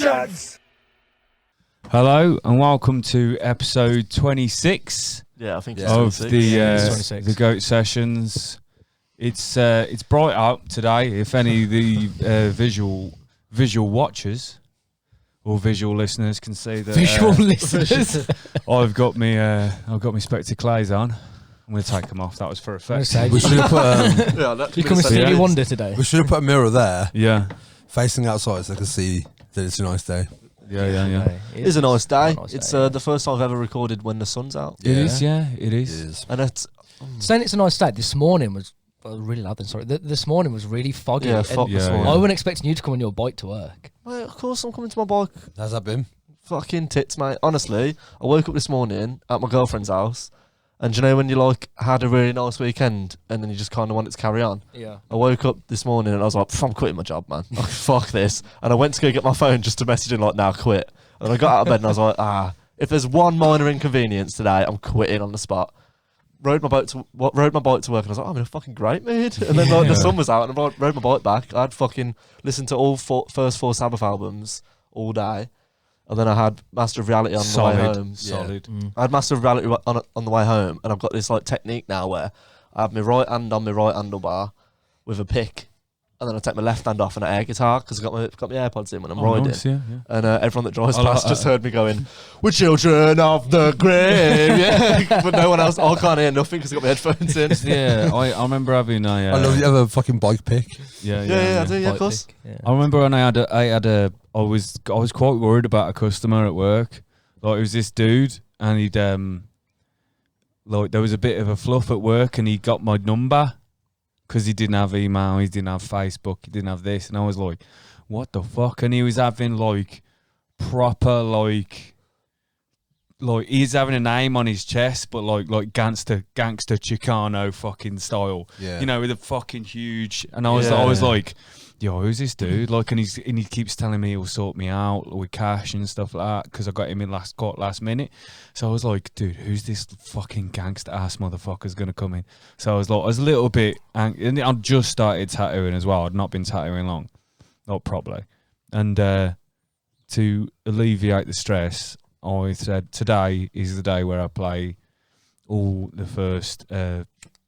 Shots. Hello and welcome to episode 26 of the Goat Sessions. It's bright out today. If any of the visual watchers or visual listeners can see that listeners, I've got me spectacles on. I'm going to take them off. That was for effect. We should have put. You come and see me wonder today. We should have put a mirror there, facing outside, so they can see that it's a nice day. Yeah. It is a nice day. It's the first time I've ever recorded when the sun's out. It is. And it's saying it's a nice day. This morning was really loud. Then sorry. This morning was really foggy. This morning. I wasn't expecting you to come on your bike to work. Mate, of course I'm coming to my bike. How's that been? Fucking tits, mate. Honestly, I woke up this morning at my girlfriend's house, and you know when you like had a really nice weekend and then you just kind of want it to carry on. Yeah. I woke up this morning and I was like, I'm quitting my job, man. Like, fuck this. And I went to go get my phone just to message him like, now quit. And I got out of bed and I was like, if there's one minor inconvenience today, I'm quitting on the spot. Rode my bike to work and I was like, I'm in a fucking great mood. And then like the sun was out and I rode my bike back. I'd fucking listened to all first four Sabbath albums all day. And then I had Master of Reality on the way home. Solid. I had Master of Reality on the way home, and I've got this like technique now where I have my right hand on my right handlebar with a pick, and then I take my left hand off and I air guitar because I've got my AirPods in when I'm riding. Nice, yeah. And everyone that drives past just heard me going, "We're children of the grave," but no one else. I can't hear nothing because I've got my headphones in. Yeah, I remember having I love you have a fucking bike pick. Yeah, I do. Yeah, of course. I remember when I was quite worried about a customer at work. Like, it was this dude, and he'd like there was a bit of a fluff at work, and he got my number because he didn't have email, he didn't have Facebook, he didn't have this, and I was like, what the fuck? And he was having like proper like he's having a name on his chest, but like gangster Chicano fucking style. Yeah. You know, with a fucking huge. And I was like, yo, who's this dude? Like, and he keeps telling me he'll sort me out with cash and stuff like that because I got him in last minute. So I was like, dude, who's this fucking gangster ass motherfucker's gonna come in? So I was a little bit, and I'd just started tattooing as well. I'd not been tattooing long, not properly, and to alleviate the stress, I said today is the day where I play all the first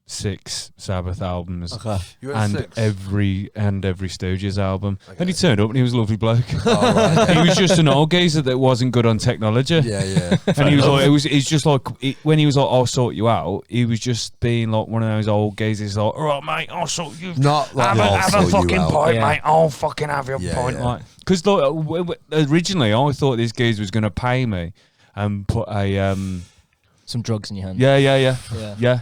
6 Sabbath albums and every Stooges album. Okay. And he turned up and he was a lovely bloke. Oh, right. He was just an old geezer that wasn't good on technology. Yeah. And he was like, it's just like when he was like, I'll sort you out. He was just being like one of those old geezers, like, all right, mate, I'll sort you. Not like have a fucking pint, mate. I'll fucking have your pint, like. Because like, originally I thought this geezer was going to pay me and put a some drugs in your hand. Yeah,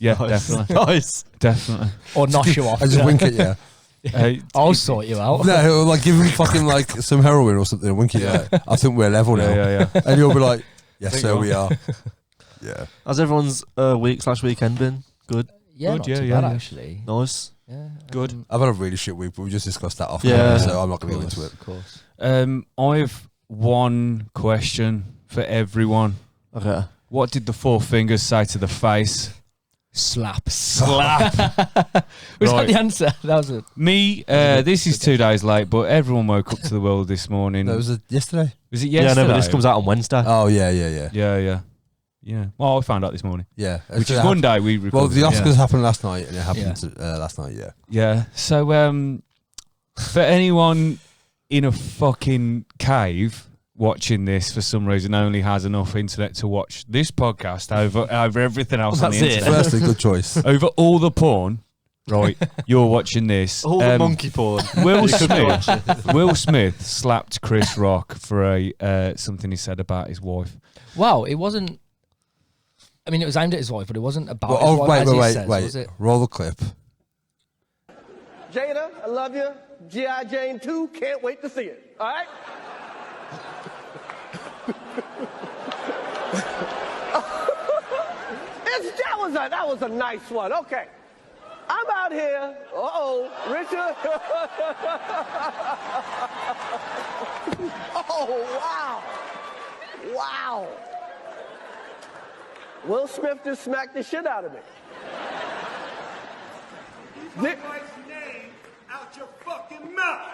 Nice. Definitely. Nice. Definitely. Or knock you off. I just wink at you. I'll sort you out. No, like give him fucking like some heroin or something and wink at you. I think we're level now. Yeah. And you'll be like, yes, sir, we are. Yeah. How's everyone's week/weekend been? Good? Yeah, Good, not yeah, too yeah, bad, yeah. actually. Nice? Yeah. Good. I've had a really shit week, but we just discussed that off Yeah. so I'm not going to go into it. Of course. I've one question for everyone. Okay. What did the 4 fingers say to the face? Slap. Was that the answer? That was it. Me, this is 2 days late, but everyone woke up to the world this morning. No, was it yesterday? Was it Yeah, yesterday? no, but this comes out on Wednesday. Oh, yeah. Yeah. Well, I found out this morning. Yeah. Which is Monday we recorded. Well, the Oscars happened last night, and it happened last night, yeah. Yeah. So, for anyone in a fucking cave watching this for some reason only has enough internet to watch this podcast over everything else on the internet. Firstly, good choice. Over all the porn, right? You're watching this. All the monkey porn. Will Smith slapped Chris Rock for a something he said about his wife. Wow, it wasn't. I mean, it was aimed at his wife, but it wasn't about his wife. Wait. Was it? Roll the clip. Jada, I love you. G.I. Jane 2, can't wait to see it. All right? That was a nice one. Okay. I'm out here. Richard. Oh, wow. Wow. Will Smith just smacked the shit out of me. Keep my wife's name out your fucking mouth.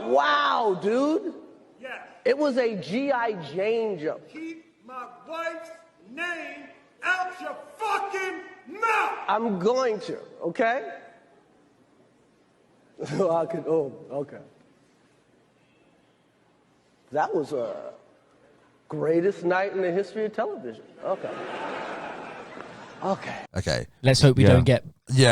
Wow, dude. Yes. It was a G.I. Jane joke. Keep my wife's name out your fucking mouth! I'm going to, okay? Okay. That was a greatest night in the history of television. Okay. Okay. Let's hope we don't get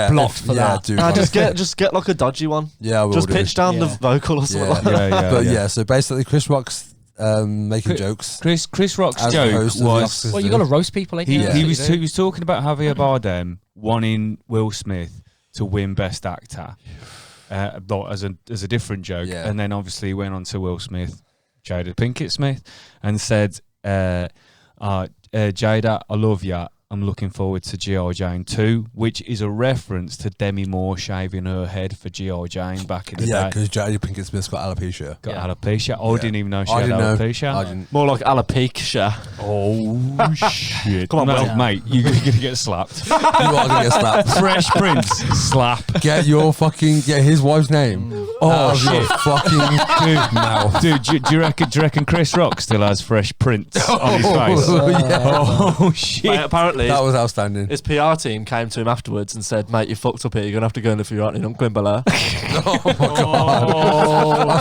blocked for that. Dude, Just get like a dodgy one. Yeah, we'll just do. pitch down the vocal or something like that. But so basically, Chris Rock's making jokes. Chris Rock's As joke opposed to the was Oscars Well, you got to roast people, ain't you? he was talking about Javier Bardem wanting Will Smith to win Best Actor, as a different joke, and then obviously he went on to Will Smith, Jada Pinkett Smith, and said, "Jada, I love ya. I'm looking forward to G.I. Jane 2, which is a reference to Demi Moore shaving her head for G.I. Jane back in the day. Yeah, because Jada Pinkett Smith's got alopecia. Alopecia. I didn't even know she had alopecia. I didn't. More like alopecia. Oh, shit. Come on, no, Will. mate, you're going to get slapped. You are going to get slapped. Fresh Prince, slap. Get his wife's name out of your fucking mouth. Dude, do you reckon Chris Rock still has Fresh Prince on his face? Oh, shit. Mate, apparently, That was outstanding. his PR team came to him afterwards and said, "Mate, you fucked up here. You're gonna have to go and live for your aunt in Uncle Bel-Air." I've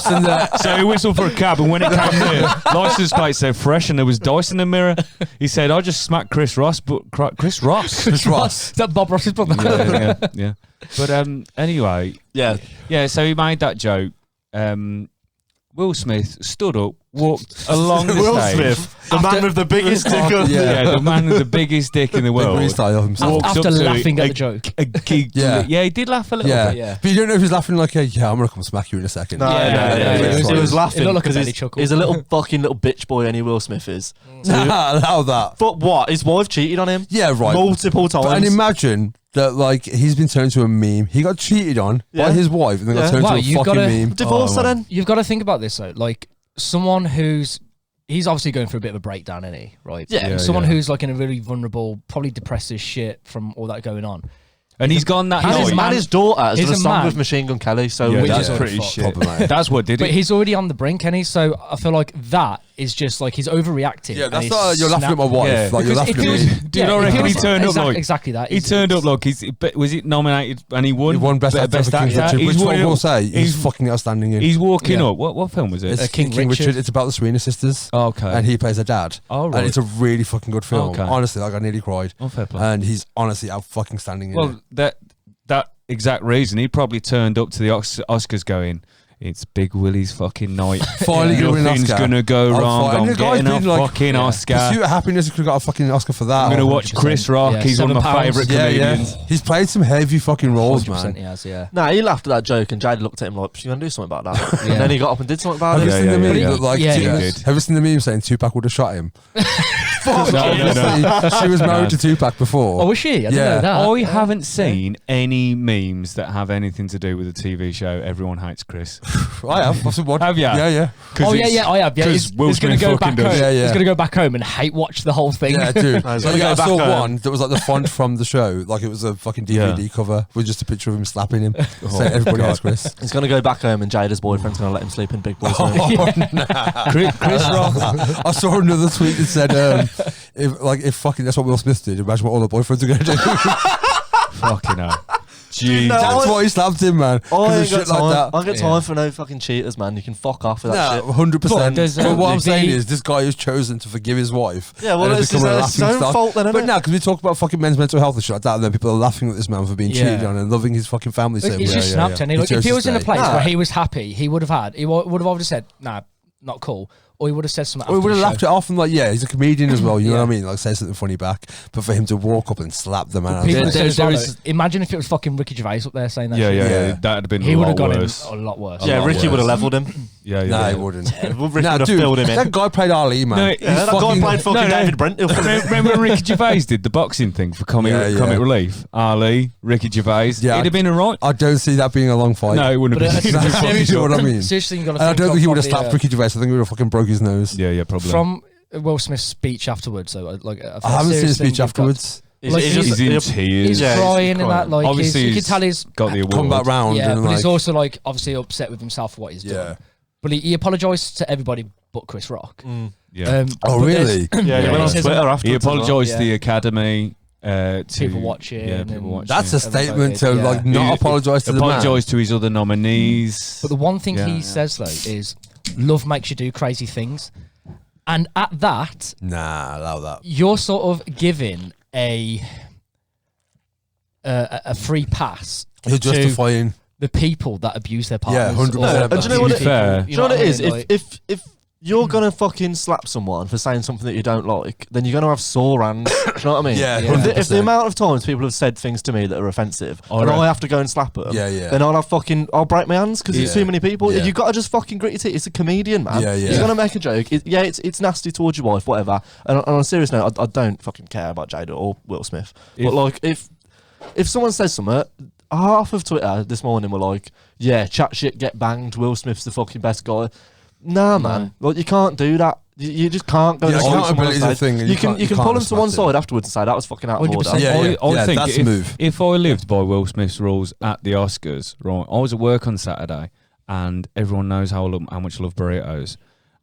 seen that. So he whistled for a cab, and when it came near, license plate said fresh, and there was dice in the mirror. He said, "I just smacked Chris Ross, but Chris Ross." Chris Ross. Is that Bob Ross's brother? yeah. But anyway, Yeah. So he made that joke. Will Smith stood up, walked along the Will stage. Smith, the man with the biggest dick. Yeah, the man with the biggest dick in the world. Freestyle himself. Walks After up to laughing it, at the joke. Yeah, he did laugh a little Yeah. bit. But you don't know if he's laughing like, I'm going to come smack you in a second. No, Yeah. He was laughing It looked like a because belly chuckle. he's a little bitch boy, any Will Smith is. Allow that. But what? His wife cheated on him. Yeah, right. Multiple times. And imagine that, like, he's been turned to a meme. He got cheated on by his wife and then got turned Wow, to a you've fucking gotta- meme. Divorce her then. You've got to think about this though. Like someone he's obviously going through a bit of a breakdown, isn't he? Right. Yeah. And someone who's like in a really vulnerable, probably depressed as shit from all that going on. And he's gone that And night. his daughter has He's done a a song man. with Machine Gun Kelly, so Yeah, which that's is pretty fuck. shit. Problematic. That's what did But it. he's already on the brink, and so I feel like that is just like he's overreacting. Yeah, and that's he's not, you're laughing at my wife. Yeah. Like, you're Because laughing if at it was- me. Dude, I reckon he turned up like exactly that. He turned up like was it nominated and he won? He won Best Actor for King Richard, which I will say he's fucking outstanding in. He's walking Yeah. up. What film was it? It's King King Richard. Richard. It's about the Serena sisters. Oh, okay. And he plays their dad. Oh, right. And it's a really fucking good film. Okay. Honestly, like, I nearly cried. Oh, fair play. And he's honestly out fucking standing in it. Well, that exact reason he probably turned up to the Oscars going, "It's Big Willie's fucking night. Finally gonna win an Nothing's Oscar. gonna go I'm wrong. fine. I'm And the guy's getting a been like- fucking Oscar. Pursuit of Happiness could have got a fucking Oscar for that. I'm gonna watch 100%. Chris Rock. Yeah, He's one of my £7. favourite Yeah, comedians." yeah. He's played some heavy fucking roles, 100% man. he has, yeah. Nah, he laughed at that joke, and Jade looked at him like, "You gonna do something about that?" Yeah. And then he got up and did something about Have it. you seen the meme? yeah. That, like, Yeah, have he you did. ever seen the meme saying Tupac would have shot him? Fuck. No. She was married to Tupac before. Oh, was she? I didn't Yeah. know that. I haven't seen any memes that have anything to do with the TV show Everyone Hates Chris. I have. I've seen one. Have ya? Yeah, yeah. Oh yeah, I have. Yeah, he's Will going to Smith go fucking back home. does. Yeah, yeah. He's going to go back home and hate watch the whole thing. Yeah, dude. Nice. Like, Go I back saw home. one that was like the font from the show. Like, it was a fucking DVD cover with just a picture of him slapping him. Saying everybody hates Chris. He's gonna go back home, and Jada's boyfriend's gonna let him sleep in Big Boy's room. Chris Rock. I saw another tweet that said, if fucking that's what Will Smith did, imagine what all the boyfriends are going to do. Fucking hell. Jeez. No, That's why he slapped him, man. I 'Cause of ain't got shit time. like I that. ain't got time for no fucking cheaters, man. You can fuck off with that No, shit. 100%. there's, But what I'm the- saying is, this guy has chosen to forgive his wife. Yeah, well, and it's become a his own laughingstock. fault then, isn't But it? now, because we talk about fucking men's mental health and shit like that, and then people are laughing at this man for being Yeah. cheated on and loving his fucking family. Like, saying, he's just snapped, and he, like, if chose he to was in a stay. place Nah. where he was happy, he would have either said, "Nah, not cool," or he would have said something. Or he after would have the laughed show. it off and like, yeah, he's a comedian as well. You know Yeah. what I mean? Like, say something funny back. But for him to walk up and slap the man, People There- say as there well, is- though, imagine if it was fucking Ricky Gervais up there saying that. Yeah, shit. yeah, Yeah. yeah. That'd have been He a would lot have gone worse. in a lot worse. Yeah, lot Ricky would have worse. leveled him. Yeah, yeah. nah, yeah. he wouldn't. Ricky would Nah, have dude, filled him in. that guy played Ali, man. No, He's Yeah, that guy fucking- played fucking no. David Brent. Remember when Ricky Gervais did the boxing thing for comic relief? Ali, Ricky Gervais. Yeah, It'd have been alright. I don't see that being a long fight. No, it wouldn't But have been. You know what I mean? Seriously, you got to. And I don't think he would have probably, slapped Ricky Gervais. I think he would have fucking broke his nose. Yeah, yeah, probably. from Will Smith's speech afterwards. So, like, I haven't seen his speech afterwards. Like, he's in tears. He's Yeah, crying and that. Like, Obviously, you can tell he's got the award. Come back round yeah, and but like, he's also like obviously upset with himself for what he's yeah. done. but he apologised to everybody but Chris Rock. Yeah. Oh, but really? Yeah, he went on says- Twitter after. He apologised Yeah. to the Academy. To People watching Yeah, people and- watching. That's a statement to Yeah. like not apologise to the man. Apologise to his other nominees. But the one thing Yeah, he yeah. says though is, love makes you do crazy things, and at that, Nah, allow that. you're sort of giving a free pass You're to justifying. the people that abuse their Yeah, partners. 100%. or No, and do you know abuse what it- people, fair. Do you know what it is? I mean? Like- If you're gonna fucking slap someone for saying something that you don't like, then you're gonna have sore hands. Do you know what I mean? Yeah, Yeah. If the amount of times people have said things to me that are offensive, and reckon- I have to go and slap them, Yeah, yeah. then I'll break my hands because it's Yeah. too many people. Yeah. You've got to just fucking grit your teeth. It's a comedian, man. Yeah, yeah. You're gonna make a joke. It's nasty towards your wife, whatever. And on a serious note, I don't fucking care about Jada or Will Smith. But like, if someone says something, half of Twitter this morning were like, "Yeah, chat shit, get banged. Will Smith's the fucking best guy." Nah, man. Like, you can't do that. You just can't go. Yeah, to someone accountability is a and say- thing, and You you can can't- you pull can't them to one respect it. side afterwards and say that was fucking out of order. 100%. Yeah, I think that's if, smooth. if I lived by Will Smith's rules at the Oscars, right, I was at work on Saturday, and everyone knows how much I love burritos.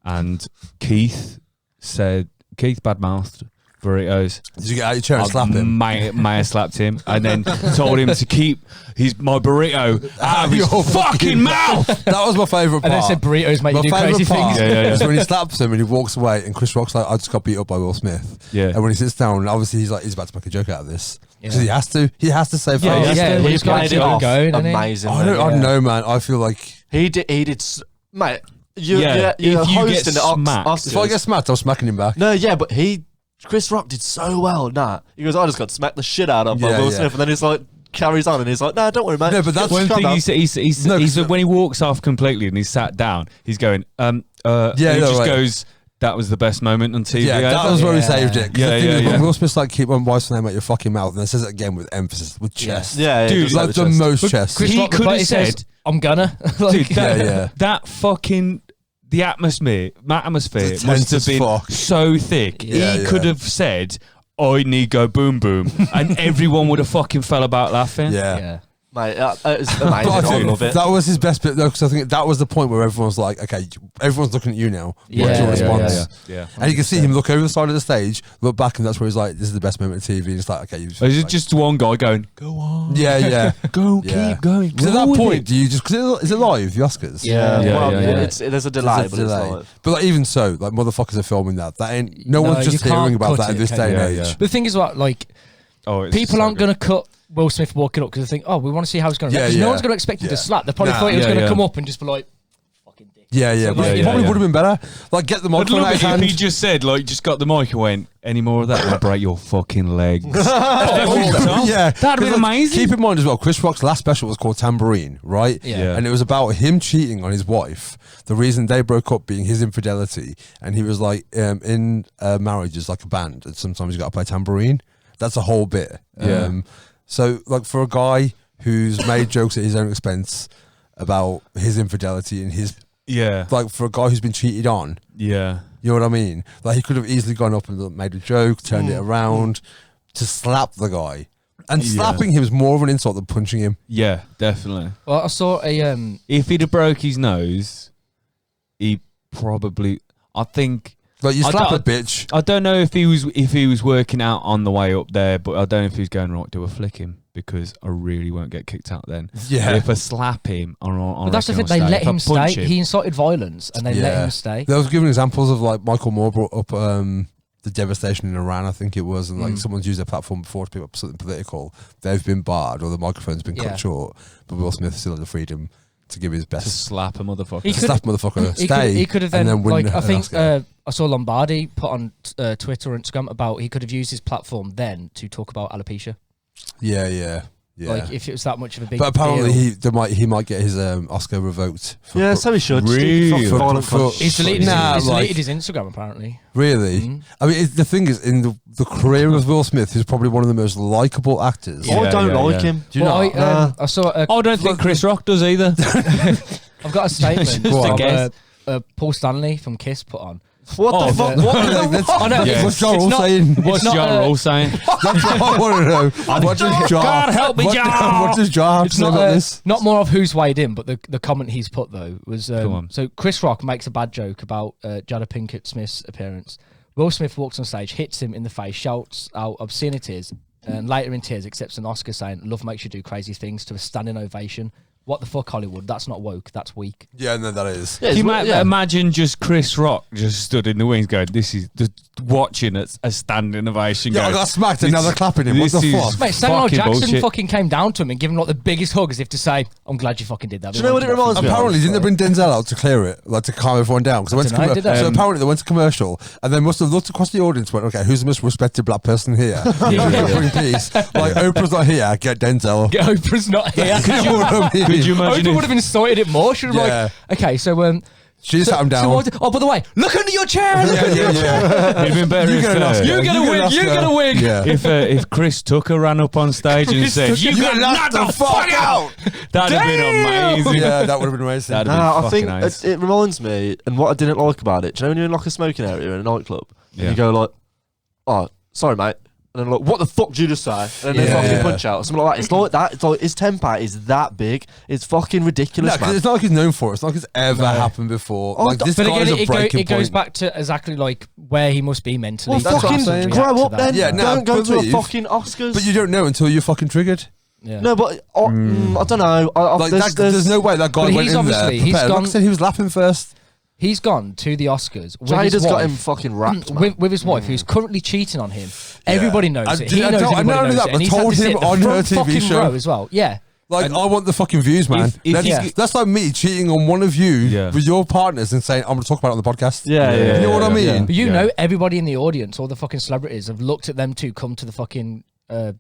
And Keith badmouthed burritos. Did you get out of your chair and slap him? May have slapped him, and then told him to keep my burrito out of his Your fucking mouth. That was my favourite part. And they said burritos make My you do favourite crazy part things. Yeah. is when he slaps him and he walks away, and Chris Rock's like, "I just got beat up by Will Smith." Yeah. And when he sits down, obviously he's about to make a joke out of this because Yeah. he has to. He has to say, Yeah, "Fuck." yeah. He he's got played to it go, off doesn't he? amazing. I don't know, man. I feel like He did, mate. You're Yeah, you're if you get hosting the smacked. Oscars. if I get smacked, I'm smacking him back. No, yeah, but Chris Rock did so well. Nah, he goes, I just got smacked the shit out of by Yeah, Will yeah. Smith, and then he's like carries on, and he's like, "No, don't worry, mate." No, but that's One calm thing down. he's when he walks off completely and he's sat down, he's going, and he no, just right. goes, "That was the best moment on TV." Yeah, that ever." was where he Yeah. saved it. 'Cause Yeah, the thing yeah, is, when yeah. Will Smith's like, "Keep my wife's name out your fucking mouth," and then says it again with emphasis, with chest. Yeah, Dude, just like the the chest. most chest. Chris He Rock could have he says, said- "I'm gonna." Dude, that, yeah. that fucking the atmosphere It's must tense have as been fuck. so thick. Yeah, He yeah. could have said, "I need go boom boom," and everyone would have fucking fell about laughing. Yeah. Yeah. Mate, it's But amazing. I I think love it. that was his best bit though, because I think that was the point where everyone's like, "Okay, everyone's looking at you now. What's Yeah, your yeah, response?" Yeah. And you can see him look over the side of the stage, look back, and that's where he's like, "This is the best moment of TV." And it's like, "Okay, you." Or is it just one guy going, "Go on, Yeah, yeah. go, Yeah. keep going"? Because at roll that with point, it. do you just? Because is it live? The Oscars. Yeah, Yeah, well, yeah, yeah, yeah. there's a delay, There's a but it's delay. live. But like, even so, like motherfuckers are filming that. That ain't. No No, one's you just can't hearing about cut that in it, this can day and you? age. Yeah, The thing is, what like Oh, it's people so aren't good. going to cut Will Smith walking up because they think, "Oh, we want to see how he's going to." Yeah, Because yeah. no one's going to expect him to Yeah. slap. They probably Nah. thought he was Yeah, going to yeah. come up and just be like, "Fucking dick." Yeah, yeah. So, but like, it yeah, probably yeah. would have been better. Like, get the I'd microphone love out it of his hand. if he just said, like, just got the mic and went, "Any more of that, I'll break your fucking legs." Yeah, That'd have been 'Cause, like, amazing. Keep in mind as well, Chris Rock's last special was called Tambourine, right? Yeah. And it was about him cheating on his wife. The reason they broke up being his infidelity, and he was like, in marriage is like a band, and sometimes you got to play tambourine. That's a whole bit. Yeah. So, like, for a guy who's made jokes at his own expense about his infidelity and his, Yeah, like, for a guy who's been cheated on, yeah, you know what I mean? Like, he could have easily gone up and made a joke, turned it around to slap the guy. And Yeah. slapping him is more of an insult than punching him. yeah, definitely. Well, I saw a If he'd have broke his nose, he probably. I think. Like, you I slap a don't- bitch. I don't know if he was working out on the way up there, but I don't know if he was going right. Do I flick him because I really won't get kicked out then. Yeah. But if I slap him, But that's the thing. They let him stay. He incited violence, and they let him stay. They was giving examples of, like, Michael Moore brought up the devastation in Iran, I think it was, and like someone's used their platform before to pick up something political. They've been barred or the microphone's been Yeah. cut short, but Will Smith still had the freedom to give his to best. slap a motherfucker. He To could- slap motherfucker, He stay. could have and then, win like, I an think Oscar. I saw Lombardi put on Twitter or Instagram about he could have used his platform then to talk about alopecia. Yeah. Like, if it was that much of a big But apparently deal. he might get his Oscar revoked. For, Yeah, so he should. Really? For violent For- punch. He's deleted, Nah, he's like- deleted his Instagram, apparently. really. Mm. I mean, the thing is, in the career of Will Smith, he's probably one of the most likable actors. Yeah. I don't like yeah. him. Do you Well, know? I saw I don't think Chris Rock does either. I've got a statement Just a from guess. Paul Stanley from Kiss put on. What the fuck? I know. Yeah. What's Ja It's Rule not- saying? What's not, Ja Rule saying? That's what I want to know. What does Ja? God help me, Ja! What does Ja have to It's say not, about this? not more of who's weighed in, but the comment he's put though was on. so Chris Rock makes a bad joke about Jada Pinkett Smith's appearance. Will Smith walks on stage, hits him in the face, shouts out obscenities, and later in tears accepts an Oscar saying, "Love makes you do crazy things," to a standing ovation. What the fuck, Hollywood? That's not woke. That's weak. Yeah, no, that is. Yeah, Can you it's- yeah. imagine just Chris Rock just stood in the wings going, this is just watching a standing ovation. Yeah, I going, got smacked and now they're clapping him. What this the is fuck? Mate, Samuel fucking Jackson bullshit. fucking came down to him and gave him like the biggest hug as if to say, "I'm glad you fucking did that." Do you know what it reminds me of? Apparently, didn't they bring Denzel out to clear it, like to calm everyone down? Because I dunno, did they? so apparently they went to commercial, and they must have looked across the audience, and went, "Okay, who's the most respected black person here? Bring peace. Like Oprah's not here, get Denzel." Yeah, Oprah's not here. You know what I mean? Could you imagine Oprah if- would have incited it more. Should have Yeah. like, okay, so She sat him down. oh, by the way, look under your chair. Look under your chair. It'd been better You if, get an Oscar. You get a an wig. You Oscar. get a wig. Yeah. if Chris Tucker ran up on stage and Chris said, Tucker. "You got knocked the fuck out," that'd have been amazing. Yeah, that would have been amazing. That'd have Nah, been I think fucking nice. it reminds me, and what I didn't like about it, do you know when you're in like a smoking area in a nightclub, Yeah. and you go like, "Oh, sorry, mate," and then like, "What the fuck did you just say?" And then they Yeah. fucking Yeah. punch out or something like that. It's like that. It's like his temper is that big. It's fucking No, ridiculous, 'cause man. it's not like he's known for it. It's not like it's ever happened before. Oh, Like this But guy again, is a breaking it goes point. back to exactly like where he must be mentally. Well, That's what I'm fucking saying. grow react to up that. then. Yeah, no, Don't go to a believe- fucking Oscars. But you don't know until you're fucking triggered. Yeah. No, but I don't know. Like there's no way that guy But went he's in there obviously- he's prepared. Like I gone- said, he was laughing first. He's gone to the Oscars with his Jada's got wife, him fucking wrapped, man. with his wife, who's currently cheating on him. Everybody knows I it. did- He I knows don't- I everybody know knows that, it. but And he's told had to sit him in the on her front TV fucking show. row as well. Yeah. Like, I want the fucking views, man. if that's, he's- that's like me cheating on one of you Yeah. with your partners and saying, I'm going to talk about it on the podcast. Yeah. You know what I mean? But you Yeah. know, everybody in the audience, all the fucking celebrities, have looked at them two come to the fucking the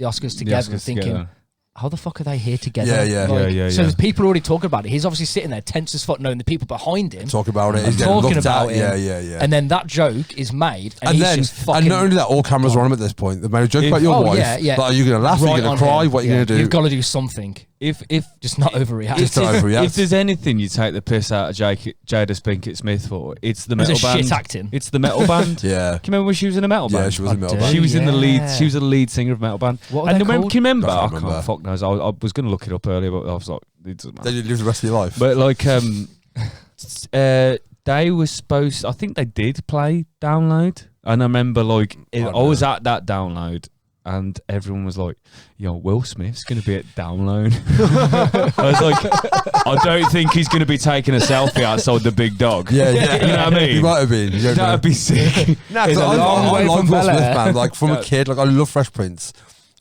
Oscars together and Oscars thinking, together. how the fuck are they here together? Yeah, yeah. Like, Yeah, So yeah. there's people already talking about it. He's obviously sitting there tense as fuck, knowing the people behind him Talk about it. are He's getting talking looked about at. it. Yeah. And then that joke is made, and, he's then, just fucking. and not only that, all cameras are on him at this point. They made a joke If- about your Oh, wife. yeah, yeah. Like, are you going to laugh? Are you right going on to cry? him. What are you Yeah. going to do? You've got to do something. If Just not overreact. Just don't overreact. If there's anything you take the piss out of Jada Pinkett Smith for, it's the It's metal a band. shit acting. It's the metal band. Yeah. Can you remember when she was in a metal Yeah, band? she was in a metal I band. She was in the lead. Yeah. She was the lead singer of metal band. What were and they remember, called? can you remember? I I can't can't remember. fuck knows. I was going to look it up earlier, but I was like, it doesn't matter. Then you live the rest of your life. But like, they were supposed. I think they did play Download, and I remember like I was at that Download, and everyone was like, "Yo, Will Smith's going to be at Download." I was like, I don't think he's going to be taking a selfie outside the big dog. yeah. You know what I mean? He might have been. You don't know. That'd be sick. Nah, 'cause It's a long way I like from Will Smith, Bel-Air. man. Like from a kid, like I love Fresh Prince,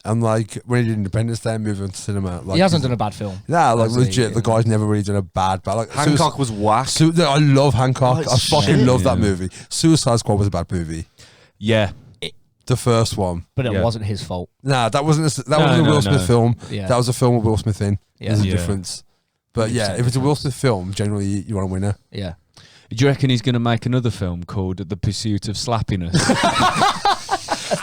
and like when he did Independence Day and moved on to cinema, like He hasn't done a bad film. Nah, like Has he? legit, the guy's never really done a bad. Like Hancock was whack. I love Hancock. Oh, I it's fucking shit. love that Yeah. movie. Suicide Squad was a bad movie. Yeah. The first one. But it Yeah. wasn't his fault. Nah, that wasn't a No, Will no, Smith no. film. Yeah. That was a film with Will Smith in. Yeah. There's a Yeah. difference. But yeah, if it's a Will Smith film, generally you want a winner. Yeah. Do you reckon he's going to make another film called The Pursuit of Slappiness?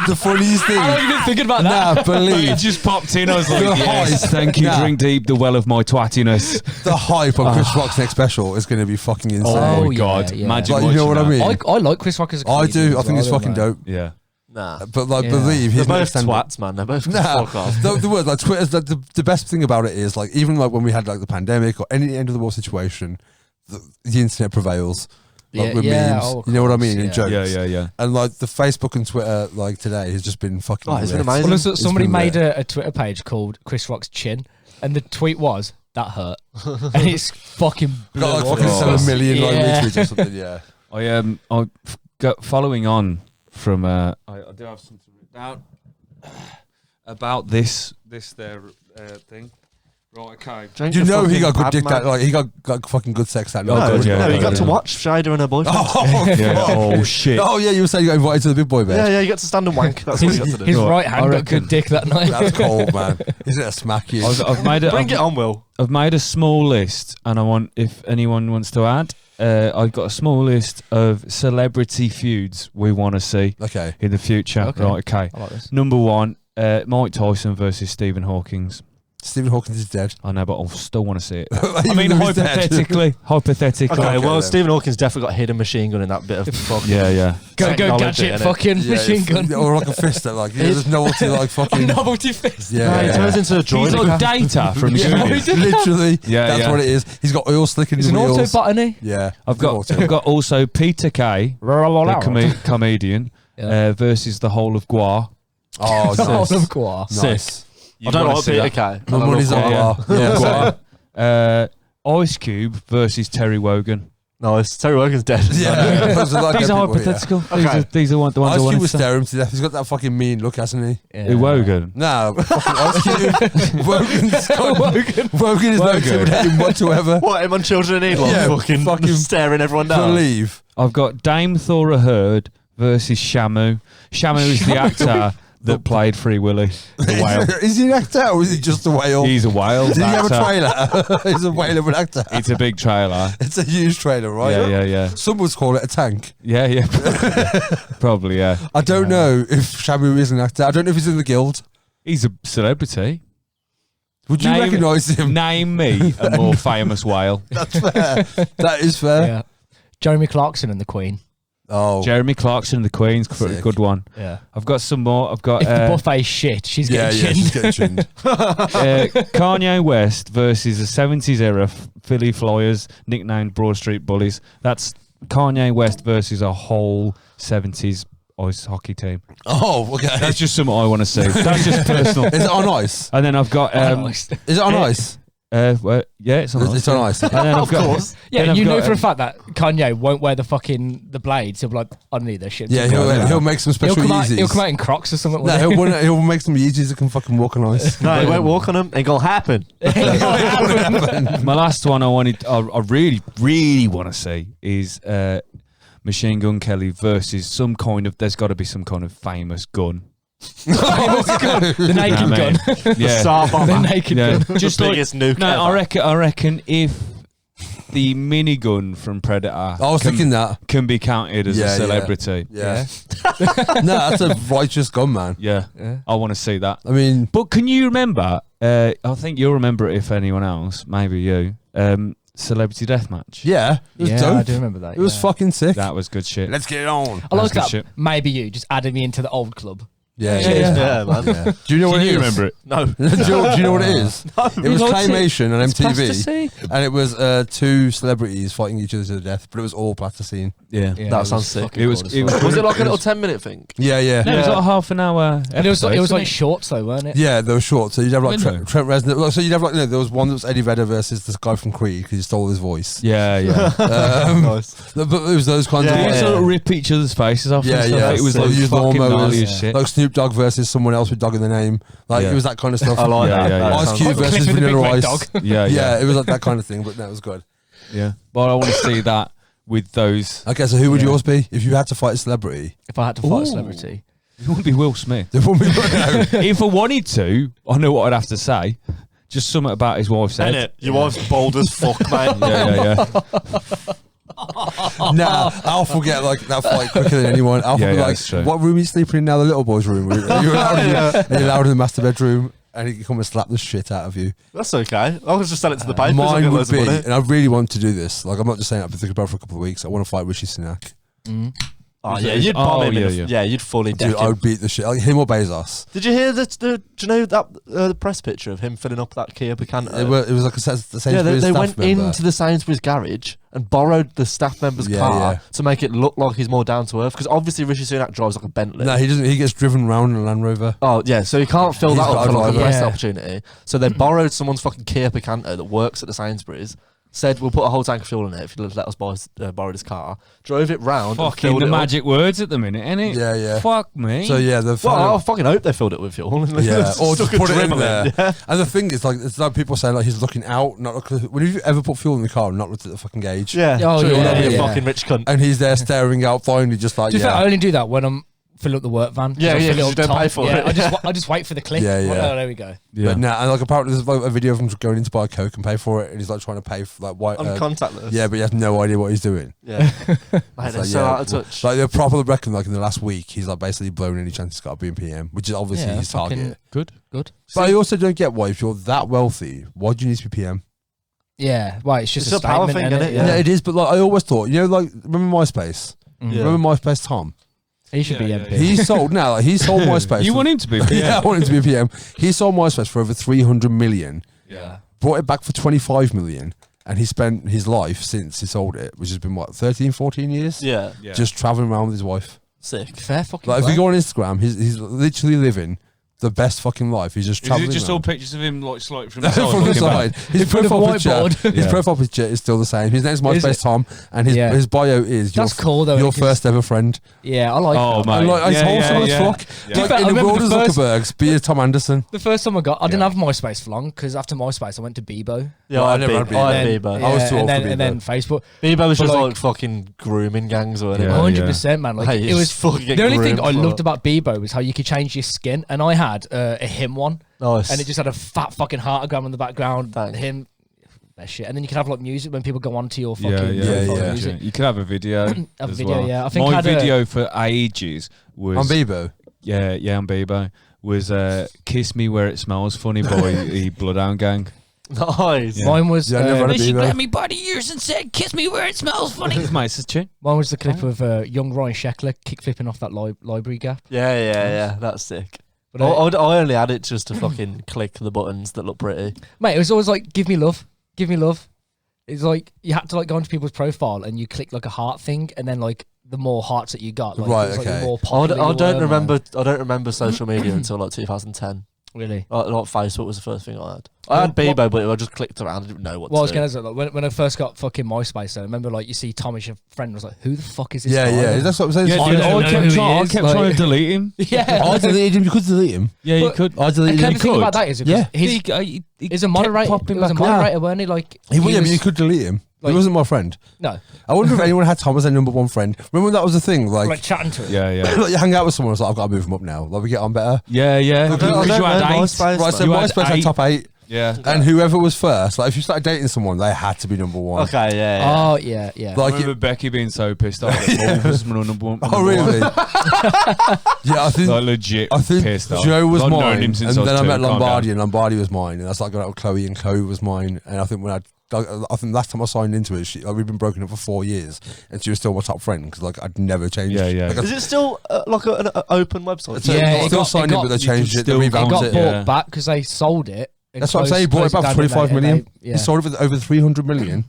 The funniest thing. How long have you been thinking about Nah, It believe just popped in. I was like, The yes, hype. thank you. Nah. Drink deep the well of my twattiness. the hype on Chris Rock's next special is going to be fucking insane. Oh, Oh, my yeah, God. yeah. Imagine Like, you know watching what I that. mean? I like Chris Rock as a I comedian do. I as think well, it's fucking don't I? dope. Yeah. Nah. But like, Yeah. believe They're he's gonna both stand twats, man. They're both Nah, fuck off. the word like Twitter's like the best thing about it is like even like when we had like the pandemic or any end of the world situation, the internet prevails. Like Yeah, with yeah, memes, oh, of you know what I course, mean? In yeah. jokes. Yeah. And like the Facebook and Twitter like today has just been fucking. Oh, it's been lit. amazing. Well, so It's somebody been made lit. a Twitter page called Chris Rock's Chin, and the tweet was, that hurt. And it's fucking blew Got like up. fucking Oh. 7 million like Yeah. retweets or something. Yeah. I got following on from I do have something written down about this thing. Right, okay. Drink Do you the know he fucking got good bad dick man. that like he got fucking good sex that Oh, night. good, yeah. No, you Yeah. got to watch Shida and her boyfriend. Oh, Yeah. fuck. Oh shit. Oh yeah, you were saying you got invited to the big boy bed. Yeah, you get to stand and wank. That's what you got to do. His Right, right I hand got reckon- good dick that night. That's cold, man. Isn't it a smack you? I've made a, Bring it on, Will. I've made a small list, and I want if anyone wants to add. I've got a small list of celebrity feuds we want to see Okay. in the future. Okay. Right, okay. I like this. Number one, Mike Tyson versus Stephen Hawkings. Stephen Hawking is dead. I know, but I still want to see it. I Even mean, though he's dead. hypothetically. Okay, well, then. Stephen Hawking's definitely got a hidden machine gun in that bit of fucking. Yeah. Go Technology, gadget innit? fucking machine gun. Or like a fist that like there's novelty like fucking. Novelty fist. Yeah, He turns into a He's droid. like Data from the Goonies. literally. Yeah, that's yeah. what it is. He's got oil slick in It's his an wheels. Autobot, isn't he? Yeah, I've got also Peter Kay, the comedian, Yeah. versus the whole of Guar. Oh, The whole nice. of Guar. Nice. I don't like Peter Kay. My money's on Yeah. Guar. Ice Cube versus Terry Wogan. Nice. Terry Logan's dead. Yeah, those are like These people are here. hypothetical. Okay. These are the ones I Ice Cube wanted to would say. stare him to death. He's got that fucking mean look, hasn't he? Yeah. Who, Wogan? No, fucking Ice Cube. Wogan is no intimidating whatsoever. What, him on Children in Need? Like, Yeah, fucking staring everyone down. Believe. I've got Dame Thora Hurd versus Shamu. Shamu is the actor that played Free Willy, the whale. Is he an actor or is he just a whale? He's a whale. Did he have a actor. trailer? He's a whale of an actor. It's a big trailer. It's a huge trailer, right? Yeah. Some would call it a tank. Yeah. Probably, yeah. I don't know if Shamu is an actor. I don't know if he's in the guild. He's a celebrity. Would you recognise him? Name me a more famous whale. That's fair. That is fair. Yeah. Jeremy Clarkson and the Queen. Oh, Jeremy Clarkson and the Queen's a Sick. good one. Yeah. I've got some more. I've got If the buffet's shit, she's yeah, getting she's chinned. getting chinned. Kanye West versus the 70s era Philly Flyers, nicknamed Broad Street Bullies. That's Kanye West versus a whole 70s ice hockey team. Oh, okay. That's just something I want to see. That's just personal. Is it on ice? And then I've got Is it on ice? yeah, it's on ice. It's on ice. And then I've got, Yeah, then I've you know got, for a fact that Kanye won't wear the blades. He'll be like, I don't need this shit. Yeah, he'll make some special Yeezys. He'll come out in Crocs or something. No, he'll make some Yeezys that can fucking walk on ice. No, he won't walk on them. Ain't gonna happen. my last one I really, really want to see is Machine Gun Kelly versus some kind of, there's got to be some kind of famous gun. The naked gun. Yeah. The naked gun. Just The like, biggest nuke no, ever. I reckon if the minigun from Predator I was thinking that. can be counted as Yeah, a yeah. celebrity. Yeah. No, that's a righteous gun, man. Yeah. I want to see that. I mean, But can you remember, I think you'll remember it if anyone else, maybe you, Celebrity Deathmatch. yeah, it was Yeah, dope. I do remember that. It was fucking sick. That was good shit. Let's get it on. I like That's good that. shit. Maybe you just added me into the old club. Yeah, Yeah, man. Do you know what Can it you is? remember it? No. do you know what it is? It was You'd like to- claymation on It's MTV, plasticine. and it was two celebrities fighting each other to death, but it was all plasticine. Yeah. That sounds sick. It was. Was it like a little 10-minute thing? Yeah, yeah. No, it was like a half an hour. And it was episode, like wasn't shorts though, weren't it? Yeah, they were short. So you'd have like Really? Trent Reznor. Like, so you'd have like there was one that was Eddie Vedder versus this guy from Creed because he stole his voice. Yeah, yeah. Nice. But it was those kinds Yeah, They of sort of rip each other's faces off. Yeah, and stuff. yeah. It was So like use fucking lawnmowers, gnarly as shit. like Snoop Dogg versus someone else with dog in the name. Like Yeah. it was that kind of stuff. I like Yeah, that. yeah, That yeah. Ice sounds Cube good. versus Cliff with the big Vanilla red Ice. dog. Yeah, Yeah, it was like that kind of thing, but that was good. yeah. But I want to see that with those. Okay, so who would yours be if you had to fight a celebrity? If I had to fight a celebrity. It wouldn't be Will Smith. It wouldn't be no. If I wanted to, I know what I'd have to say. Just something about his wife's head. Innit? Your wife's bold as fuck, mate. Yeah. Nah, I'll forget like that fight quicker than anyone. I'll Yeah, be yeah, like, that's true. what room are you sleeping in now? The little boy's room. Are you allowed in the master bedroom? And he can come and slap the shit out of you. That's okay. I'll just sell it to the papers. I'll Mine get would loads of be, money. and I really want to do this. Like, I'm not just saying I've been thinking about it for a couple of weeks. I want to fight Rishi Sunak. Oh, yeah, you'd bomb him. yeah. You'd fully deck Dude, I him. would beat the shit. Like him or Bezos. Did you hear do you know that the press picture of him filling up that Kia Picanto? It was like the same. Yeah, they staff went member. into the Sainsbury's garage and borrowed the staff member's Yeah, car yeah. to make it look like he's more down to earth. Because obviously Rishi Sunak drives like a Bentley. No, he doesn't. He gets driven around in a Land Rover. Oh yeah, so he can't fill He's that got up a for like a driver. press Yeah. opportunity. So they borrowed someone's fucking Kia Picanto that works at the Sainsbury's. Said we'll put a whole tank of fuel in it if you let us borrow this car. Drove it round. and Fucking filled the it up. magic words at the minute, innit? Yeah, yeah. Fuck me. So yeah, the Well, I fucking hope they filled it with fuel. yeah, or just Stuck a put it in dribble there. Yeah. And the thing is, like, it's like people say, like he's looking out, not look. When have you ever put fuel in the car and not looked at the fucking gauge? Yeah, Oh, true, yeah, that'd be yeah. a fucking rich cunt. And he's there staring out, finally, just like To be fair, I yeah. only do that when I'm fill up the work van. Yeah, I'll yeah, fill it 'cause up you don't top. pay for yeah, it. I just wait for the click. Yeah, yeah. Oh, there we go. Yeah. But now, and like apparently there's like a video of him going in to buy a Coke and pay for it, and he's like trying to pay for like white. On contactless. Yeah, but he has no idea what he's doing. Yeah. Mate, It's they're like, so out of touch. Like they're properly reckon like in the last week he's like basically blown any chance he's got of being PM, which is obviously Yeah, his fucking- target. Good. Good. But I also don't get why if you're that wealthy, why do you need to be PM? Yeah, right. It's just It's a a power statement, thing, innit? innit? Yeah. Yeah. It is, but like I always thought, like remember MySpace? Yeah. Remember MySpace Tom? He should be Yeah, MP. yeah. He sold now. Like, he sold MySpace. You want him to be? Yeah, I want him to be a PM. He sold MySpace for over 300 million. Yeah. Brought it back for 25 million, and he spent his life since he sold it, which has been what 13, 14 years, Yeah. Yeah. just traveling around with his wife. Sick. Fair fucking. Like if play. you go on Instagram, he's literally living the best fucking life. He's just Is traveling. it just all around. pictures of him like slightly from the side? From the looking back? side. His In front of a profile picture, whiteboard. his Yeah. profile picture is still the same. His name's Is MySpace it? Tom, and his bio is That's cool though. your because- first ever friend. Yeah, I like. Oh, that. mate. And like, it's Yeah, wholesome yeah, as yeah. fuck. Yeah. Like, I in the remember world the of first- Zuckerberg's, be a Tom Anderson. The first time I didn't have MySpace for long because after MySpace I went to Bebo. Yeah, Well, I I never had had I had And Bieber. then- I was too and old then, for and then Facebook. Bieber was But just like- like fucking grooming gangs or Yeah. anything. 100%, man. Like Hey, it was. fucking The only thing groomed I for loved that. about Bebo was how you could change your skin, and I had a him one, Nice. and it just had a fat fucking heartogram in the background. Thanks. Him, that shit, and then you could have like music when people go onto your fucking Yeah, yeah, Yeah, yeah. yeah. music. You could have a video. Have a as video, well. yeah. I think I my had a- video for ages was On Bebo. yeah, on Bebo was "Kiss Me Where It Smells Funny" by the Bloodhound Gang. Nice. Yeah. Mine was. Yeah, I never had a she Bebo. grabbed me by the ears and said, "Kiss me where it smells funny." Mate, it's a tune. Mine was the clip of young Ryan Sheckler kick flipping off that library gap. Yeah. That's sick. But I only had it just to fucking click the buttons that look pretty. mate, it was always like, "Give me love, give me love." It's like you had to like go onto people's profile and you click like a heart thing, and then like the more hearts that you got, like, Right, it was, like, okay. the more I popular you don't were, remember. man. I don't remember social media until like 2010. Really. Like Facebook was the first thing I had. I had Bebo, but I just clicked around. I didn't know what Well, I to was do. gonna say, like, when I first got fucking MySpace, I remember like you see Thomas, your friend, was like, "Who the fuck is this?" Yeah, guy?" yeah. That's what I'm saying. Yeah, I dude, don't know I who kept he trying is, like- to delete him. Yeah. I deleted him. You could delete him. Yeah, you But- could. I And deleted kind him. of thing about that is because Yeah. he's a moderator. He was a moderator, weren't he? Like, Yeah, he but was- you could delete him. like- he wasn't my friend. no, I wonder if anyone had Tom as their number one friend. Remember when that was the thing? like chatting to him. Yeah, yeah, Like you hang out with someone, it's like, I've got to move him up now. Like we get on better. yeah, yeah. I don't Because you had know eight. MySpace, Right, so You had MySpace had eight. top 8. Yeah. And whoever was first, like if you started dating someone, they had to be number one. Okay, yeah. Oh yeah, yeah. Like I remember Becky being so pissed off that Paul was my number one. oh really? Yeah, I think Like legit I think pissed off. Joe was I've known mine, him and since then I was I two, met calm down. Lombardi, and Lombardi was mine, and that's like going out with Chloe, and Chloe was mine. And I think I think last time I signed into it, we'd been broken up for 4 years, and she was still my top friend because like I'd never changed. Yeah, yeah. Like, Is it still like an open website? so Yeah, it's it still got- signed it in, but got- they you changed could it. They still- It revamped got it. bought Yeah. back because they sold it. and That's what I'm saying. He bought it closed back for down 25 and million. yeah. He sold it for over 300 million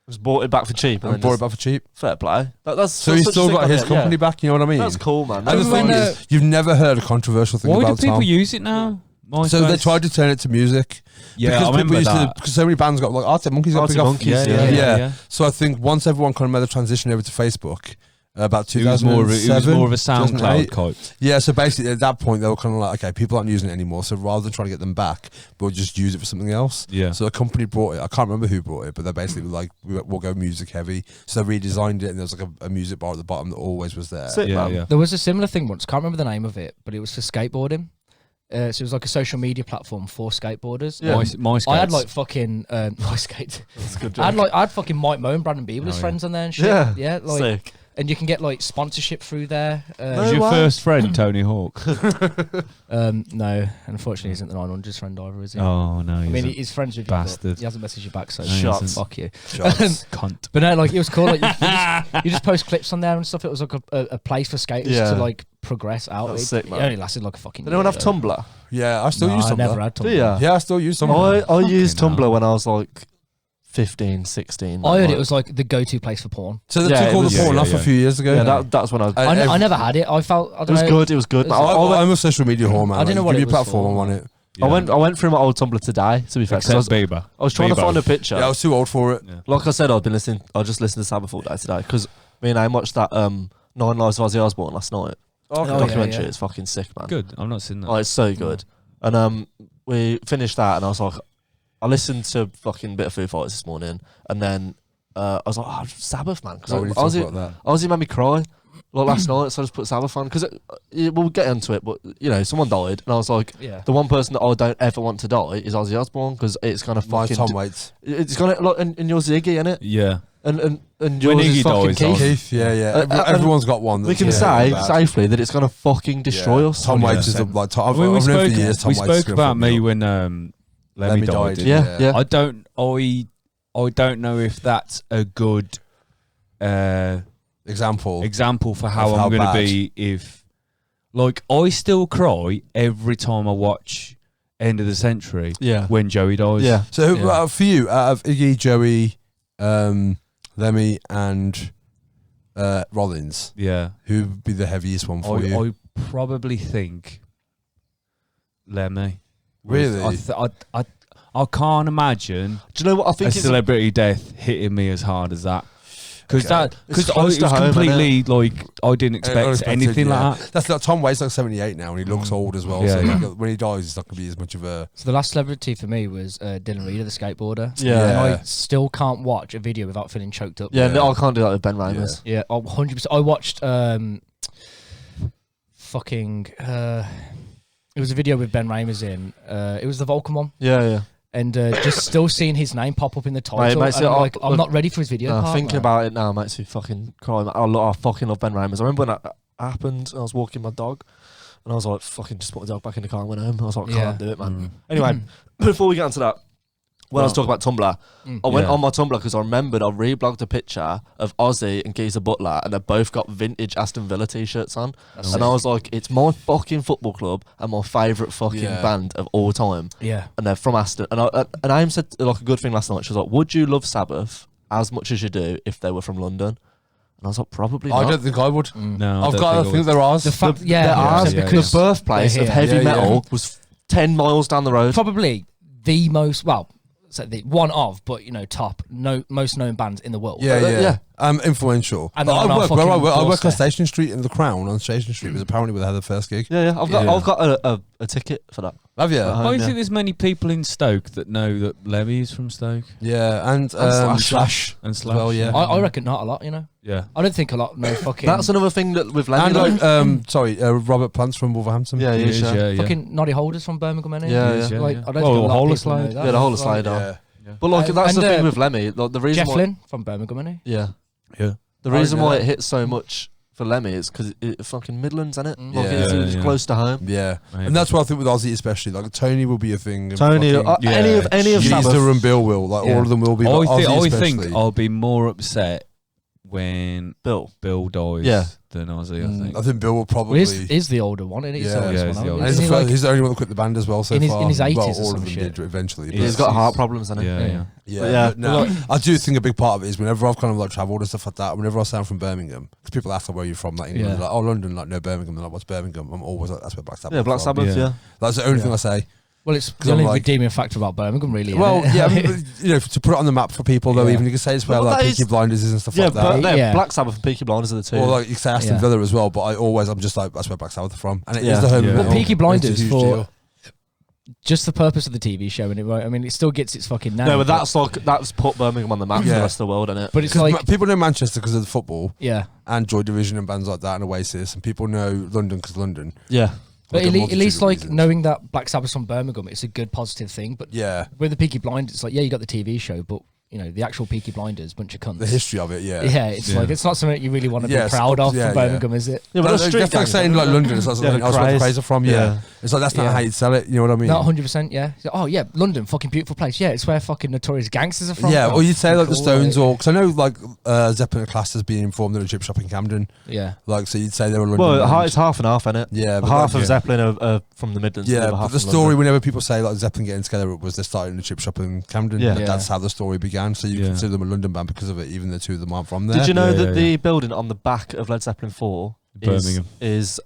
Just bought it back for cheap and and then bought it just, back for cheap. fair play. That's So he's such a still sick got his idea, company yeah. back. You know what I mean? That's cool, man. And the Remember thing when, is, you've never heard a controversial thing Why do about people Tom. use it now? So they MySpace? tried to turn it to music. Yeah, because I remember people used that. because so many bands got like Arctic Monkeys got Arctic big off. Monkeys, Yeah, Yeah. yeah. So I think once everyone kind of made the transition over to Facebook, about It was 2007, more of a SoundCloud 2008. type. Yeah, so basically at that point they were kind of like, okay, people aren't using it anymore, so rather than trying to get them back, we'll just use it for something else. Yeah. So a company brought it. I can't remember who brought it, but they basically were like, we'll go music heavy. So they redesigned it, and there was like a music bar at the bottom that always was there. Sick, Yeah, man. yeah. There was a similar thing once. Can't remember the name of it, but it was for skateboarding. So it was like a social media platform for skateboarders. Yeah. My I had skates. like fucking my skate. That's a good I had joke. I had fucking Mike Moe and Brandon Beeble as Oh, friends on there and shit. Yeah. Yeah, like, Sick. and you can get like sponsorship through there. Was No your way. first friend Tony Hawk? No, unfortunately, he isn't the 900's friend either, is he? Oh no, I he's mean, a he's friends with bastard. you, but he hasn't messaged you back, so Shots. fuck you. Shots. cunt. But no, like it was cool. Like you just post clips on there and stuff. It was like a place for skaters Yeah. to like progress out. That's It, sick, it man. only lasted like a fucking. Did anyone year, have though. Tumblr? Yeah, I still No, use I Tumblr. never had Do Tumblr. you? Yeah, I still use Tumblr. I used Fucking Tumblr hell. when I was like 15, 16. I heard like- it was like the go-to place for porn. So they Yeah, took it all was- the porn yeah, off yeah. a few years ago. Yeah, that's when I. And I never had it. I felt. I It don't was know. good. It was good. It was- I'm a social media whore, man. I didn't know Like, what give it me a was platform, for. I want it. I went through my old Tumblr today. To be fair, 'cause Except Bieber. I was trying to Bieber. find a picture. Yeah, I was too old for it. Like I said, I just listened to Sabbath all day today because me and I watched that 9 Lives of Ozzy Osbourne last night. Oh, yeah, Documentary. yeah. It's fucking sick, man. Good. I've not seen that. Oh, it's so good. And we finished that, and I was like, I listened to fucking bit of Foo Fighters this morning, and then I was like, oh, Sabbath, man, because Oh, we need to talk about that. Ozzy made me cry. like last night, so I just put Sabbath on because we'll get into it. But you know, someone died, and I was like, the one person that I don't ever want to die is Ozzy Osbourne because it's kind of My fucking. Tom Waits. It's kind of like and yours Iggy, innit? Yeah. And When yours is Iggy fucking dies, Keith. Keith, yeah. And Everyone's got one. We can that's say bad. safely that it's gonna fucking destroy us. Tom Waits is 100%. like Tom. I mean, I've known for years. Tom we Waits is spoke gonna about fuck me me up. when Lemmy died. didn't we? Yeah. I don't know if that's a good example for how Of I'm going to bad. be if, like, I still cry every time I watch End of the Century. Yeah. When Joey dies. Yeah. So for you, out of Iggy, Joey, Lemmy, and Rollins, Yeah. who would be the heaviest one for you? I probably think Lemmy. Really? I can't imagine Do you know what I think? a celebrity death hitting me as hard as that. Because Okay. It's it close was to home, completely like I didn't expect Unexpected, anything yeah. like that. That's like Tom Waits, like 78 now, and he looks old as well. Yeah, so yeah. like, when he dies, he's not going to be as much of a. So the last celebrity for me was Dylan Reader, the skateboarder. Yeah. And I still can't watch a video without feeling choked up. Yeah, no, I can't do that with Ben Ramers. Yeah, 100%. I watched it was a video with Ben Ramers in. It was the Vulcan one. Yeah. And just still seeing his name pop up in the title. Mate, and I'm not ready for his video. part, Thinking man. about it now makes me fucking cry. I fucking love Ben Ramers. I remember when that happened, I was walking my dog, and I was like, fucking just put my dog back in the car and went home. I was like, I can't do it, man. Anyway, before we get onto that, when I was talking about Tumblr, I went on my Tumblr because I remembered I reblogged a picture of Ozzy and Geezer Butler, and they both got vintage Aston Villa t-shirts on. And I was like, it's my fucking football club and my favourite fucking band of all time. Yeah. And they're from Aston. And I said like a good thing last night. She was like, would you love Sabbath as much as you do if they were from London? And I was like, probably not. I don't think I would. No, I think they're ours. The fact, They're ours because the birthplace They're of here. heavy Yeah, metal was 10 miles down the road. probably the most, so the one of, but top, most known bands in the world. Yeah. Influential. And I on our work fucking I work on doorstep. Station Street in the Crown on Station Street was apparently where they had the first gig. Yeah. I've got a ticket for that. Have you? I don't think there's many people in Stoke that know that Lemmy is from Stoke. Yeah, and Slash. And as Slash. well, yeah. I reckon not a lot, Yeah. I don't think a lot, no fucking... That's another thing that with Lemmy. And Robert Plant's from Wolverhampton. Yeah, He is, sure. yeah. fucking Noddy Holders from Birmingham, innit? Yeah, He is, yeah. Like, yeah. I don't Well, think a lot Whole of of people know Slade. that. Yeah, the whole of Like, Slade. Yeah. But like that's And, the thing with Lemmy. Like the reason Jeff why, Lynne from Birmingham, innit? yeah, Yeah. the reason why yeah. it hits so much for Lemmy is because it's fucking Midlands, isn't it? Like Yeah, it's yeah. close to home. Yeah. Maybe. And that's what I think with Ozzy especially. Like Tony will be a thing. and Tony, fucking any of Sabbath. Geezer and Bill will. Like all of them will be. But I Ozzy think especially. I'll be more upset when Bill. dies Yeah. than Ozzy, I think. I think Bill will Well, probably. is the older one, innit? He's Yeah. the oldest Yeah, he's one, the isn't oldest. he? He's, Isn't he, he's the only one that quit the band as well so in his- far. in his 80s well, or all some of them shit. did eventually. He's got heart problems, hasn't he? Yeah. Yeah, But yeah. but no, I do think a big part of it is whenever I've kind of like travelled and stuff like that, whenever I say I'm from Birmingham, because people ask like, where you're from, like England, Yeah. they're like, oh, London, like, no, Birmingham, they're like, what's Birmingham? I'm always like, that's where Black Sabbath Yeah, Black is from. Sabbath. Yeah. Yeah. That's the only thing I say. Well, it's 'Cause the only I'm like- redeeming factor about Birmingham, really. Well, isn't it? yeah, I mean, you know, to put it on the map for people though, Yeah. even you can say it's where Well, like that Peaky is- Blinders is and stuff Yeah, like but that. Yeah. Black Sabbath and Peaky Blinders are the two. Or like you say Aston Yeah. Villa as well, but I'm just like, that's where Black Sabbath are from. And it is Yeah. the home Yeah. of Well, metal. Peaky It's a Blinders huge for deal. just the purpose of the TV show, and it still gets its fucking name. no, but that's put Birmingham on the map for Yeah. the rest of the world, isn't it? But it's 'Cause like, people know Manchester because of the football yeah. and Joy Division and bands like that and Oasis, and people know London because London. Yeah. But Like a at multitude least, of like, reasons. knowing that Black Sabbath's from Birmingham, it's a good, positive thing. But Yeah, with the Peaky Blinders, it's like, yeah, you got the TV show, but, the actual Peaky Blinders, bunch of cunts. the history of it. Yeah, Yeah, it's Yeah. like, it's not something you really want to Yeah, be it's proud up- of yeah, for Birmingham, is it? Yeah, but that's the street like gangs, saying like London. It's like Yeah, something the else where the craze. craze are from. Yeah. Yeah. It's like that's not Yeah. how you sell it. You know what I mean? Not 100%, yeah. It's like, oh, yeah, London, fucking beautiful place. Yeah, it's where fucking notorious gangsters are from. Yeah, Oh, or you'd say like the cool, Stones, like- or because I know like Zeppelin are classed as being formed in a chip shop in Camden. Yeah. Like, so you'd say they were London. Well, band. it's half and half, isn't it? Yeah, but half like, of Zeppelin are from the Midlands. Yeah, the other but half the from story, London. whenever people say like Zeppelin getting together, it was they started in a chip shop in Camden. Yeah. Like, Yeah. that's how the story began. So you Yeah. consider them a London band because of it, even the two of them aren't from there. Did you know Yeah, that yeah, the yeah. building on the back of Led Zeppelin 4 Birmingham. is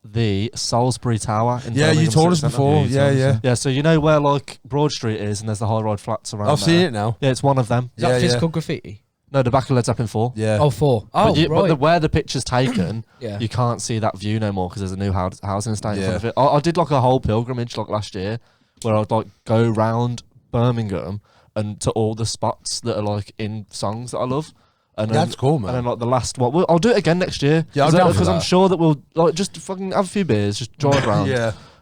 the Salisbury Tower in Yeah, you Birmingham told us City Centre? before. Yeah, you Yeah, told us, yeah. Yeah, so you know where like Broad Street is and there's the high ride flats around I've there? seen it now. Yeah, it's one of them. Is that Yeah, physical graffiti? No, the back of Led Zeppelin 4. Yeah. Oh, 4. Oh, But, right. where the picture's taken, Yeah. you can't see that view no more because there's a new housing estate in Yeah. front of it. I did like a whole pilgrimage like last year where I'd like go round Birmingham and to all the spots that are like in songs that I love. And That's cool, man. And then like the last one, I'll do it again next year. Yeah, I'm down for because I'm that. sure that we'll like just fucking have a few beers, just drive around,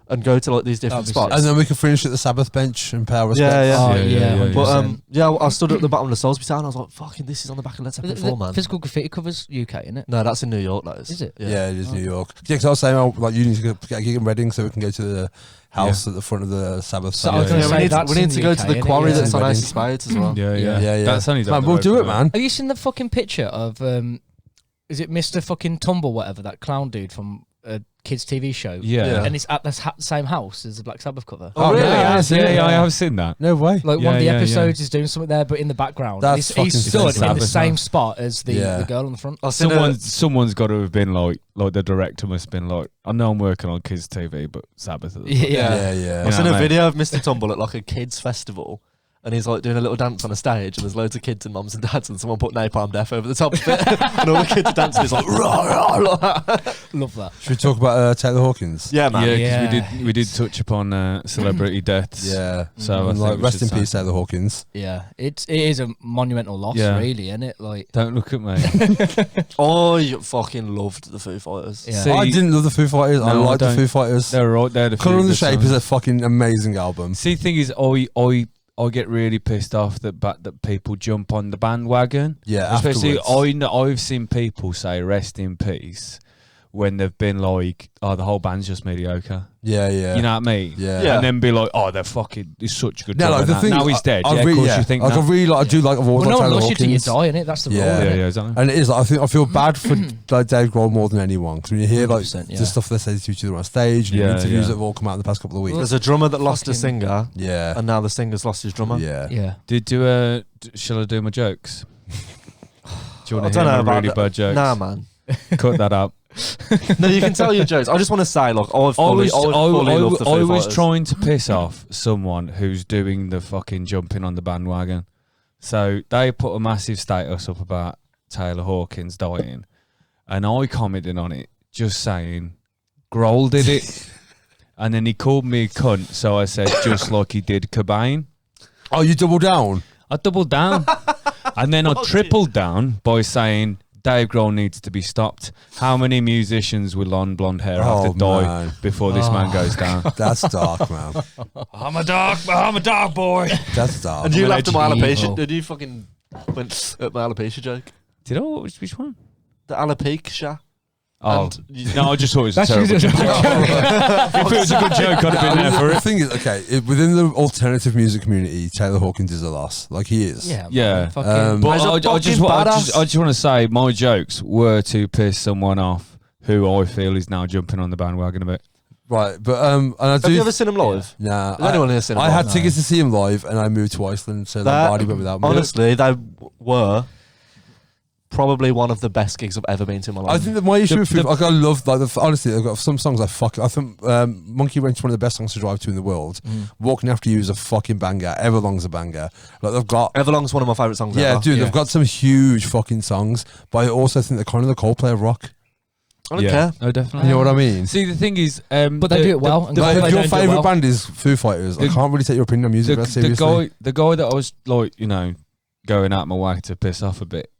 and go to like these different That'd be spots. And then we can finish at the Sabbath bench and pay our respects. Oh, Yeah. But I stood at the bottom of the Salisbury Town. I was like, "Fucking, this is on the back of Let's Have 4, man." Physical Graffiti covers UK, isn't it? No, that's in New York. That is. Is it? Yeah, it is New York. Yeah, because I was saying, like, you need to get a gig in Reading so we can go to the house at the front of the Sabbath. So I was Sunday. gonna say we need to go to the quarry innit? that's on Reading. Ace of Spades as well. Yeah. That's only down Man, the we'll road do from it, man. Have you seen the fucking picture of is it Mr. fucking Tumble, whatever, that clown dude from a kids' TV show? Yeah. And it's at the same house as the Black Sabbath cover. Oh, really? Yeah, Yeah. I have seen that. No way. Like one Yeah, of the yeah, episodes is doing something there, but in the background. That's fucking He's stood in the Sabbath same now. spot as the Yeah. girl on the front. I've seen a- Someone's got to have been like the director must have been like, I know I'm working on kids' TV, but Sabbath. At the time. Yeah. You I've seen know, a mate. video of Mr. Tumble at like a kids' festival, and he's like doing a little dance on a stage, and there's loads of kids and mums and dads, and someone put Napalm Death over the top of it, and all the kids are dancing. It's like, rah, rah, rah. Love that. Should we talk about Taylor Hawkins? Yeah, man. Yeah, because Yeah. we did touch upon celebrity deaths. Yeah. So I And, think like, we rest should in peace, say- Taylor Hawkins. Yeah, it is a monumental loss, Yeah. really, isn't it? Like, Don't look at me. I fucking loved the Foo Fighters. yeah. See, I didn't love the Foo Fighters. I No, I like the don't. Foo Fighters. They're right there. Colour on the Shape is a fucking amazing album. See, thing is, I get really pissed off that people jump on the bandwagon. Yeah, Especially, afterwards. I've seen people say "rest in peace" when they've been like, "Oh, the whole band's just mediocre." Yeah. You know what I mean? Yeah. Yeah. And then be like, "Oh, they're fucking. He's such a good." No, drummer like the now. thing. Now he's dead. I Yeah, really, of course you think like, that. I really like. I do like. I've always Well, no liked one Taylor loves you till you Hawkins. die, innit? That's the rule. Yeah. Yeah, innit? exactly. And it is. Like, I feel bad for like Dave Grohl more than anyone because when you hear like 100%, yeah. the stuff they say to each other on stage and Yeah, interviews yeah. that have all come out in the past couple of weeks. There's a drummer that lost a Fucking- singer, Yeah. and now the singer's lost his drummer. Yeah. Yeah. Shall I do my jokes? Do you I want to don't know hear my about really that. bad jokes? Nah, man. Cut that out. No, you can tell your jokes. I just want to say, like, I I fully was, love the Foo I was Fighters. trying to piss off someone who's doing the fucking jumping on the bandwagon. So they put a massive status up about Taylor Hawkins dying, and I commented on it just saying, Grohl did it. And then he called me a cunt, so I said, just like he did Cobain. Oh, you double down. I doubled down. And then I tripled down by saying, Dave Grohl needs to be stopped. How many musicians with long blonde hair have Oh, to die man. before this man goes down? That's dark, man. I'm a dog boy. That's dark. And you laughed at my Allegedly alopecia. evil. Did you fucking went at my alopecia joke? Did I? Which one? The alopecia. Oh, And you- no, I just thought it was a That's terrible usually- joke. If it was a good joke, I'd have been there for The it. thing is, okay, within the alternative music community, Taylor Hawkins is a loss. Like he is. Yeah. Yeah. man, fucking- But He's a I just fucking want badass. to say my jokes were to piss someone off who I feel is now jumping on the bandwagon a bit. Right, but and I Have do. you ever seen him live? Nah, Has anyone here seen him I live? had tickets to see him live, and I moved to Iceland, so that Lombardi went without me. Honestly, they were probably one of the best gigs I've ever been to in my life. I think that my issue with Foo, like I love like honestly, I've got some songs I fuck. I think Monkey Wrench is one of the best songs to drive to in the world. Walking After You is a fucking banger. Everlong's a banger. Like they've got. Everlong's one of my favourite songs Yeah, ever. dude, Yeah. they've got some huge fucking songs, but I also think they're kind of the Coldplay of rock. I don't care. Oh, definitely. You know what I mean? See, the thing is, But they do it well. and Like, they if your don't do it favourite well. band is Foo Fighters, I The- can't really take your opinion on music that seriously. the guy that I was like, going out my way to piss off a bit.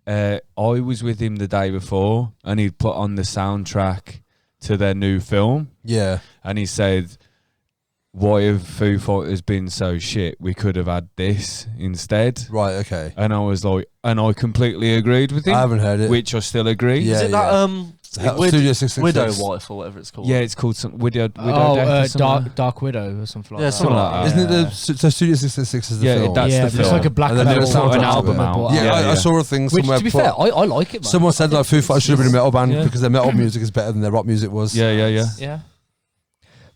I was with him the day before, and he'd put on the soundtrack to their new film, Yeah. and he said, "Why have Foo Fighters been so shit? We could have had this instead." Right, okay. And I was like, and I completely agreed with him, I haven't heard it. which I still agree. Yeah. Is it that Studio 666. Widow Wife or whatever it's called? Yeah, it's called some Widow Death or Oh, something. Dark Widow or something like Yeah, that. something like that. Isn't it the so Studio 666 is the Yeah, film? that's yeah, the it's film. like a black And then metal there's an band album that out. brought Yeah, Yeah, I yeah. saw a thing Which, somewhere. to be fair, I like it, man. Someone said like Foo Fighters should have been a metal band Yeah. because their metal music is better than their rock music was. Yeah. Yeah.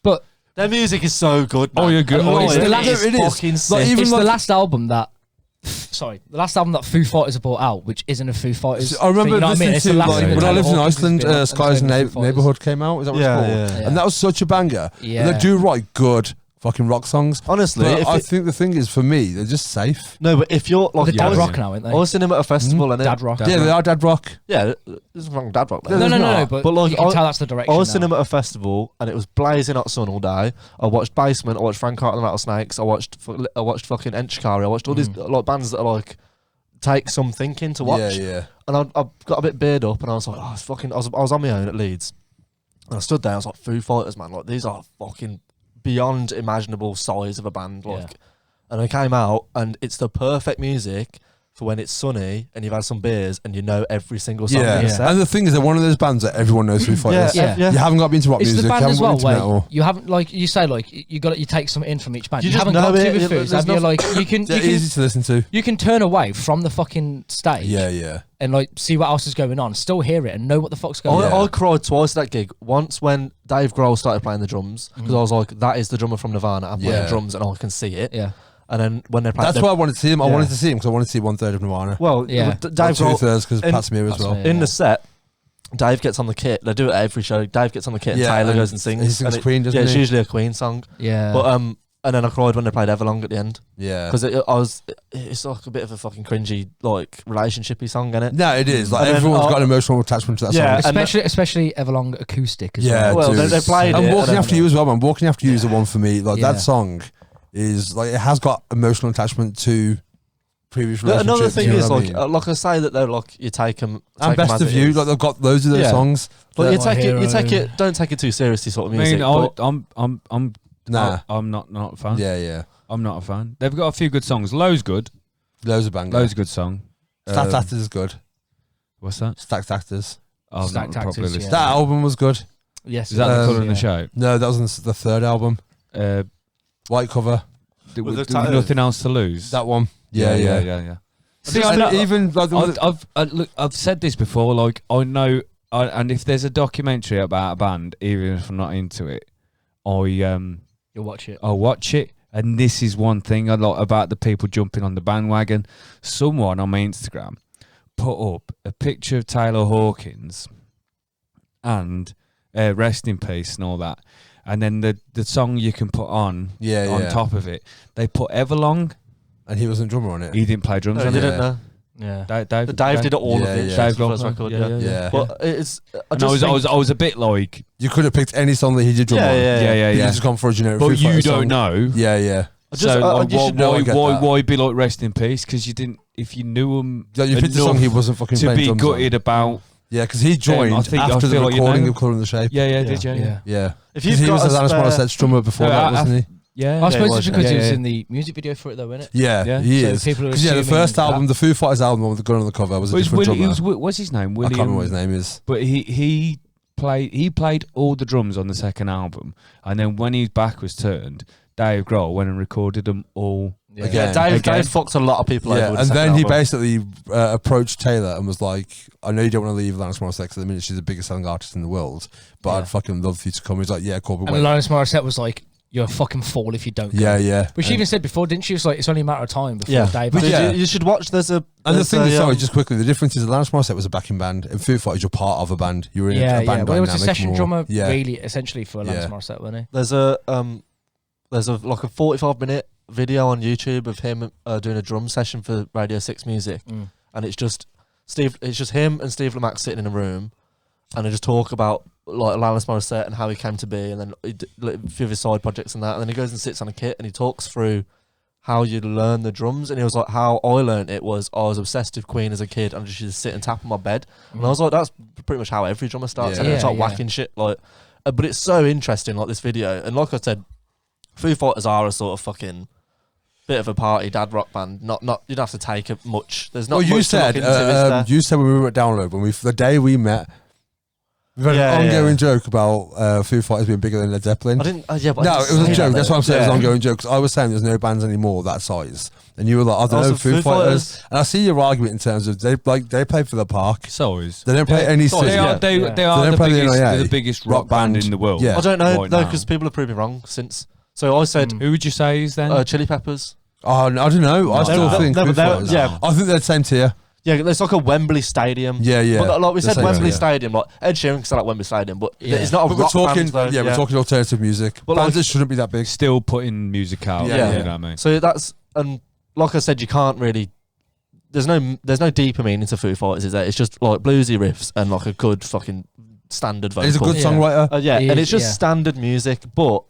But Their music is so good. Man. Oh, you're good. And Oh, live it's the last- is it is. fucking Like, sick. even it's like- the last album that... Sorry, the last album that Foo Fighters have brought out, which isn't a Foo Fighters. I remember thing, you know what I mean? listening It's to the last like, thing that when I Taylor lived in Hawkins has Iceland, been on, and Skies same with Foo Fighters. Neighborhood came out. Is that what Yeah, it's called? yeah. Yeah. And that was such a banger. Yeah. And they do write good fucking rock songs. Honestly, But if I it- think the thing is, for me, they're just safe. no, but if you're like, The Dad I was, Rock now, aren't they? I was seeing him at a festival and Dad Rock. Yeah, they are dad rock. yeah, there's wrong Dad Rock there. No, there's no, not. but, But, like, you can I- tell that's the direction I was seeing now. him at a festival and it was blazing hot sun all day. I watched Basement, I watched Frank Carter and the Rattlesnakes, I watched fucking Enchikari, I watched all these like bands that are like take some thinking to watch. Yeah. And I got a bit beard up, and I was like, oh, it's fucking. I was on my own at Leeds, and I stood there. I was like, Foo Fighters, man. Like, these are fucking beyond imaginable size of a band. Like, and I came out, and it's the perfect music for when it's sunny and you've had some beers and you know every single song. Yeah. in the set. And the thing is, they're one of those bands that everyone knows Foo Fighters. Yeah. You haven't got to be into rock It's music. the You band haven't as got well into where metal. you haven't, like you say, like you take something in from each band. You You just haven't know got to it. with There's Foos, have you? nothing- Like you can They're easy to listen to. you can turn away from the fucking stage. Yeah. And like see what else is going on, still hear it and know what the fuck's going on. I cried twice at that gig. Once when Dave Grohl started playing the drums, because I was like, that is the drummer from Nirvana. I'm playing Yeah. drums and I can see it. Yeah. And then when they played, That's why I wanted to see him. I Yeah. wanted to see him because I wanted to see 1/3 of Nirvana. well, Yeah. Dave Two Grohl thirds because in- Pat Smear as Pat well. Smear. in Yeah. the set. Dave gets on the kit. They do it at every show. Dave gets on the kit and Yeah, Taylor and goes and sings. he sings And Queen, doesn't yeah, it's he? usually a Queen song. Yeah. But and then I cried when they played Everlong at the end Yeah. because it's like a bit of a fucking cringy like relationshipy song, isn't it? No, it is. Like And then, everyone's got an emotional attachment to that Yeah, song. and especially Everlong acoustic as Yeah, well. Well, dude. they played And it, Walking and After then- You as well, man. Walking After You is the one for me. Like Yeah. that song is like it has got emotional attachment to previous relationships. Another thing you know is what I like mean? like I say that they're like you take them And Best of You, like they've got loads of those Yeah. songs. But you My take Hero. it. Don't take it too seriously, sort of I music. mean, but- I'm not a fan. Yeah. I'm not a fan. They've got a few good songs. Low's good. Loads of bangers. Low's a good song. Stacked Actors is good. What's that? Stacked Actors. I've Stacked not properly Actors, listened. That album was good. Yes. Is that the Um, colour in the show? No, that was on the third album. Uh, White cover. With the with tattoo. nothing else to lose. That one. Yeah. See, And I know, even like, look, I've said this before. Like, I know, and if there's a documentary about a band, even if I'm not into it, You'll watch it. I'll watch it. And this is one thing I like about the people jumping on the bandwagon. Someone on my Instagram put up a picture of Taylor Hawkins and Rest in Peace and all that. And then the song you can put on top of it. They put Everlong. and he wasn't drummer on it. He didn't play drums No, on he it. didn't know. Yeah. Dave did it all of Yeah, it. yeah. Dave for the Grohl. first record, Yeah. Yeah. But it's. And I was a bit like, You could have picked any song that he did drum on. yeah. You could have just gone for a generic But Foo you Fighters don't song. know. Yeah. So like, you should know, I get that. why be like Rest in Peace? Because you didn't. If you knew him, Like, you picked a song he wasn't fucking to playing be drums on. gutted about. Yeah, because he joined I think- I after the feel like you recording know. of Colour in the Shape. Yeah, did you? Yeah. Yeah. If Because you've he got was a Alanis spare- Morissette's drummer before No, that, wasn't he? Yeah, I suppose was, it's because yeah. he was Yeah. in the music video for it, though, isn't it? Yeah, Yeah. he So is. people are Because the assuming first that- album, the Foo Fighters album, the one with the gun on the cover, was a It was different Willie, drummer. what's his name? I William. can't remember what his name is. But he played all the drums on the second album, and then when his back was turned, Dave Grohl went and recorded them all. Yeah. Again. Dave fucked a lot of people over. Yeah, with and the then second he album. basically approached Taylor and was like, I know you don't want to leave Alanis Morissette because at the minute she's the biggest selling artist in the world, but Yeah. I'd fucking love for you to come. He's like, yeah, cool, but And wait. Alanis Morissette was like, "You're a fucking fool if you don't." Yeah, come." yeah. But she even said before, didn't she? It's like it's only a matter of time before Yeah, Dave. But Dude, yeah. you should watch. There's a. And the there's thing is, a, sorry, just quickly, the difference is Alanis Morissette was a backing band, and Foo Fighters, you're part of a band. You were in yeah, a band Well, it was a dynamic session more. drummer, Yeah. really, essentially for Alanis Yeah. Morissette, wasn't There's a like a 45-minute video on YouTube of him doing a drum session for Radio 6 Music, he? and it's just him and Steve Lamacq sitting in a room, and they just talk about like Alanis Morissette and how he came to be, and then a few of his side projects and that, and then he goes and sits on a kit and he talks through how you learn the drums, and he was like, how I learned it was I was obsessed with Queen as a kid and I just used to sit and tap on my bed, and I was like, that's pretty much how every drummer starts, Yeah. and it's like Yeah. whacking shit like, but it's so interesting like this video, and like I said, Foo Fighters are a sort of fucking bit of a party dad rock band. Not you don't have to take it much. There's not Well, much you to look said, into, is there? you said when we were at Download, when the day we met, we've had Yeah, an ongoing yeah. joke about Foo Fighters being bigger than Led Zeppelin. I didn't. Yeah, but I No, didn't it was say a joke. that, That's though. why I'm saying it was Yeah. an ongoing joke. 'Cause I was saying there's no bands anymore that size, and you were like, I don't Oh, know, so Foo Foo Fighters. Fighters- And I see your argument in terms of they play for the park. So is They don't play any so city. They are, Yeah. they, Yeah. they are don't the play the biggest, NIA. they're the biggest rock band in the world. Yeah. I don't know right though now. because people have proved me wrong since. So I said Who would you say is then? Chili Peppers. Oh, no, I don't know. I No, still no, think no, Foo but they're- Fighters. yeah. I think they're the same tier. Yeah, it's like a Wembley Stadium. Yeah. But like we The said, same Wembley tier. Stadium. Like Ed Sheeran can sell at Wembley Stadium, but Yeah. it's not a But we're rock talking, band. Though, we're talking alternative music. But Bands like- that shouldn't be that big. Still putting music out. Yeah. You know what I mean? So that's and like I said, you can't really. There's no deeper meaning to Foo Fighters, is there? It's just like bluesy riffs and like a good fucking standard vocal. He's a good Yeah. songwriter. Yeah, He and is, it's just yeah. standard music, but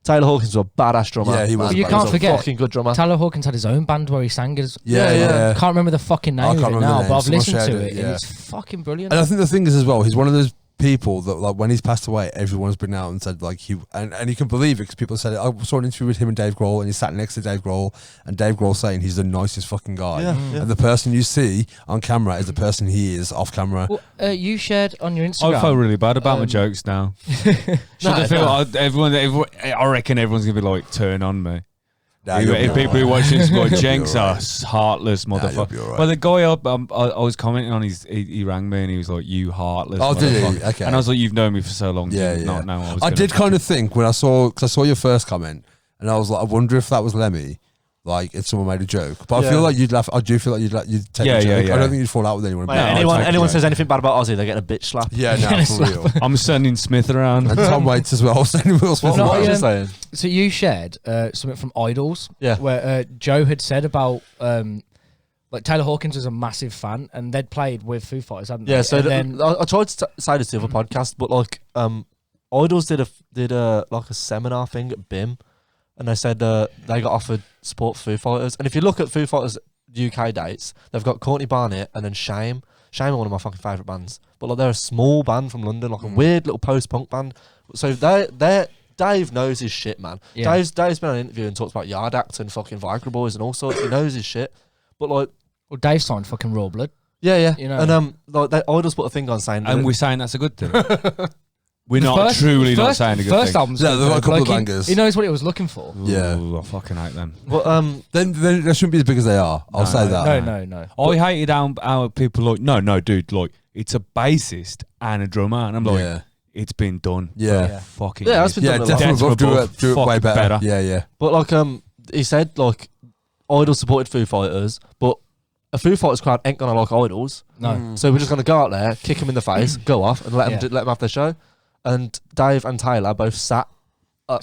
Taylor Hawkins was a badass drummer. Yeah, he was. But you He can't was a forget, fucking good drummer. Tyler Hawkins had his own band where he sang as. Yeah. Can't remember the fucking I name can't of it remember the now, name. but I've Someone listened shared to it, it, yeah. and it's fucking brilliant. And I think the thing is as well, he's one of those people that like when he's passed away, everyone's been out and said like and you can believe it because people said it. I saw an interview with him and Dave Grohl, and he sat next to Dave Grohl, and Dave Grohl saying he's the nicest fucking guy. Yeah, And the person you see on camera is the person he is off camera. Well, you shared on your Instagram. I feel really bad about my jokes now. Everyone, I reckon everyone's gonna be like, turn on me. Nah, you'll be If people alright. who watch this go, You'll be Jenks are alright. heartless you'll be motherfucker. alright. But the guy I was commenting on, he rang me and he was like, "You heartless." Oh, did he? motherfucker." Okay. And I was like, "You've known me for so long. Yeah, you yeah. Not know I was I gonna did kind of think when I saw your first comment, and I was like, I wonder if that was Lemmy, like if someone made a joke. But I feel like you'd laugh. I do feel like you'd take Yeah, a joke. yeah. I don't think you'd fall out with anyone. Mate, No, anyone I'd take it. says anything bad about Ozzy, they're getting a bitch slap. Yeah, no, for real. I'm sending Smith around. And Tom Waits as well. Sending Will Smith. What No, was yeah. you saying? So you shared something from Idols, Yeah. where Joe had said about like Taylor Hawkins was a massive fan, and they'd played with Foo Fighters, hadn't they? Yeah, so And then I tried to say this to the other podcast, but like Idols did a like a seminar thing at BIM, and they said they got offered support for Foo Fighters. And if you look at Foo Fighters UK dates, they've got Courtney Barnett and then Shame. Shame are one of my fucking favourite bands, but like they're a small band from London, like a weird little post-punk band. So they're Dave knows his shit, man. Yeah. Dave's been on an interview and talks about Yard Act and fucking Viagra Boys and all sorts. He knows his shit, but like. well, Dave signed fucking Raw Blood. Yeah, You know. and like they Idols put a thing on saying, And we're saying that's a good thing. We're The not first- truly the not first- saying a good First thing. album's Yeah, good, they've got a though. couple of Like, bangers. He knows what he was looking for. Yeah. Ooh, I fucking hate them. well, Then they shouldn't be as big as they are. I'll say that. No. I hated how people like, no, dude, like, it's a bassist and a drummer. And I'm like, Yeah. it's been done. Yeah. for fucking Yeah, years. that's been Yeah, done a lot. definitely Death above, above, do it way fuck better. better. Yeah. But like he said like Idols supported Foo Fighters, but a Foo Fighters crowd ain't gonna like Idols. No. So we're just gonna go out there, kick them in the face, go off, and let them have their show. And Dave and Taylor both sat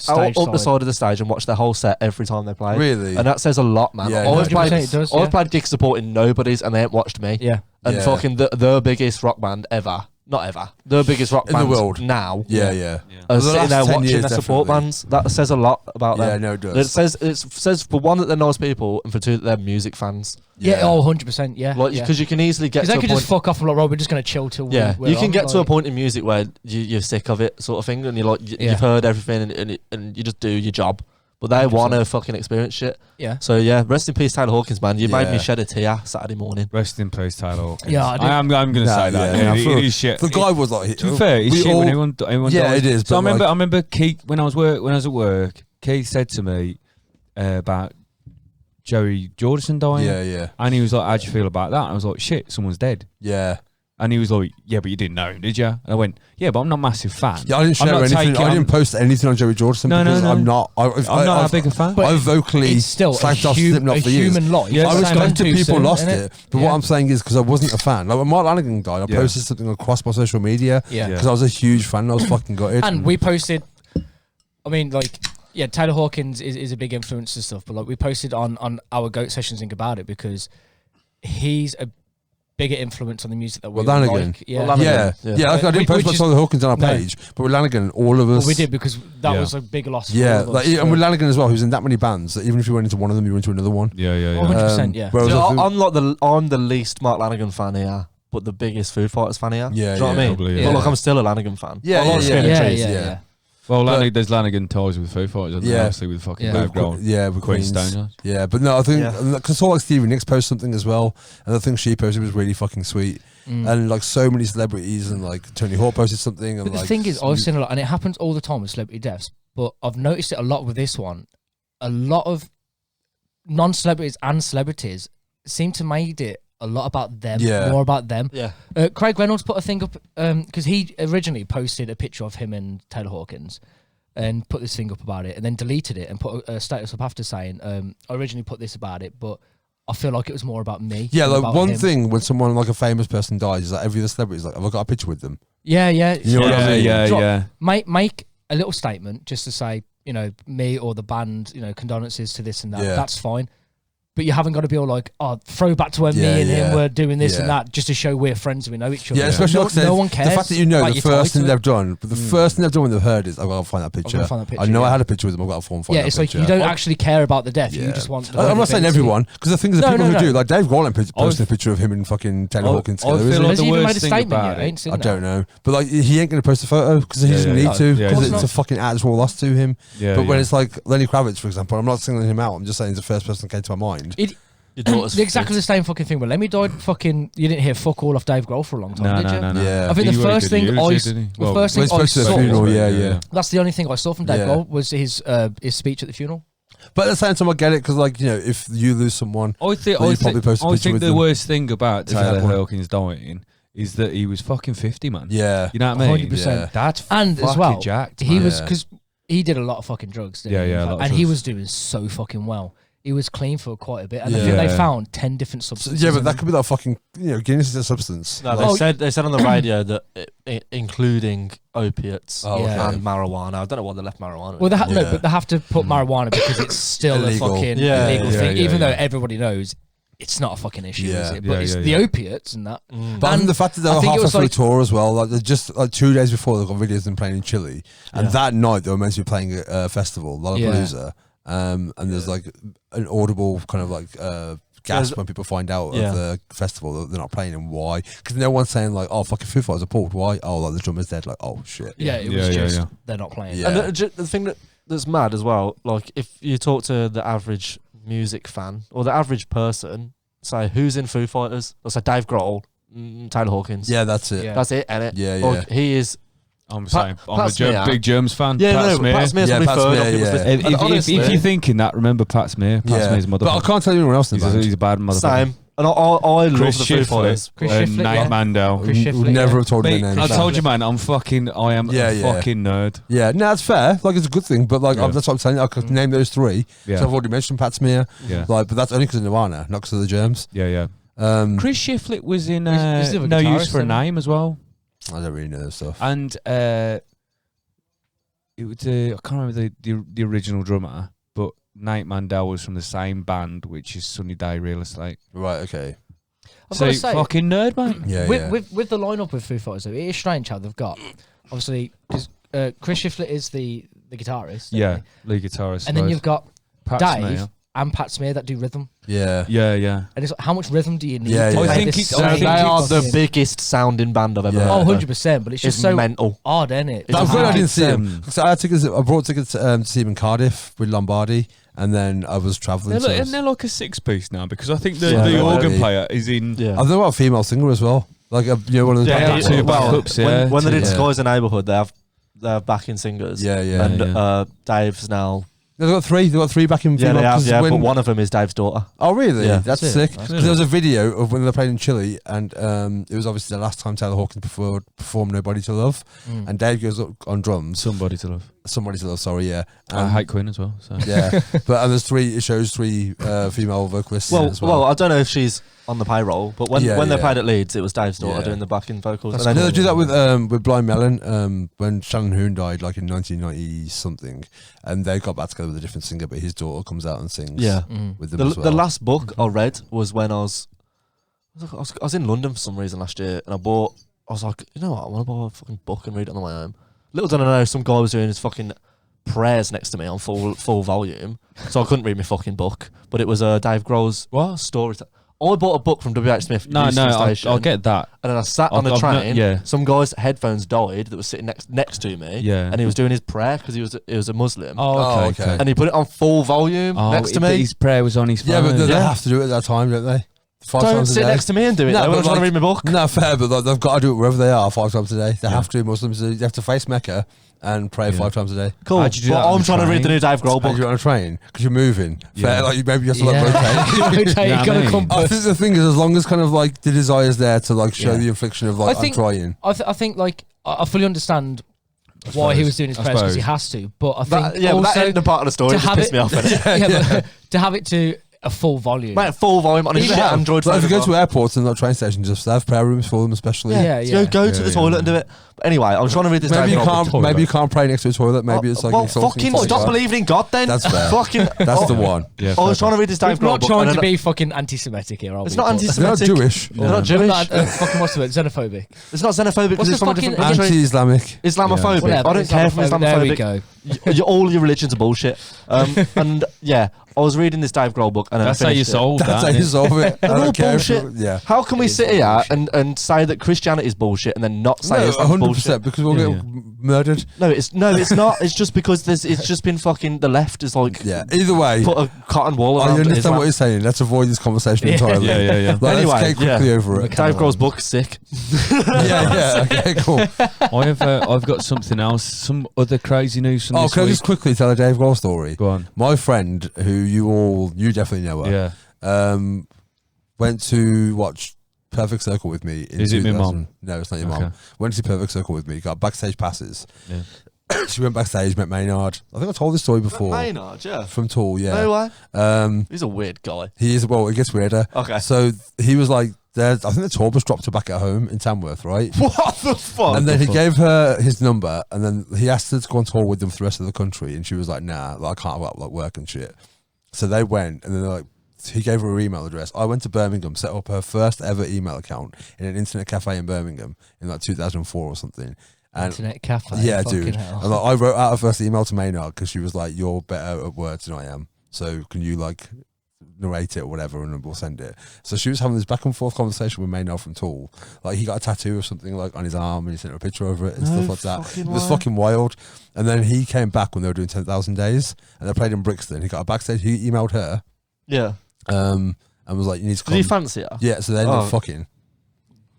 Stage up the side. side of the stage and watched their whole set every time they played. Really? And that says a lot, man. Yeah, I've 100% played, it does, I've yeah. played gig supporting nobodies, and they ain't watched me. Yeah. And Yeah. fucking the biggest rock band ever. Not ever. The biggest rock In the band world. now. Yeah. Are The sitting last there 10 watching years, their support definitely. bands. That says a lot about Yeah, them. no, it does. It says for one that they're nice people, and for two that they're music fans. Yeah. Oh, 100%. Yeah. Like because you can easily get Because to they a could point. just fuck off and like, right, we're just gonna chill till. Yeah, we're you can on, get to a like- point in music where you're sick of it, sort of thing, and you're like Yeah. you've heard everything, and you just do your job. But they want to fucking experience shit. Yeah. So yeah, rest in peace, Taylor Hawkins, man. You made me Yeah. shed a tear Saturday morning. Rest in peace, Tyler Hawkins. Yeah, I do. I'm going to say that. Yeah, Yeah, for- it is shit. The guy was like, To be fair, it's we shit all- when anyone Yeah, dies. it is, So but I remember Keith when I was at work. Keith said to me about Joey Jordison dying. Yeah. And he was like, "How'd you feel about that?" And I was like, "Shit, someone's dead." Yeah. And he was like, "Yeah, but you didn't know him, did you?" And I went, "Yeah, but I'm not a massive fan." Yeah, I didn't I'm share not anything. taking- I didn't post anything on Joey Jordison No, because no. I'm not. I'm not that big a fan. I vocally It's still a, slacked off Slipknot for years. human life. Yeah, I same. respect Too that people soon, lost innit? it, but Yeah. what I'm saying is because I wasn't a fan. Like when Mark Lanigan died, I Yeah. posted something across my social media Yeah. because I was a huge fan. I was fucking gutted. And we posted. I mean, like, yeah, Taylor Hawkins is a big influence and stuff, but like we posted on our Goat Sessions Think about it because he's a bigger influence on the music that we Well, Lanigan. like. Yeah. Well, yeah, Lanigan, yeah. Like, I didn't post Which much is- on the Hawkins on our No. page, but with Lanigan, all of us. Well, we did because that Yeah. was a big loss. For Yeah, all of like, us, and with Lanigan as well, who's in that many bands that even if you went into one of them, you went into another one. Yeah. 100%, yeah. Whereas So I think- I'm the least Mark Lanigan fan here, but the biggest Foo Fighters fan here. Yeah, Do you know what yeah, I mean? probably, But yeah. like I'm still a Lanigan fan. Yeah, I like yeah, Spinning yeah, Trees. yeah. Well, But- there's Lanigan ties with Foo Fighters, and Yeah. obviously with fucking Yeah. Dave Grohl. with Queen Queens. Stones. Yeah, but no, I think Yeah. because I saw like Stevie Nicks post something as well, and I think she posted was really fucking sweet, and like so many celebrities and like Tony Hawk posted something, and But the like thing is, I've seen a lot, and it happens all the time with celebrity deaths. But I've noticed it a lot with this one. A lot of non-celebrities and celebrities seem to made it a lot about them, Yeah. more about them. Yeah. Craig Reynolds put a thing up because he originally posted a picture of him and Taylor Hawkins, and put this thing up about it, and then deleted it and put a status up after saying, "I originally put this about it, but I feel like it was more about me." yeah, than like about one him." thing when someone like a famous person dies is like every other celebrity is like, have I got a picture with them? Yeah, yeah, You know what I mean? Yeah. Make a little statement just to say, you know, me or the band, you know, condolences to this and that. Yeah. That's fine. but you haven't got to be all like, oh, throwback to when me and him were doing this and that, just to show we're friends and we know each other. Yeah, especially no one cares. The fact that you know about the your first thing title. they've done, but the first thing they've done when they've heard is, I've got to find that picture. I know I had a picture with them, I've got to find that picture. Yeah, it's like you don't actually care about the death. You just want. I'm not saying everyone, because the thing is, the people who do, like Dave Grohl posted a picture of him and fucking Taylor Hawkins together. Has he even made a statement yet? I ain't seen I that. don't know, but like he ain't going to post a photo because he doesn't need to, because it's a fucking actual loss to him. But when it's like Lenny Kravitz, for example, I'm not singling him out. I'm just saying he's the first person that came to my mind. Exactly the same fucking thing. When Lemmy died, fucking, you didn't hear fuck all off Dave Grohl for a long time, did you? No. Yeah. I think the first thing I saw, that's the only thing I saw from Dave Grohl was his speech at the funeral. But at the same time, I get it, because like, you know, if you lose someone, I think the worst thing about Taylor Hawkins dying is that he was fucking 50, man. Yeah, you know what I mean. 100%. Yeah. That's and fucking as well, jacked. He was, because he did a lot of fucking drugs. Didn't he? And he was doing so fucking well. He was clean for quite a bit, and I think they found 10 different substances. Yeah, but that could be that fucking, you know, Guinness is a substance. No, they said on the radio that including opiates and marijuana. I don't know why they left marijuana. Well, but they have to put marijuana because it's still illegal. a fucking illegal thing, even though everybody knows it's not a fucking issue, is it? But it's the opiates and that. But the fact that they were halfway through a tour as well, like they're just like 2 days before they got videos of them playing in Chile, and that night they were meant to be playing a festival, Lollapalooza. And there's like an audible kind of like gasp when people find out of the festival that they're not playing, and why? Because no one's saying like, oh, fucking Foo Fighters are pulled. Why? Oh, like the drummer's dead. Like, oh shit. Yeah, it was just they're not playing. Yeah. And the thing that's mad as well, like if you talk to the average music fan or the average person, say who's in Foo Fighters, they'll say Dave Grohl, Taylor Hawkins. Yeah, that's it. That's it, innit? Yeah. Like, he is. I'm a big Germs fan. Yeah, Pat Smear's If you're thinking that, remember Pat Smear. Pat Smear's mother. But I can't tell you anyone else in the band. He's a bad mother. Same. And I love the Foo Fighters. Nate Mandel. Would never have told me names. I told you, man. I am a fucking nerd. Yeah, no, it's fair. Like, it's a good thing. But like, that's what I'm saying. I could name those three. So I've already mentioned Pat Smear. Like, but that's only because of Nirvana, not because of the Germs. Yeah. Chris Shiflett was in No Use for a Name as well. I don't really know this stuff. And it was I can't remember the original drummer, but Nate Mandel was from the same band, which is Sunny Day Real Estate. Right. Okay. So fucking nerd, man. Yeah. With the lineup with Foo Fighters, though, it is strange how they've got obviously because Chris Shiflett is the guitarist. Yeah, lead guitarist. And then you've got Pat Dave Smear. and Pat Smear that do rhythm. Yeah. And it's like, how much rhythm do you need? Yeah, to yeah. play I think this it's- I They think are the biggest sounding band I've ever heard. Oh, 100%, but it's just so mental. odd, isn't it? I'm glad I didn't see him. So I brought tickets to see him in Cardiff with Lombardi, and then I was travelling. Isn't there like a 6-piece now? Because I think the organ player is in. I think about a female singer as well. Like one of the when they did Skies in the Neighbourhood, they have backing singers. And Dave's now. They've got three backing female. But one of them is Dave's daughter. Oh, really? Yeah. That's sick. Because there was a video of when they played in Chile, and it was obviously the last time Taylor Hawkins performed Nobody to Love, and Dave goes up on drums. Somebody to Love, sorry, yeah. I hate Queen as well. So. Yeah, but it shows three female vocalists. Well, I don't know if she's on the payroll, but when they played at Leeds, it was Dave's daughter doing the backing vocals. And they do that with Blind Melon when Shannon Hoon died, like in 1990 something, and they got back together with a different singer, but his daughter comes out and sings with them as well. The last book I read was when I was in London for some reason last year, and I was like, you know what, I want to buy a fucking book and read it on my own. Little did I know, some guy was doing his fucking prayers next to me on full volume, so I couldn't read my fucking book. But it was Dave Grohl's story. I bought a book from W.H. Smith. I'll get that. And then I sat on the train. Some guy's headphones died that was sitting next to me. Yeah. And he was doing his prayer because he was a Muslim. Oh, okay. And he put it on full volume next to me. His prayer was on his phone. Yeah, but they have to do it at that time, don't they? 5 Don't times a sit day. next to me and do it. No, when I'm trying to read my book. No, fair, but they've got to do it wherever they are 5 times a day. They have to. Muslims, they have to face Mecca and pray 5 times a day. Cool. How'd you do that well, on I'm the trying to read the new Dave Grohl book. You're on a train because you're moving. Yeah. Fair, like maybe you have to rotate. You've got a compass. I think the thing is, as long as kind of like the desire's there to like show the infliction of like I'm trying. I think like I fully understand why he was doing his prayers because he has to. But I think that end part of the story just pissed me off. But to have it to a full volume. Mate, full volume on his Yeah. Android Like phone. if you go as to well. airports and not train stations, just have prayer rooms for them, especially. Yeah, yeah. Go to the toilet and do it. But anyway, I was trying to read this. Maybe you Dave Grohl book. can't. Maybe you can't pray next to a toilet. Maybe it's like well, insulting fucking to stop God. believing in God then. That's fair. Fucking. That's the one. Yeah, I was trying to read this Dave We're Grohl not book. trying and to then- be fucking anti-Semitic here, are we? It's not But- anti-Semitic. They're not Jewish. They're not We're Jewish. not, fucking what's the word? Xenophobic. It's not xenophobic because What's it's the from a different fucking- country. Anti-Islamic. Islamophobic. Whatever, I don't care if I'm Islamophobic. There we Islamophobic. go. All your religions are bullshit. And yeah, I was reading this Dave Grohl book and then That's I how you finished it. solve That's how that. you solve it. I They're all don't care. bullshit. Yeah. How can we sit here and say that Christianity is bullshit and then not say No, it's not 100% bullshit? because we'll Yeah, get murdered. No, it's not. It's just because it's just been fucking the left is like Yeah. Either way, put a cotton wall I around understand Islam. what you're saying. Let's avoid this conversation entirely. Yeah. Like, Anyway, let's get quickly yeah. over it. Dave Grohl's book, sick. Yeah. Okay. Cool. I've got something else. Some other crazy news from Oh, this can I week. just quickly tell a Dave Grohl story? Go on. My friend, who you definitely know her, Yeah. went to watch Perfect Circle with me. In Is it my 2000. mum? No, it's not your Okay. mum. Went to see Perfect Circle with me. Got backstage passes. Yeah. She went backstage, met Maynard. I think I told this story before. Maynard, yeah. From Tool, yeah. No way. Um, He's a weird guy. he is. Well, it gets weirder. Okay. So he was like, I think the tour bus dropped her back at home in Tamworth, right? What the fuck? And then he gave her his number, and then he asked her to go on tour with them for the rest of the country, and she was like, "Nah, like, I can't like work and shit." So they went, and then they're like, he gave her her email address. I went to Birmingham, set up her first ever email account in an internet cafe in Birmingham in like 2004 or something. And Internet cafe. yeah, fucking dude. hell. And like, I wrote out her first email to Maynard because she was like, "You're better at words than I am. So can you like narrate it or whatever, and we'll send it." So she was having this back and forth conversation with Maynard from Tool. Like he got a tattoo or something like on his arm, and he sent her a picture over it and stuff like that. It was fucking wild. And then he came back when they were doing 10,000 Days, and they played in Brixton. He got a backstage. He emailed her, yeah. and was like, "You need to come." Did he fancy her? Yeah. So they ended Oh. up fucking.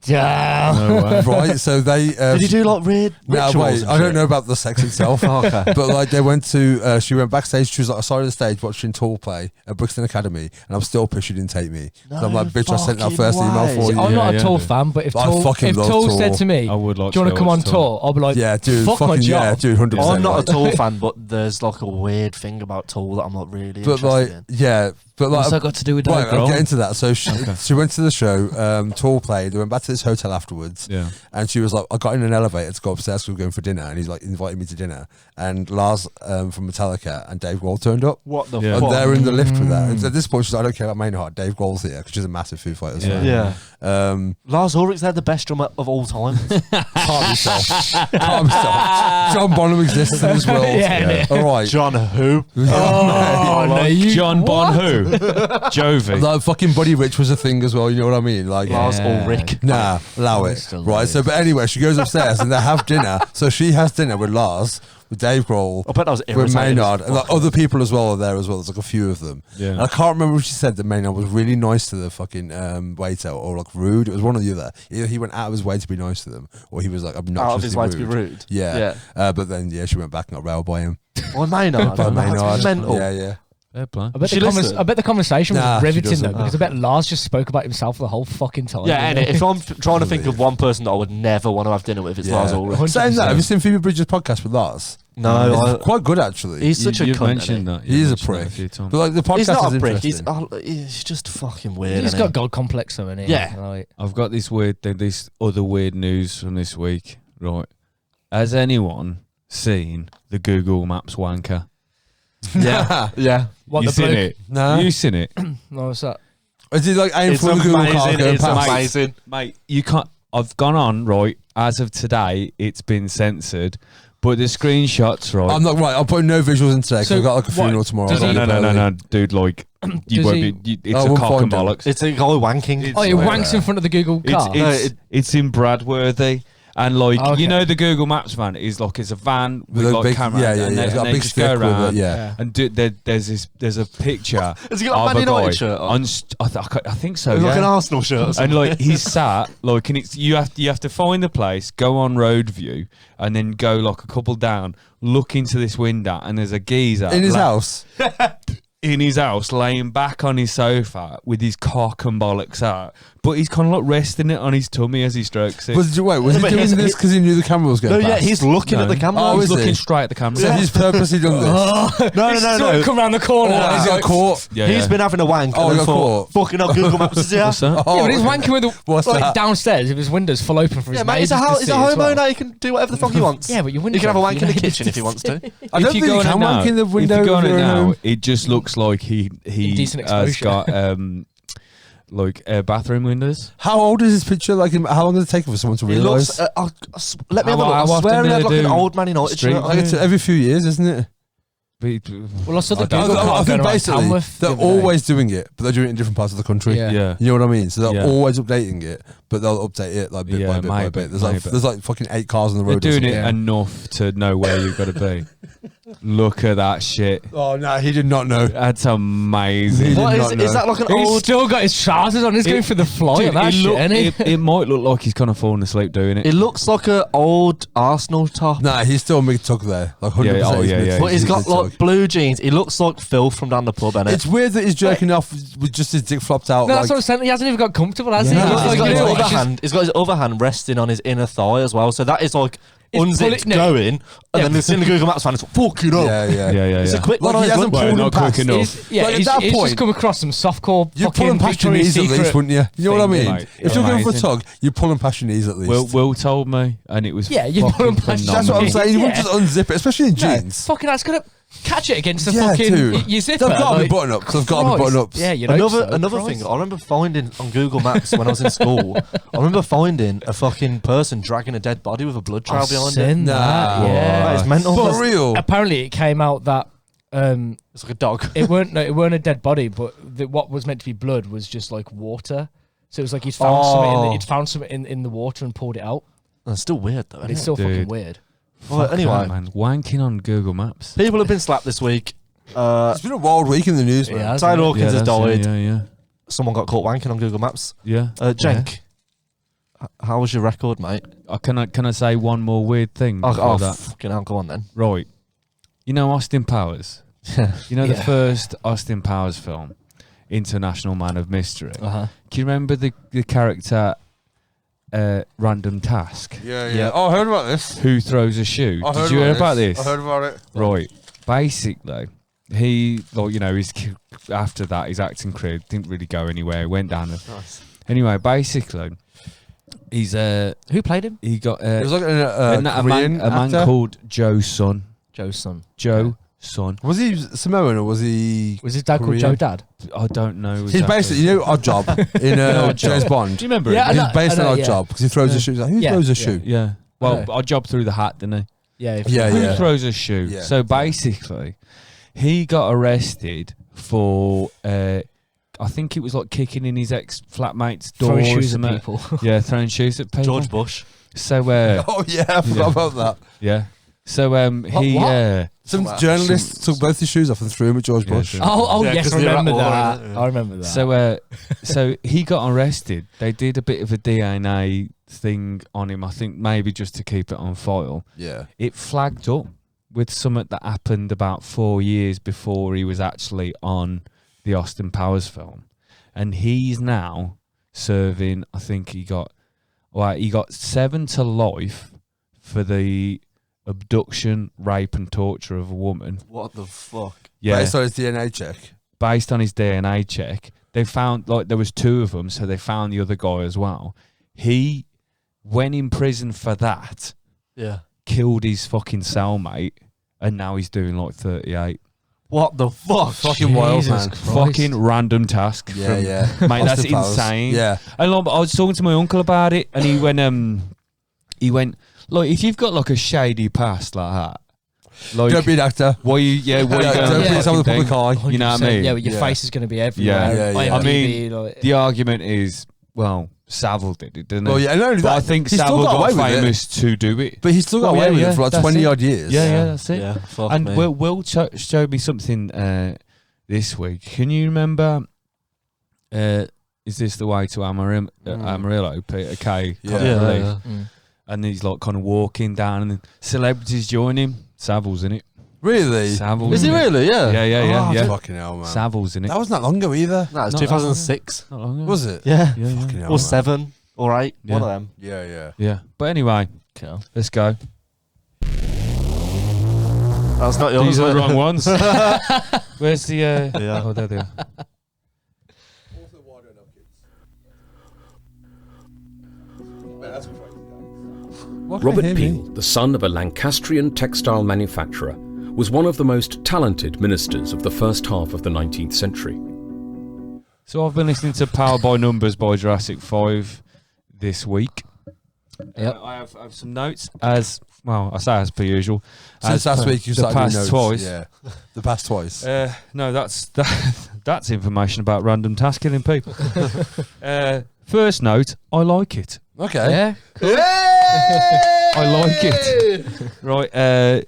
Yeah. No way. Right. So they. Did he do like weird No, rituals? wait. and I don't shit? know about the sex itself. Oh, okay. But like they went to, she went backstage. She was like side of the stage watching Tool play at Brixton Academy, and I'm still pissed she didn't take me. So I'm like, bitch, I sent that fucking first email way. for you. I'm not Yeah, a Tool yeah. fan, but if I Tool, fucking love Tool Tool. said to me, I would like "Do you want to come on tour?" I'll be like, Yeah, dude, fuck my fucking yeah, job. dude, 100%. I'm not a like- Tool fan, but there's like a weird thing about Tool that I'm not really But interested like, in. yeah, but like, What's that got to do with right, Dave I'll Grohl? get into that. So she went to the show. Tool played. They went back to this hotel afterwards. Yeah. And she was like, I got in an elevator to go upstairs because we were going for dinner, and he's like invited me to dinner. And Lars from Metallica and Dave Grohl turned up. What the Yeah. And fuck? they're in the lift with that. And at this point, she's like, I don't care about Maynard. Dave Grohl's here because she's a massive Foo Fighters fan. Yeah. Um, Lars Ulrich's they're the best drummer of all time. can't be stopped. Can't be stopped. John Bonham exists in this world. Yeah. All right. John who? Oh, no, you, John what? Bon who? Jovi. Like fucking Buddy Rich was a thing as well. You know what I mean? Like, Lars Yeah. Ulrich. nah, allow it. Still Right. So, but anyway, she goes upstairs and they have dinner. So she has dinner with Lars, with Dave Grohl, I bet that was with irritating. Maynard, and like other people as well are there as well. There's like a few of them. Yeah. And I can't remember if she said that Maynard was really nice to the fucking waiter or like rude. It was one or the other. Either he went out of his way to be nice to them, or he was like obnoxiously Out of his way rude. to be rude. Yeah. But then she went back and got railed by him. Or Maynard. By That's Maynard. mental. Yeah. Fair play. I bet, She listened? I bet the conversation was Nah, she riveting though, doesn't. because I bet Lars just spoke about himself the whole fucking time. Yeah, and didn't he? if I'm trying to think of one person that I would never want to have dinner with, it's Lars Ulrich. Saying that, have you seen Phoebe Bridgers' podcast with Lars? No, It's quite good actually. he's such a You've cunt. mentioned isn't that. He is a You've mentioned that prick. few times. But like the podcast he? He's not is a prick. interesting. He's just fucking weird. He's isn't got he? God complex, though, isn't he? Yeah. Like, I've got this other weird news from this week. Right. Has anyone seen the Google Maps wanker? Yeah, yeah. what You the seen bloke? it? No. You seen it? No, what's that? Is he like aim It's for the Google car amazing. going It's past? amazing. Mate, you can't. I've gone on, right. As of today, it's been censored. But the screenshots, right? I'm not right. I'm putting no visuals in today because So I've got like a what? funeral tomorrow. Does I'll he- be no, early. dude. Like, you Does won't he- be. It's I a won't cock and find him. bollocks. It's a guy wanking. It's- Oh, he Wait wanks there. in front of the Google car. It's in Bradworthy. And like Okay. you know, the Google Maps van is like it's a van with a like big, cameras, yeah. and It's got a they big just go stick with around. it, yeah. And there's a picture Has he got a of Man a guy United shirt on? I think so. Like an Yeah. Arsenal shirt or And something. like he's sat like, and it's you have to find the place, go on road view, and then go like a couple down, look into this window, and there's a geezer In his house. in his house, laying back on his sofa with his cock and bollocks out. But but he's kind of like resting it on his tummy as he strokes it. Was he but doing he's- this because he knew the camera was No, going yeah, past? he's looking at the camera. Oh, he's is he? looking straight at the camera. So he's purposely done this. No. Come around the corner. Oh, he's got caught. Yeah, He's yeah. been having a wank. Oh, and he then got thought, caught. fucking up Google Maps is here. What's that? Oh, Yeah, but he's wanking with the What's like that? downstairs with his windows full open for his Yeah, mate, he's neighbours a, to he's see a as homo well. now. He can do whatever the fuck he wants. Yeah, but your He windows can have a open, wank in the your kitchen neighbours if he wants to. I don't If you think go you on can it now, wank in the window. if you go on of it your own now, home. it just looks like he Decent has exposure. got like bathroom windows. How old is this picture? Like, how long does it take for someone to He realise? looks. Let me have a look. How I swear often he do had they like an do old Man United street shirt on. Like, it's every few years, isn't it? Well, I saw the I don't Google know. I car think going around basically Tamworth. they're the other day. always doing it, but they're doing it in different parts of the country. Yeah. Yeah. You know what I mean? So they're Yeah. always updating it, but they'll update it like bit Yeah, by bit by maybe, bit. maybe. There's like fucking 8 cars on the They're road. or doing it something. enough to know where you've got to be. Look at that shit. Oh no, he did not know. That's amazing. He What did is? not know. Is that like an He's old? still got his trousers on. He's going for the fly Dude, of that it, shit, look, ain't he? it might look like he's kind of falling asleep doing it. It looks like an old Arsenal top. Nah, he's still mid tug there, like 100%. Yeah, oh, he's yeah, mid- yeah. But he's got mid-tug. like blue jeans. He looks like Phil from down the pub, innit? It's weird that he's jerking off with just his dick flopped out. No, like, that's what I'm saying. He hasn't even got comfortable, has he? Yeah. He looks He's like, He's got you his know, other it's just- hand. He's got his other hand resting on his inner thigh as well. So that is like It's unzipped no. going, and then it's in the Google Maps fan. It's like, fuck it up. yeah, yeah. yeah, yeah, It's a yeah. quick Like, one. he on his hasn't lunch. pulled not him quick past. enough. Yeah, Like, at he's, that he's point, just come across some softcore. You pull fucking him past your Victoria's knees at least, Secret wouldn't you? You know what I thing, mean? mate. If you're going for a Amazing. tug, you pull him past your knees at least. Will told me, and it was Yeah, you put fucking him past- That's what I'm phenomenal. saying. You wouldn't Yeah. just unzip it, especially in No, jeans. fucking, that's gonna catch it against the Yeah, fucking dude. your zipper. They've got to be like, button ups. They've got to be Christ. button ups. Yeah, you know. Another thing, I remember finding on Google Maps when I was in school. I remember finding a fucking person dragging a dead body with a blood trail I've behind it. seen that. Nah. Yeah. That is mental. For real. Apparently, it came out that It's like a dog. it weren't a dead body, but what was meant to be blood was just like water. So it was like he'd found something in the water and pulled it out. That's still weird though. But Isn't it's it? still fucking Dude. weird. Well, Fuck anyway, that, man. Wanking on Google Maps. people have been slapped this week. It's been a wild week in the news, man. Yeah. Tyler Hawkins has that's it, died. Yeah, Someone got caught wanking on Google Maps. yeah. Cenk, how was your record, mate? Can I say one more weird thing before that? Fucking hell, go on then. Right. You know Austin Powers? You know the first Austin Powers film, International Man of Mystery? Uh-huh. Can you remember the character Random Task? Yeah. Oh, I heard about this. Who throws a shoe? I Did heard you hear about this? I heard about it. Right. Basically, he, like, you know, after that, his acting career didn't really go anywhere. He went down. Anyway, basically, he's Who played him? he got It was like a Korean man actor. called Joe Son. Joe's son. Joe Son. Was he Samoan or was he? Was his dad called Korean? Joe Dad? I don't know. He's basically, you know, Odd Job in Odd Job. James Bond. Do you remember? Yeah, him? He's know- based I on know, Odd yeah. Job because he throws a shoe. He's like, who Yeah, throws a yeah. shoe? Yeah. Well, know. I jobbed through the hat, didn't Yeah. Yeah, he? yeah. Who throws a shoe? Yeah. So basically, he got arrested for, I think it was like kicking in his ex-flatmate's door Throwing or shoes at something. people. Yeah, throwing shoes at people. George Bush. So, Oh yeah, I forgot Yeah. about that. yeah. So, he, what? Some journalists took both his shoes off and threw him at George Yeah, Bush. sure. Oh Yeah, yes, 'cause I they're remember at war, that. isn't it? I remember that. So he got arrested. They did a bit of a DNA thing on him, I think maybe just to keep it on file. Yeah. It flagged up with something that happened about 4 years before he was actually on the Austin Powers film. And he's now serving, I think he got 7 to life for the abduction, rape and torture of a woman. What the fuck? Yeah. Based on his DNA check. Based on his DNA check, they found, like, there was 2 of them, so they found the other guy as well. He went in prison for that, Yeah. killed his fucking cellmate, and now he's doing like 38. What the fuck? Fucking wild, Jesus man. Christ. Fucking random task. Yeah, from- yeah. Mate, that's Austin Powers. insane. Yeah. And like, I was talking to my uncle about it, and he went, like, if you've got like a shady past like that, like, Don't be an actor. what you, yeah, what Yeah, you don't going be to someone with the public eye. You know what I 100%. mean? Yeah, but your Yeah. face is going to be everywhere. Yeah, yeah. I IMDb, mean, like- the argument is, well, Savile did it, didn't he? Well, yeah, and not only But that, I think he still Savile got got away with it. famous to do it. But he still got Well, away yeah, with yeah, it for like that's 20 it. odd years. Yeah, that's it. Yeah, fuck And me. Will showed me something this week. Can you remember? Is this the way to Amarillo? Peter Kay. Yeah. Comic Yeah, Relief. yeah. Mm. And he's like kind of walking down, and then celebrities join him. Savile's in it. Really? Savills. Is he really? Yeah. Yeah. Fucking hell, man. Savills in it. That wasn't that long ago either. No, it's Not 2006. Not long ago. Was it? Yeah. Fucking hell, Or man. 7 or 8. Yeah. One of them. Yeah. Yeah. But anyway, Cool. let's go. That's not yours. These are the mate. wrong ones. Where's the? Yeah. Oh, there they are. Robert Peel, the son of a Lancastrian textile manufacturer, was one of the most talented ministers of the first half of the 19th century. So I've been listening to Power by Numbers by Jurassic 5 this week. Yep. I have some notes as well. I say as per usual. Since last week you the started doing past notes. twice. Yeah. The past twice. No, that's information about random task killing people. First note, I like it. Okay. Yeah. I like it. Right.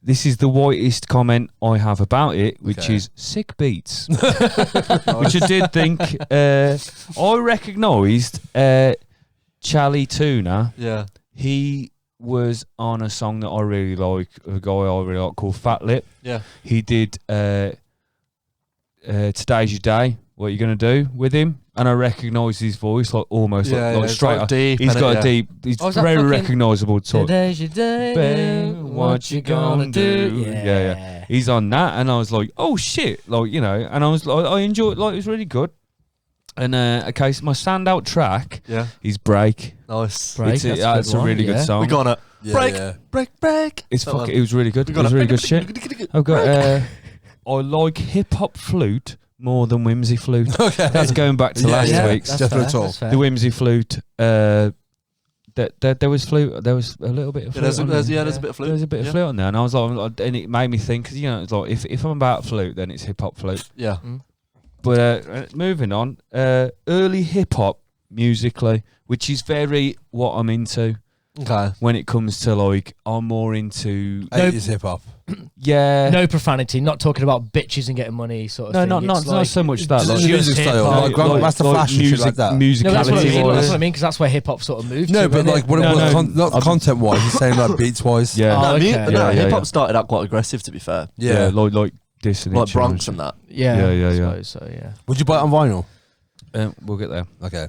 This is the whitest comment I have about it, which Okay. is sick beats. Which I did think. I recognised Charlie Tuna. Yeah. He was on a song that I really like, a guy I really like called Fat Lip. Yeah. He did Today's Your Day. What are you going to do with him? And I recognise his voice almost like it's straight like up. deep, He's innit? got Yeah. a deep. He's Oh, is that very fucking- recognisable. Today's your day. Babe, what you gonna do? Yeah. He's on that, and I was like, oh shit, and I was like, I enjoyed, it was really good. And okay, so my standout track Yeah. is Break. Nice. Break, It's that's a it's good a one, really yeah. good song. We got it. Yeah, break, yeah. break. It's That fucking. one. It was really good. We It got was it. really good shit. I've got. I like hip hop flute more than whimsy flute. Okay. That's going back to Yeah, last yeah. week's. That's Definitely fair, tall. that's fair. The whimsy flute. There was flute. There was a little bit of flute. There's a on there. bit of There's flute. a bit of Yeah. flute on there, and I was like, and it made me think, because it's like if I'm about flute, then it's hip hop flute. Yeah. But moving on, early hip hop musically, which is very what I'm into Okay. when it comes to I'm more into 80s hip hop. No profanity. Not talking about bitches and getting money, sort of No, thing. not It's like- so much that. Just Like, the music hip style. hop. Like Grandmaster Flash and shit like that. Musicality. No, that's what I mean. wise. That's what I mean, because that's where hip hop sort of moved. No, to, but innit? like what No, it was, no. not content wise. He's saying like beats wise. Yeah, Oh, okay. Yeah, hip hop yeah. started out quite aggressive, to be fair. yeah, Yeah. like this and Like each Bronx other. and that. Yeah, Yeah. I suppose so, yeah. Would you buy it on vinyl? We'll get there. Okay.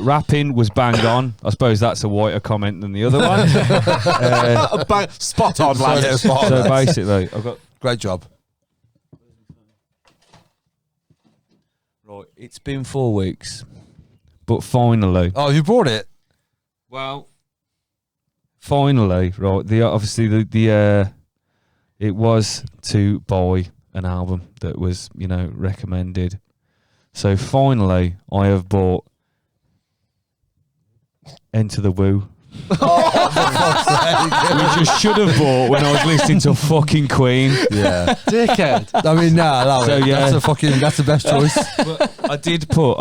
Rapping was bang on. I suppose that's a whiter comment than the other one. Spot on, So, lad. yeah, spot on, So lads. basically, I've got. Great job. Right, it's been 4 weeks, but finally. Oh, you bought it? Well, finally, right? It was to buy an album that was recommended. So finally, I have bought Enter the Woo. Which I should have bought when I was listening to fucking Queen. Yeah. Dickhead. I mean, nah, allow So, it. yeah. That's the best choice. But I did put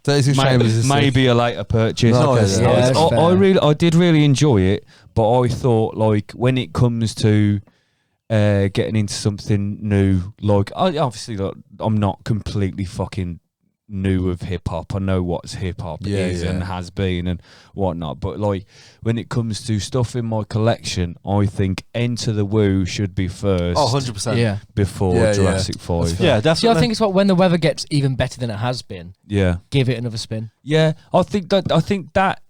36 Chambers is sick. maybe a later purchase. No, okay, Yeah, that's I did really enjoy it, but I thought when it comes to getting into something new, I'm not completely fucking new of hip hop. I know what hip hop is and has been and whatnot, but when it comes to stuff in my collection, I think Enter the Woo should be first. 100%. Yeah. Before Yeah, Jurassic 5. Yeah, definitely. See, I think it's when the weather gets even better than it has been, Yeah. give it another spin. Yeah, I think that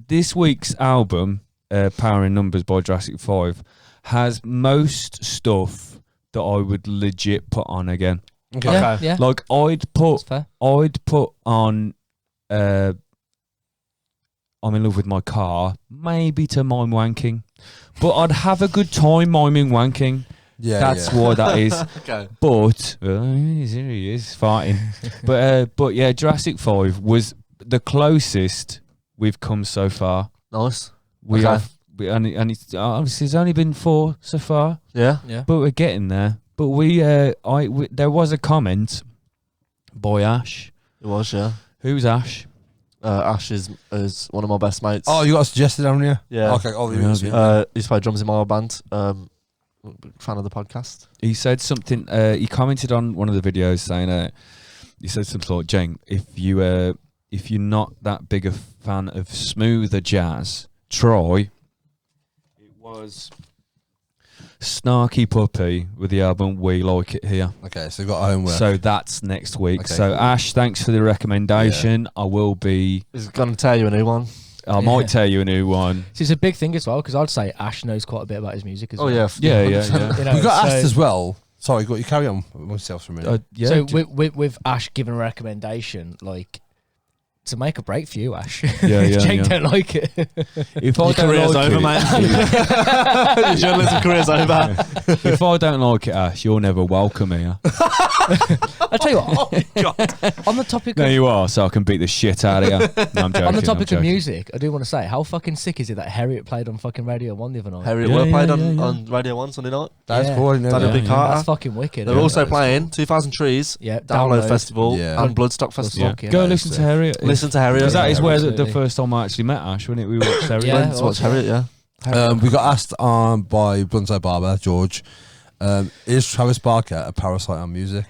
this week's album, Power in Numbers by Jurassic 5, has most stuff that I would legit put on again. Okay. Yeah, yeah. Like That's fair. I'd put on I'm in love with my car, maybe to mime wanking, but I'd have a good time miming wanking. Yeah. That's yeah. why that is. Okay. But here he is farting. but yeah, Jurassic 5 was the closest we've come so far. Nice. We Okay. have, and it's obviously it's only been 4 so far, Yeah. Yeah. but we're getting there. But there was a comment by Ash. It was, yeah. Who's Ash? Ash is one of my best mates. Oh, you got suggested, haven't you? Yeah. Okay. Oh, you Yeah. He used to play drums in my old band. Fan of the podcast. He said something. He commented on one of the videos saying, he said something like, "Jane, if you're not that big a fan of smoother jazz, try." It was Snarky Puppy with the album We Like It Here. Okay, so you've got homework. So that's next week. Okay, so cool. Ash, thanks for the recommendation. I will be. He's going to tell you a new one. I might tell you a new one. So it's a big thing as well, because I'd say Ash knows quite a bit about his music as well. Yeah. Yeah. You know, we got so- asked as well. Sorry, you carry on with yourself for a minute. Yeah. So with Ash giving a recommendation, like, to make a break for you, Ash. Yeah, Jake yeah. don't like it. If I Your don't career's like over, it, mate. Your journalism career's over. if I don't like it, Ash, you're never welcome here. I'll tell you what. On the topic No, of you are, so I can beat the shit out of you. No, I'm joking. on the topic I'm of joking. music, I do want to say, how fucking sick is it that Harriet played on fucking Radio 1 the other night? Harriet Yeah, were yeah, played yeah. on Radio 1 Sunday night. That's yeah. cool. I didn't know That'd that. be Yeah. Carter. That's fucking wicked. They're yeah. also that is playing 2000 Trees, Yeah, Download Download. Festival, Yeah. and Bloodstock Festival. Yeah. Go Yeah, listen to so- Harriet. Listen to Harriet. Because that is Yeah, where the absolutely. first time I actually met Ash, wasn't it? We watched Harriet. Yeah. Went to watch Harriet, yeah. We got asked by Blunside Barber, George, is Travis Barker a parasite on music?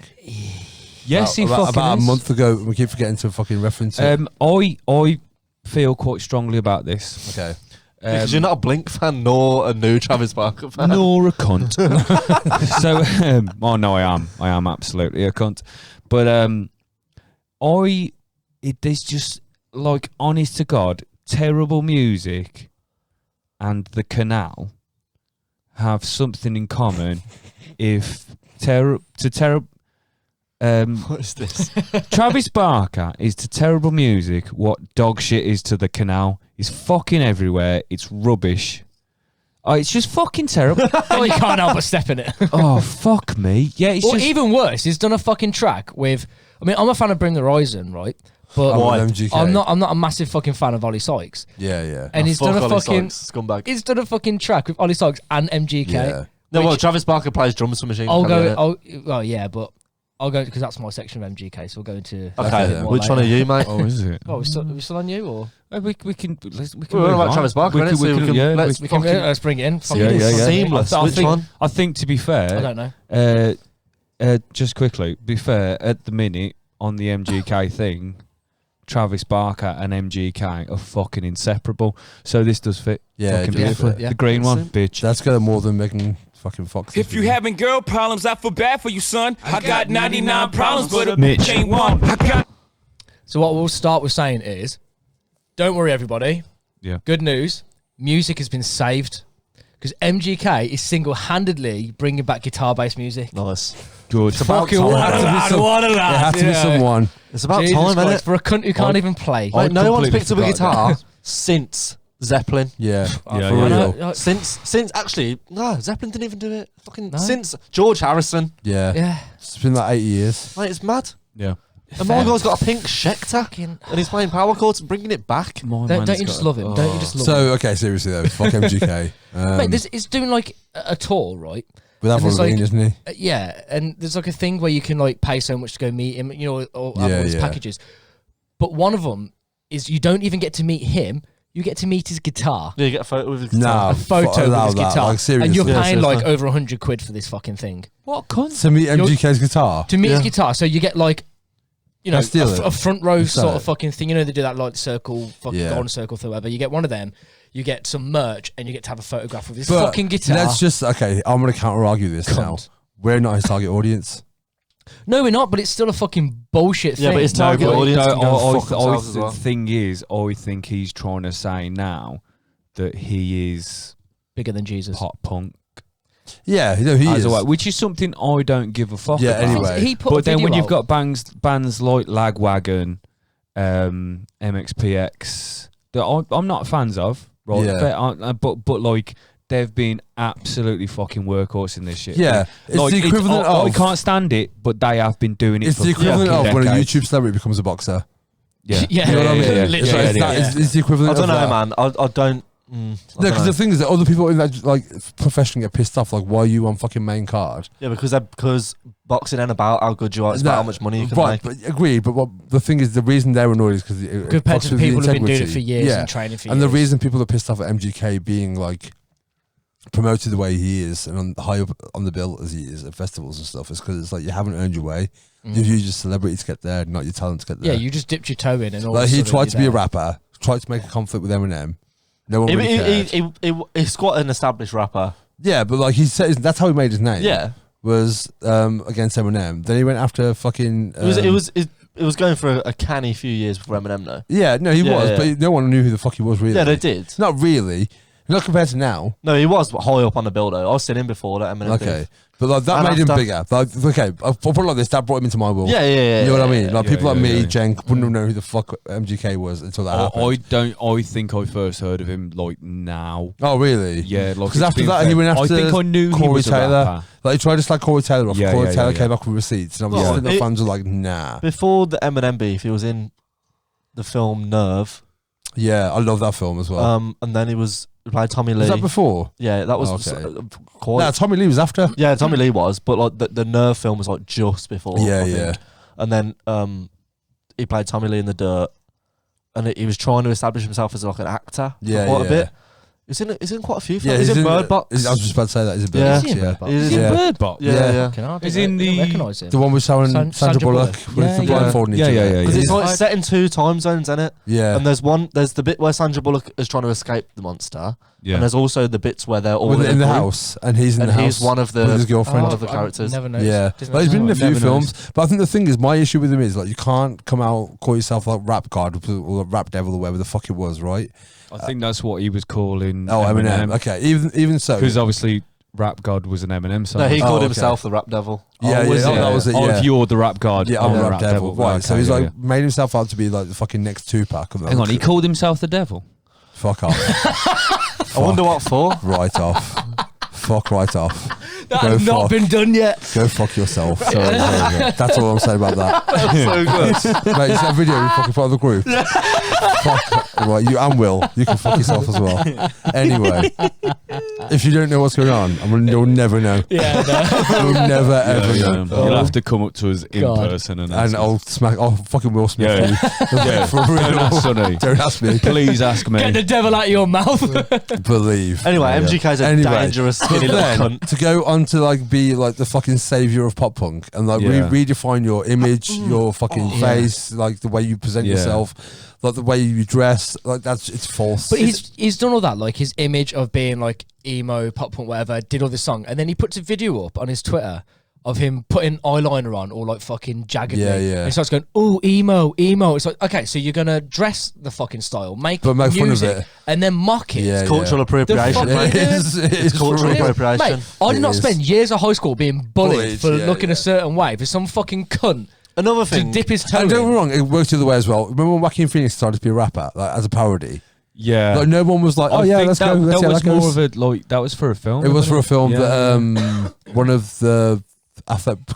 Yes, he about fucking a is. month ago, we keep forgetting to fucking reference it. I feel quite strongly about this. Okay. Because you're not a Blink fan nor a new Travis Barker fan. Nor a cunt. So, oh no, I am absolutely a cunt. But there's just, like, honest to God, terrible music and the Canal have something in common. If What is this? Travis Barker is to terrible music what dog shit is to the Canal. It's fucking everywhere. It's rubbish. Oh, it's just fucking terrible. Oh, you can't help but step in it. Oh, fuck me. Yeah, it's Or just... even worse, he's done a fucking track with. I mean, I'm a fan of Bring the Horizon, right? But Why? MGK. I'm not a massive fucking fan of Ollie Sykes. Yeah, yeah. And he's done a Ollie fucking. Sykes, scumbag. He's done a fucking track with Ollie Sykes and MGK. Yeah. No, well, which- Travis Barker plays drums for Machine I'll Gun go. Kelly, Well, yeah, but I'll go because that's my section of MGK. So we'll go into. innit? Okay, Okay, then. which one are you, mate? Oh, is it? Oh, are we still on you or? We can. We can We're move about on. Travis Barker, We innit? can- So we we can- can- yeah, let's- we We can, Fucking- let's bring it in. Fuck Yeah, it. yeah, yeah. Seamless. I Which think, one? I think, to be I fair, don't know. just quickly, be fair, at the minute on the MGK thing, Travis Barker and MGK are fucking inseparable. So this does fit. Yeah, fucking it does beautifully. fit. Yeah. The green one, Excellent. bitch. That's got more than Megan fucking Fox. If you having girl problems, I feel bad for you, son. I got 99 problems, but a Mitch. bitch ain't one. I got So what we'll start with saying is, don't worry, everybody. Yeah. Good news. Music has been saved because MGK is single-handedly bringing back guitar-based music. Nice. Good. Fucking time. what It a It had to be someone. It's about Jesus time, Christ, innit? for a cunt who can't I- even play. Wait, no one's completely picked up a forgot guitar since Zeppelin. Yeah. Yeah, for yeah. real. Since actually, no, Zeppelin didn't even do it. Fucking No? since George Harrison. Yeah. Yeah. It's been like 80 years. Mate, it's mad. Yeah. And my guy's got a pink Schecter, Fucking- and he's playing power chords and bringing it back. Don't you just love him? Don't you just love him? So, okay, seriously though, fuck MGK. Mate, this is doing like a tour, right? With Avril and it's like- Lavigne, isn't he? Yeah, and there's like a thing where you can like pay so much to go meet him, you know, or have Yeah, all these yeah. packages. But one of them is you don't even get to meet him; you get to meet his guitar, Yeah, you get a photo with his Nah, guitar. a photo allow with his that, guitar, like, seriously. and you're Yeah, paying like seriously. over £100 for this fucking thing What cunt? To meet MGK's guitar. to meet his Yeah. guitar. So you get like, you know, Can I steal it? a front row Is that sort it? of fucking thing. You know, they do that like circle, fucking Yeah. golden circle, thing, whatever. You get one of them. You get some merch, and you get to have a photograph of his But fucking guitar. Let's just, okay, I'm going to counter argue this now. Cunt. We're not his target audience. No, we're not, but it's still a fucking bullshit Yeah, thing. but it's target audience can go and fuck the themselves as well. thing is, I think he's trying to say now that he is bigger than Jesus. pop punk. Yeah, you know, he As is. a way, which is something I don't give a fuck Yeah, about. anyway. He put a But then when video you've out. got bands like Lagwagon, MXPX, that I'm not fans of, right? Yeah. But like they've been absolutely fucking workhorse in this shit. Yeah, it's like, the equivalent I of. can't stand it, but they have been doing it. It's for the equivalent fucking of when a decades. YouTube celebrity becomes a boxer. Yeah, Yeah, You know what I mean? literally. It's, like, Yeah, it's, yeah, that- it's the equivalent I don't of know, that. man. I don't. I No, don't because know. the thing is that other people in that like profession get pissed off. Like, why are you on fucking main card? Yeah, because boxing ain't about how good you are. It's about how much money you can right, make. but agreed. But what the thing is, the reason they're annoyed is because compared to the people who've been doing it for years and training for And years. the reason people are pissed off at MGK being like promoted the way he is and on high up on the bill as he is at festivals and stuff is because it's like you haven't earned your way. You've used your celebrity to get there, not your talent to get there. Yeah, you just dipped your toe in, and all like of a he sudden tried you're to be a there. rapper, tried to make a conflict with Eminem. No one really cared. He's quite an established rapper. Yeah, but like he said, that's how he made his name. Yeah. Was against Eminem. Then he went after fucking. It was going for a canny few years before Eminem, though. Yeah, no, he was, but no one knew who the fuck he was really. Yeah, they did. Not really. Not compared to now. No, he was high up on the bill, though. I've seen him before, that Eminem Okay. did. But like, that And made him after- bigger. Like, okay, I'll put it like this. That brought him into my world. Yeah. You know what I mean? Like yeah, people like yeah, me, yeah. Jen, wouldn't have known who the fuck MGK was until that happened. I think I first heard of him like now. Oh really? Yeah, like Because after that, he went after. I think I knew he Corey was a Taylor. rapper. Like he tried to slag Corey Taylor off. Yeah, Corey yeah, Taylor yeah, came yeah. back with receipts, and I was Well, just the fans were like, nah. Before the Eminem beef, he was in the film Nerve. Yeah, I love that film as well. And then he played Tommy Lee. Was that before? Yeah, that was Okay. quite. No, Tommy Lee was after. Yeah, Tommy Lee was, but like the Nerve film was like just before. Yeah, I think. yeah. And then he played Tommy Lee in The Dirt, and he was trying to establish himself as like an actor. Yeah, for quite yeah. a bit. He's in quite a few films. Yeah, he's in Bird Box. I was just about to say that. He's in Bird Yeah. Box. Is he in Yeah. Bird Box? He's Is in- it Bird Box? Yeah. Is in the- recognise him. The one with Sandra Sandra Bullock Bullock. with Yeah, the yeah. blindfolding each Yeah, other. yeah, yeah, Because yeah. it's like set in 2 time zones, isn't it? Yeah. And there's the bit where Sandra Bullock is trying to escape the monster, Yeah. and there's also the bits where they're all When they're in the group, house, and he's in and the house. he's one of the with his girlfriend. one of the characters. Never noticed. Yeah, Didn't but he's been in a notice. few Never films. noticed. But I think the thing is, my issue with him is like you can't come out call yourself like Rap God or Rap Devil or whatever the fuck it was, right? I think that's what he was calling. Oh, Eminem. Okay, even so. Because obviously, Rap God was an Eminem song. No, he called okay. himself the Rap Devil. Yeah, was yeah, it? that was it. Oh, Yeah, if you're the Rap God, yeah, I'm I'm the Rap Devil. Right, Okay, so he's yeah, like yeah. made himself out to be like the fucking next Tupac. And Hang on, he called himself the devil. fuck off, I wonder what for. right off, fuck right off. That Go has not fuck. been done yet. Go fuck yourself. That's all I'm saying about that. So good. Mate, it's that video you fucking part of the group. Fuck. Right, you and Will, you can fuck yourself as well. Anyway, if you don't know what's going on, you'll never know. Yeah, no. You'll never ever know. You'll have to come up to us in God. person and And I'll fucking Will Smith. Yeah. Yeah. For real. Don't ask Sonny. Don't ask me. Please ask me. Get the devil out of your mouth. Believe. Anyway, Yeah. MGK's a Anyway, dangerous but skinny little then, cunt. to go on to like be like the fucking savior of pop punk and like Yeah. redefine your image, your fucking face, like the way you present Yeah. yourself, like the way you dress, like it's false. But he's done all that, like his image of being like emo, pop punk, whatever, did all this song, and then he puts a video up on his Twitter of him putting eyeliner on or like fucking jaggedly. Yeah, yeah. And he starts going, oh, emo. It's like, okay, so you're gonna dress the fucking style, make But make fun of music, it. and then mock it. Yeah, Cultural appropriation, The fuck mate. it is, it is cultural for real. appropriation. Mate, I did It not is. spend years of high school being bullied Bullied, for yeah, looking yeah. a certain way for some fucking cunt Another to thing. dip his toe And don't get in. me wrong, it works the other way as well. Remember when Joaquin Phoenix started to be a rapper, like as a parody? Yeah. Like no one was like, oh I yeah, think let's that, go. Let's that see how was that more goes. of a like. That was for a film. It was wasn't for a film Yeah. that one of the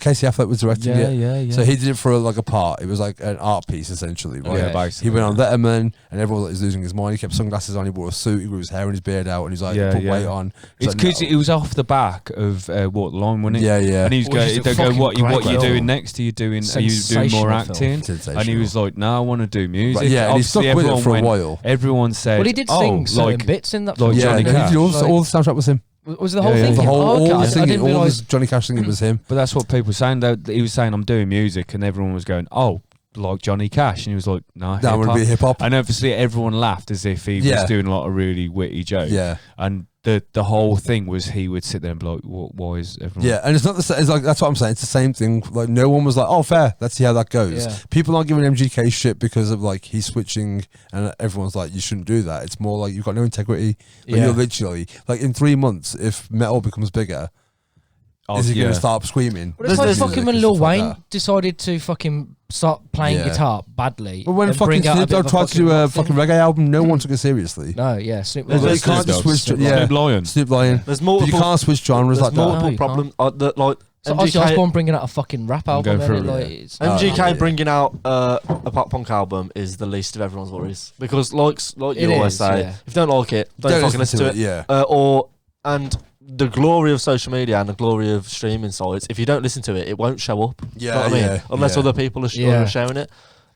Casey Affleck was directing Yeah, it. yeah, yeah. So he did it for like a part. It was like an art piece essentially, right? Yeah, He basically. went on Letterman, and everyone was losing his mind. He kept sunglasses on. He wore a suit. He grew his hair and his beard out, and he's like, Yeah, put yeah. weight on. He's It's like, because no. it was off the back of What Line, wasn't it? Yeah, yeah. And he's Which is a they go, fucking what great you film. doing next? Are you doing more Sensational acting? film. And he was like, no, I want to do music. Right, yeah, and he stuck Obviously, with it for a everyone while. Everyone said, Well, he did oh, sing certain like, bits in that like film. Yeah, Johnny he Cash. did all the soundtrack was him. Was the whole Yeah, thing? yeah. The Yeah. whole, all the I singing, didn't all realise. the Johnny Cash singing was him. But that's what people were saying. That he was saying, I'm doing music, and everyone was going, oh, like Johnny Cash, and he was like, no, That would hip-hop. be hip hop. And obviously, everyone laughed as if he Yeah. was doing a lot of really witty jokes. Yeah. And the whole thing was he would sit there and be like, why is everyone? Yeah, and it's not the same. It's like that's what I'm saying. It's the same thing. Like no one was like, "Oh, fair. Let's see how that goes." Yeah. People aren't giving MGK shit because of like he's switching, and everyone's like, "You shouldn't do that." It's more like you've got no integrity. But Yeah. you're literally like in 3 months, if metal becomes bigger, is he going to start screaming? Well, it's like There's fucking when music and Lil stuff like Wayne that. decided to fucking start playing Yeah. guitar badly. But when and fucking bring out a Snoop bit of Dogg tried to do a rock thing. fucking reggae album, no one took it seriously. No, yeah, Snoop There's- Like, there's- you can't just switch. Snoop Yeah, Lion. Snoop Lion. There's But multiple. you can't switch genres There's like that. multiple No, you problems. That like So Ozzy MGK, Osbourne bringing out a fucking rap album. going And through like, it. it's, MGK yeah. bringing out a pop punk album is the least of everyone's worries because like It you always is, say, yeah. if you don't like it, don't fucking listen to it. Yeah. And the glory of social media and the glory of streaming sites, if you don't listen to it, it won't show up. Yeah, You know what I mean? yeah, Unless yeah. other people are, Yeah. are showing it.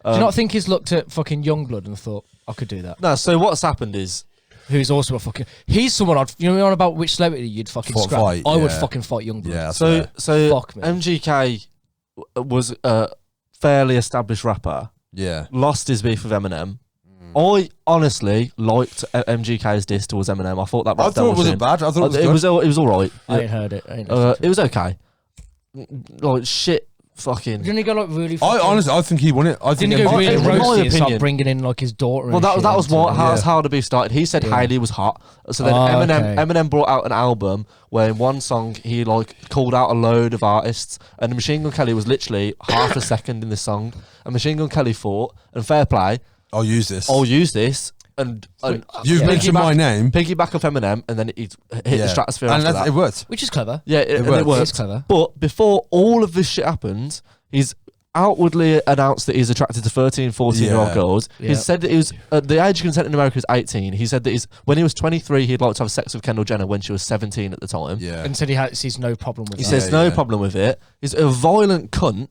do you not think he's looked at fucking Youngblood and thought, I could do that? No, so what's happened is Who's also a fucking... He's someone I'd... You know about which celebrity you'd fucking scrap? Fight, I would yeah. fucking fight Youngblood. Yeah. that's so fair. so Fuck me. MGK was a fairly established rapper, Yeah. lost his beef with Eminem, I honestly liked MGK's diss towards Eminem. I thought that. I thought it wasn't bad. I thought it was good. It was all right. I ain't heard it. I ain't listened to It was okay. Like shit. Fucking. Didn't he go like really? I think he won it. I think Didn't he go really in my roasty and start opinion- bringing in like his daughter? Well, and that shit was into what it? how the beef started. He said Yeah. Hailey was hot. So then Eminem brought out an album where in one song he like called out a load of artists, and Machine Gun Kelly was literally half a second in the song. And Machine Gun Kelly thought, and fair play, I'll use this. and You've mentioned my name. Piggyback off Eminem, and then it hit the stratosphere and after that. it worked. Which is clever. Yeah, it worked. It's clever. But before all of this shit happened, he's outwardly announced that he's attracted to 13, 14-year-old girls. Yeah. He said that he was the age of consent in America is 18. He said that when he was 23, he'd like to have sex with Kendall Jenner when she was 17 at the time. Yeah. And said sees no problem with He that. says no problem with it. He's a violent cunt.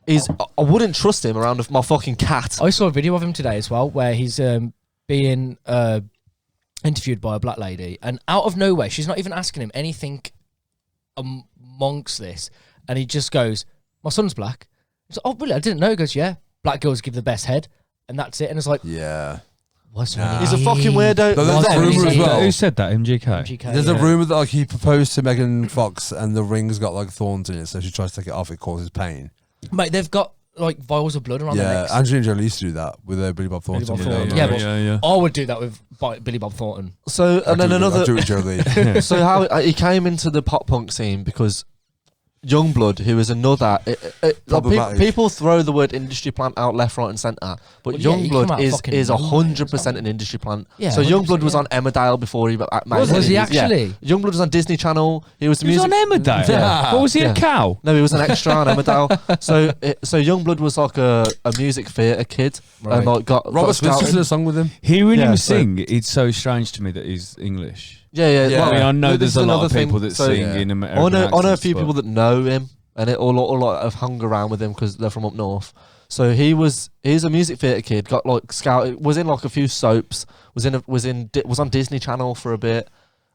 I wouldn't trust him around my fucking cat. I saw a video of him today as well where he's being interviewed by a black lady, and out of nowhere, she's not even asking him anything amongst this, and he just goes, "My son's black." He's like, "Oh, really? I didn't know." He goes, "Yeah, black girls give the best head," and that's it. And it's like, Yeah. what's He's a fucking weirdo. But there's What's a rumour as well. Who said that? MGK. MGK, There's a yeah. rumour that like he proposed to Megan Fox and the ring's got like thorns in it, so if she tries to take it off, it causes pain. Mate, they've got like vials of blood around their Yeah, necks. Angelina Jolie used to do that with Billy Bob Billy Thornton. Bob Thornton. yeah, but yeah. I would do that with Billy Bob Thornton. So and then I'll another. do it, Jolie. So how he came into the pop punk scene because Youngblood, who is another, Problematic. people throw the word industry plant out left, right, and centre, but Well, yeah, he came out Youngblood fucking is nowhere, 100% an industry plant. Yeah, so 100%, Youngblood was yeah. on Emmerdale before he made Was he it. actually? Yeah. Youngblood was on Disney Channel. He was the He was music. on Emmerdale. Yeah. What was he, Yeah. a cow? No, he was an extra on Emmerdale. So Youngblood was like a music theatre kid, Right. and like got Robert Smith scouted. did a song with him. Hearing Yeah, him so- sing, it's so strange to me that he's English. Yeah. Yeah. Well, I mean, I know this there's is a lot another of people thing. that So, sing yeah. in American I know a accents, few but- people that know him, and it all have hung around with him because they're from up north. So he's a music theatre kid. Got like scouted, was in like a few soaps. Was on Disney Channel for a bit,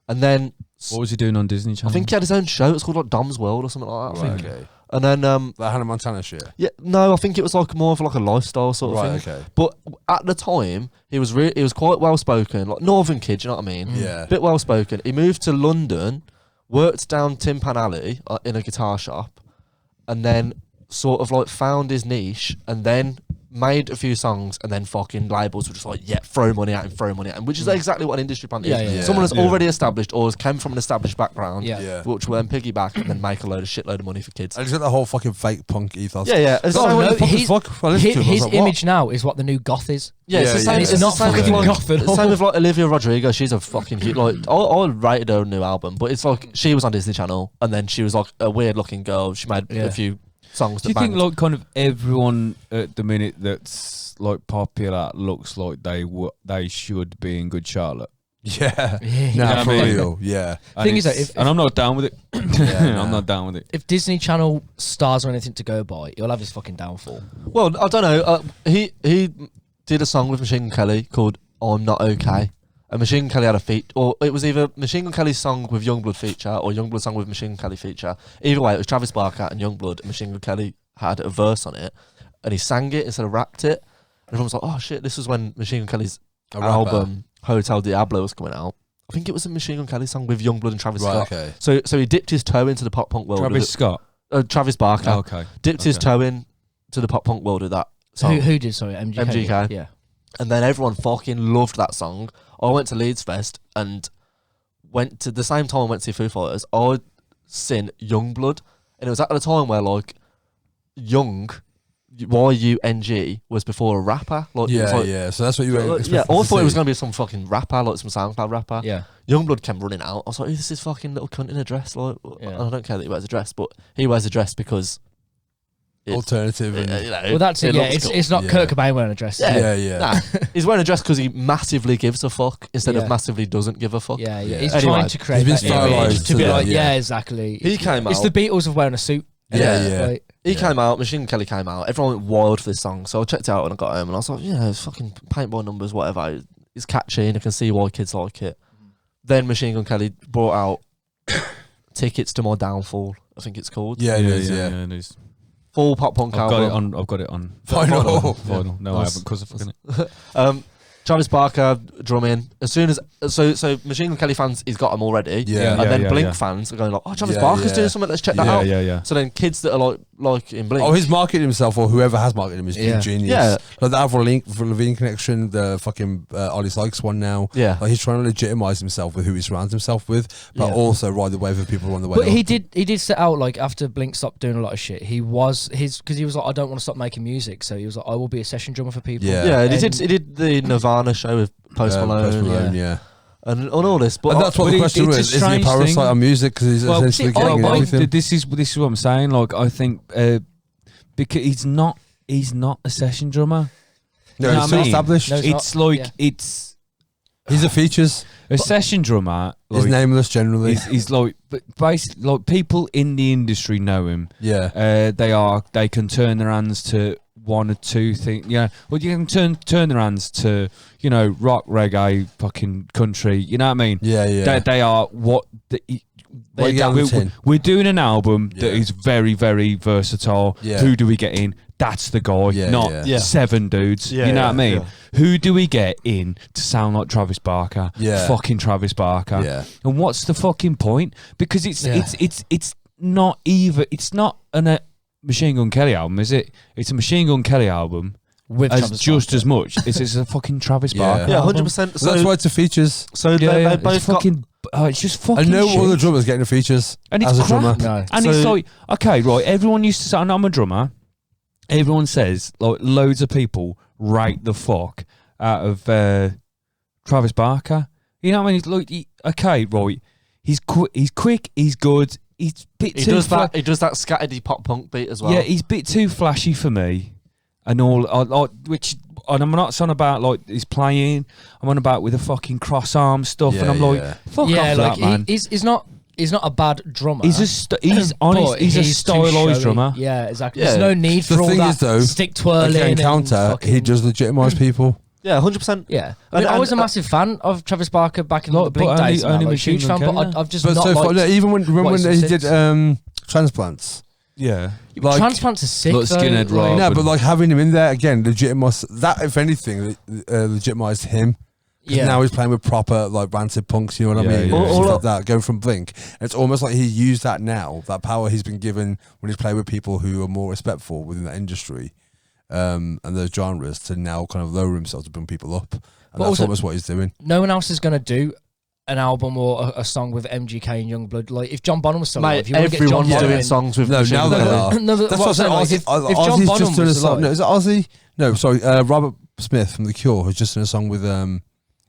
and then What was he doing on Disney Channel? I think he had his own show. It's called like Dom's World or something like that. I think. Okay. And then That Hannah Montana shit. I think it was like more of like a lifestyle sort of Right, thing. okay. But at the time, he was quite well spoken, like northern kid. You know what I mean? Yeah. Bit well spoken. He moved to London, worked down Tin Pan Alley in a guitar shop, and then sort of like found his niche, and then made a few songs, and then fucking labels were just like, yeah, throw money at him, which is exactly what an industry plant is. Yeah, yeah, yeah. Someone that's already established or has come from an established background, Yeah. which will then piggyback and then make a shitload of money for kids. I just got the whole fucking fake punk ethos. Yeah. It's Oh, the same no, with- punk as fuck. I listened to it, I was His like, what? image now is what the new goth is. Yeah, it's the Yeah, same. yeah. It's It's not the same with fucking like, goth at all. same with like Olivia Rodrigo. She's a fucking huge. Like I rated her new album, but it's like she was on Disney Channel, and then she was like a weird looking girl. She made Yeah. a few songs. Do you that think banged. like kind of everyone at the minute that's like popular looks like they should be in Good Charlotte? Yeah. Yeah. Nah, Yeah, for I mean- real. Yeah. And Thing is it's- that if- and I'm not down with it. nah. I'm not down with it. If Disney Channel stars or anything to go by, he'll have his fucking downfall. Well, I don't know. He did a song with Machine Gun Kelly called "I'm Not Okay," and Machine Gun Kelly had a feat, or it was either Machine Gun Kelly's song with Youngblood feature or Youngblood song with Machine Gun Kelly feature. Either way, it was Travis Barker and Youngblood, and Machine Gun Kelly had a verse on it, and he sang it instead of rapped it. And everyone was like, "Oh shit!" This was when Machine Gun Kelly's A rapper. album Hotel Diablo was coming out. I think it was a Machine Gun Kelly song with Youngblood and Travis Right, Scott. okay. So he dipped his toe into the pop punk world. Travis with Scott. Travis Barker Oh, okay. dipped his Okay. toe in to the pop punk world with that song. Who did, sorry, MGK? MGK. Yeah. And then everyone fucking loved that song. I went to Leeds Fest and went to the same time I went to see Foo Fighters. I'd seen Youngblood, and it was at the time where like Young, Y-U-N-G, was before a rapper. Like, it was Yeah, like, yeah. So that's what you were expecting. yeah, I to thought it was see. going to be some fucking rapper, like some SoundCloud rapper. Yeah. Youngblood came running out. I was like, "Who this is fucking little cunt in a dress?" Like, Yeah. I don't care that he wears a dress, but he wears a dress because alternative. And, you know, Well, that's it. Yeah, looks it's, cool. it's not Yeah. Kurt Cobain wearing a dress. Yeah. yeah. Nah, he's wearing a dress because he massively gives a fuck instead Yeah. of massively doesn't give a fuck. Yeah, yeah. Yeah. He's Anyway, trying to create he's been that image stylized to to be that, like, yeah. yeah, exactly. He came It's out. the Beatles of wearing a suit. Yeah, yeah. Like, He came out, Machine Gun Kelly came out, everyone went wild for this song. So I checked it out when I got home and I was like, yeah, it's fucking paint by numbers, whatever. It's catchy and I can see why kids like it. Then Machine Gun Kelly brought out Tickets to My Downfall, I think it's called. Yeah, it is, yeah. it is. Full pop punk I've got album. it on. I've got it on Vinyl. vinyl. No, I Nice. haven't because of fucking it. Travis Barker drumming. As soon as so Machine Gun Kelly fans, he's got them already. Yeah. And then Yeah, Blink yeah. fans are going like, oh, Travis Yeah, Barker's yeah. doing something. Let's check that Yeah, out. yeah. So then kids that are like in Blink. Oh, he's marketing himself, or whoever has marketed him is Yeah. genius. Yeah. Like the Avril Lavigne connection, the fucking Ollie Sykes one now. Yeah. Like he's trying to legitimize himself with who he surrounds himself with, but Yeah. also ride the wave of people on the way. But up. he did set out like after Blink stopped doing a lot of shit. He was because he was like, I don't want to stop making music. So he was like, I will be a session drummer for people. Yeah. Yeah, and And- he did the Nirvana show with Post Malone. yeah. And on all this, but And that's what But the it- question it's a is he a strange parasite thing. on music because he's essentially see, getting I- everything? this is what I'm saying. Like, I think because he's not a session drummer. No, You know he's what still I mean? established. No, he's It's not, like yeah. it's He's a features. a session drummer. He's Like, nameless generally. he's like, but basically, like people in the industry know him. Yeah. They can turn their hands to one or two things. Yeah, well, you can turn their hands to rock, reggae, fucking country. You know what I mean? Yeah. They are what What you get on the tin. we're doing an album that Yeah. is very, very versatile. Yeah. Who do we get in? That's the guy, Yeah, not yeah. Yeah. 7 dudes. Yeah, you know yeah, what I mean? yeah. Who do we get in to sound like Travis Barker? Yeah. Fucking Travis Barker. Yeah. And what's the fucking point? Because it's not either. It's not a Machine Gun Kelly album, is it? It's a Machine Gun Kelly album with as Travis just Barker. as much. It's a fucking Travis Yeah. Barker. yeah, album. 100%. So that's why it's a features. So Yeah, they yeah, both it's got. fucking. It's just fucking. I know all the shit. drummers getting the features And it's as a crap. drummer. No. And So- it's like, okay, right, everyone used to say, I'm a drummer. Everyone says, like, loads of people rate the fuck out of Travis Barker. You know what I mean? It's like, okay, right, he's quick, he's good, he's a bit He too does that. He does that scattered pop punk beat as well. Yeah, he's a bit too flashy for me. And all, and I'm not on about, like, he's playing, I'm on about with the fucking cross arm stuff, Yeah, and I'm yeah. like, fuck Yeah, off like that, man. he's not a bad drummer. He's he's honest. but He's a too stylized showy. drummer. Yeah, exactly. Yeah. There's no need for The all thing that is, though, stick twirling. Again, and counter, fucking- he does legitimize people. Yeah, 100%. Yeah, I mean, I was a massive fan of Travis Barker back in Like, the Blink but only- days. and that, only like, Machine huge Gun fan, Kelly, but I've just But not so far, liked. no, even when what he's he since. did transplants. Yeah. Like, Transplants are sick. Like though, Skinhead like- Rob. no, and- but like having him in there again, legitimized that. If anything, legitimized him. 'Cause Yeah. now he's playing with proper like rancid punks. You know what I Yeah, mean? yeah, And yeah. stuff like that, going from Blink. And it's almost like he used that now. That power he's been given when he's played with people who are more respectful within that industry, and those genres, to now kind of lower himself to bring people up. And But that's also- almost what he's doing. No one else is going to do an album or a song with MGK and Youngblood. Like if John Bonham was still alive, Mate, you want to get John everyone's Bonham doing in. songs with No, Machine now Gun they Kelly. are. No, That's what what I'm I'm saying. saying, like, Ozzy, if John Ozzy's Bonham just done a was song. alive- No, is it Ozzy? No, sorry, Robert Smith from The Cure, who's just done a song with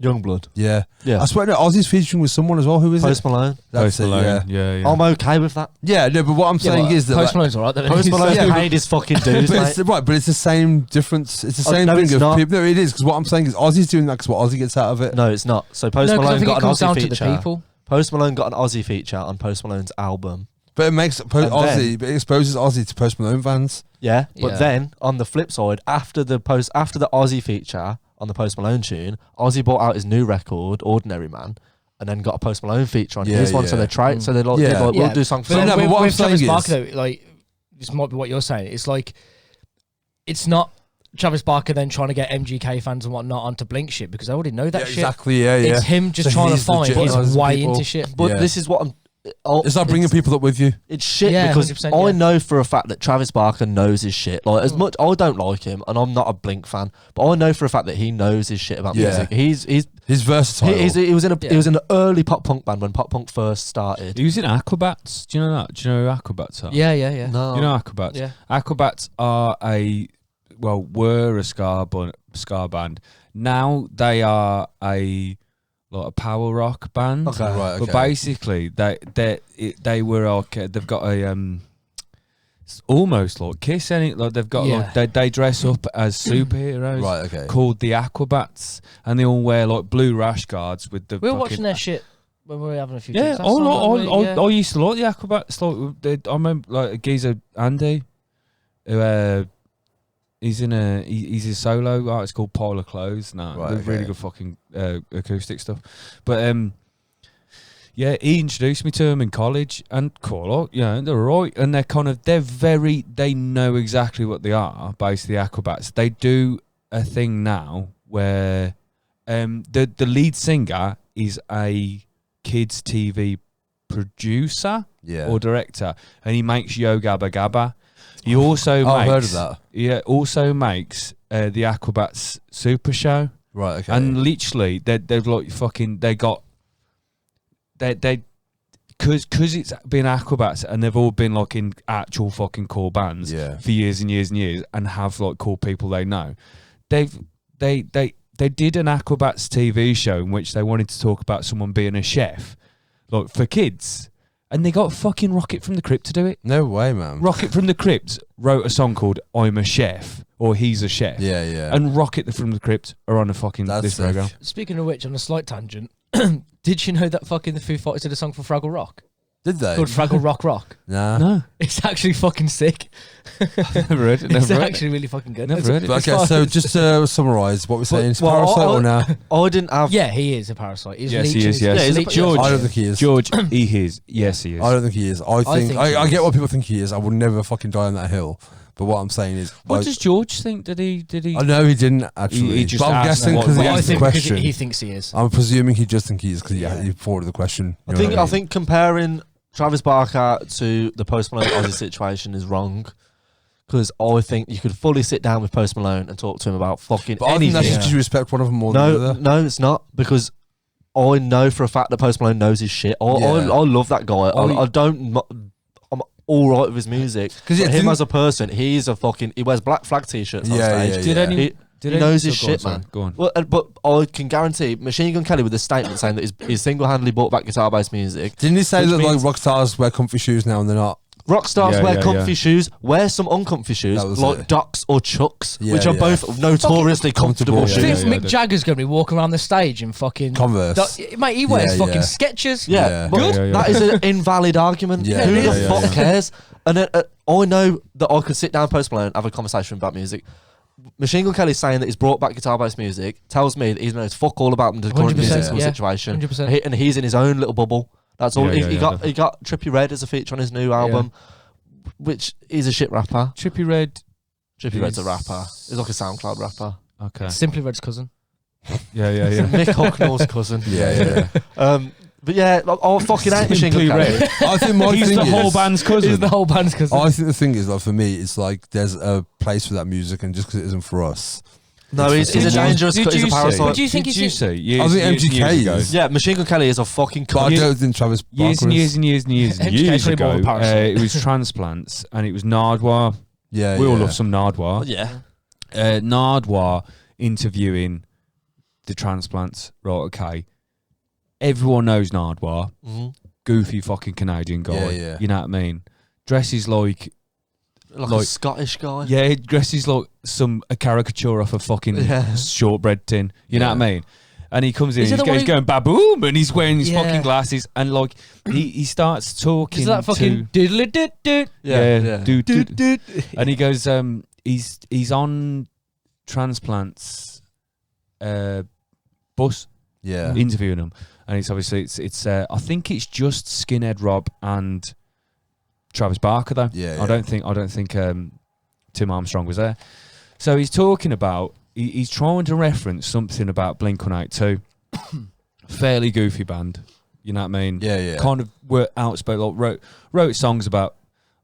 Youngblood. yeah. Yeah. I swear, no, Ozzy's featuring with someone as well. Who is Post it? Malone. That's Post it. Malone. Yeah. Yeah. I'm okay with that. Yeah, no, but what I'm Yeah, saying but is that Post like, Malone's alright. Post Malone Yeah, but- paid his fucking dues, but mate. it's, right, but it's the same difference. It's the Oh, same no, thing it's of not. people. No, it is, because what I'm saying is Ozzy's doing that because what Ozzy gets out of it. No, it's not. So Post No, 'cause I Malone think got it an comes down Ozzy to the feature. people. Post Malone got an Ozzy feature on Post Malone's album. But it makes And Ozzy, but it exposes Ozzy to Post Malone fans. Yeah, but Yeah. then on the flip side, after the Ozzy feature on the Post Malone tune, Ozzy brought out his new record, Ordinary Man, and then got a Post Malone feature on Yeah, his one. So yeah. they tried. So they're like, Yeah. they're like, Yeah. we'll do songs for But But no, songs. but what I'm with Travis saying Barker, is- though, like this might be what you're saying. It's like it's not Travis Barker then trying to get MGK fans and whatnot onto Blink shit because I already know that Yeah, shit. exactly. Yeah, yeah. It's him just So trying to he's find his legitimising way people. into shit. But Yeah. this is what I'm. It's not bringing people up with you. It's shit Yeah, because 100%, I yeah. know for a fact that Travis Barker knows his shit. Like as much, I don't like him, and I'm not a Blink fan, but I know for a fact that he knows his shit about Yeah. music. He's versatile. he was in Yeah. he was in an early pop punk band when pop punk first started. He was in Aquabats. Do you know that? Do you know who Aquabats are? Yeah, yeah, yeah. No, You know Aquabats? Yeah. Aquabats are were a ska band. Now they are a power rock band. Okay. Right, But okay. basically, they were like they've got a it's almost like Kiss. Like they've got Yeah. like they dress up as superheroes. Right, okay. Called the Aquabats, and they all wear like blue rash guards with the. We were fucking- watching their shit when we were having a few Yeah, drinks last night, weren't we? Yeah. I used to like the Aquabats. Like I remember like a geezer Andy, who he's a solo artist called Pile of Clothes. No, Right, they're really okay. good fucking acoustic stuff. But yeah, he introduced me to them in college, and cool, they're right, and they know exactly what they are. Basically, Aquabats. They do a thing now where the lead singer is a kids TV producer or director, and he makes Yo Gabba Gabba. He also makes, I've heard of that. Yeah, also makes the Aquabats Super Show. Right, okay. And literally, they've like fucking because it's been Aquabats and they've all been like in actual fucking cool bands for years and years and years, and have like cool people they know. They did an Aquabats TV show in which they wanted to talk about someone being a chef, like for kids. And they got fucking Rocket from the Crypt to do it. No way, man. Rocket from the Crypt wrote a song called "I'm a Chef" or "He's a Chef." Yeah, yeah. And Rocket from the Crypt are on a fucking this sick. program. Speaking of which, on a slight tangent, did you know that fucking the Foo Fighters did a song for Fraggle Rock? Did they? Called Fraggle Rock Rock. Nah. No. It's actually fucking sick. Never heard it. It's Never heard actually really fucking good. Never heard it. But okay, so just to summarise what we're saying, is Well, Parasite or nah? I didn't have. Yeah, he is a parasite. He's Yes, he leeching is. his- Yes, Yeah, he's a- leeching- George. I don't think he is. George, he is. Yes, he is. I don't think he is. I think I he get is. what people think he is. I would never fucking die on that hill. But what I'm saying is, What does George think? Did he? I know he didn't actually. He just but I'm asked guessing what- because he what I asked the think because question. he thinks he is. I'm presuming he just thinks he is because he forwarded the question. I think comparing Travis Barker to the Post Malone Ozzy situation is wrong. Because I think you could fully sit down with Post Malone and talk to him about fucking But I think anything. that's just you respect one of them more than the No, other. no, it's not, because I know for a fact that Post Malone knows his shit. I love that guy. I don't. I'm all right with his music. Because him as a person, he's a fucking. He wears Black Flag t-shirts on stage. He knows his shit, man. Go on. Well, but I can guarantee Machine Gun Kelly with a statement saying that he's single-handedly brought back guitar-based music. Didn't he say Which that like means- rock stars wear comfy shoes now and they're not? Rock stars Yeah, wear yeah, comfy yeah. shoes, wear some uncomfy shoes, That was like it. Docs or Chucks, Yeah, which are yeah. both notoriously comfortable comfortable, Do you shoes. think Mick Jagger's going to be walking around the stage in fucking Converse. Mate, he wears Yeah, fucking yeah. Skechers. Yeah, Yeah. but Yeah, yeah. that is an invalid argument. Yeah, Who yeah, the yeah, fuck yeah. cares? And I know that I could sit down Post Malone and have a conversation about music. Machine Gun Kelly saying that he's brought back guitar-based music tells me that he knows fuck all about the current 100%, musical yeah. situation. 100%. And he's in his own little bubble. That's all. Yeah, he yeah, he got Trippie Redd as a feature on his new album, which is a shit rapper. Trippie Redd. Trippie Redd's a rapper. He's like a SoundCloud rapper. Okay. Simply Red's cousin. Yeah, yeah, yeah. Mick Hucknall's cousin. Yeah, yeah. But yeah, like, I fucking hate Machine Gun Simply Kelly. Red. I think my He's thing the is, whole band's cousin. He's the whole band's cousin. I think the thing is, like for me, it's like there's a place for that music, and just because it isn't for us, No, he's a dangerous. Did He's a you see? parasite. What do you think Did he's you in? see? Years, I think years and MGK years ago. is. Yeah, Machine Gun Kelly is a fucking but I cunt. don't think Travis Years Barker and is. years and years and years and MGK years is more of a ago, parasite. it was transplants, and it was Nardwar. Yeah, We all yeah. love some Nardwar. Yeah. Nardwar interviewing the transplants. Right, okay. Everyone knows Nardwar. Goofy fucking Canadian guy. Yeah, yeah. You know what I mean? Dresses like Like a Scottish guy. yeah, he dresses like a caricature off a fucking Yeah. shortbread tin. You know what I mean? And he comes in, Is it he's, the one he's going baboom, and he's wearing his Yeah. fucking glasses, and like he starts talking Is that fucking diddly dit dit? do, do. And he goes, he's on transplants bus Yeah. interviewing them, and it's obviously it's I think it's just Skinhead Rob and Travis Barker though. Yeah, I don't think Tim Armstrong was there. So he's talking about he's trying to reference something about Blink-182, fairly goofy band. You know what I mean? Yeah, yeah. Kind of were outspoken, like wrote songs about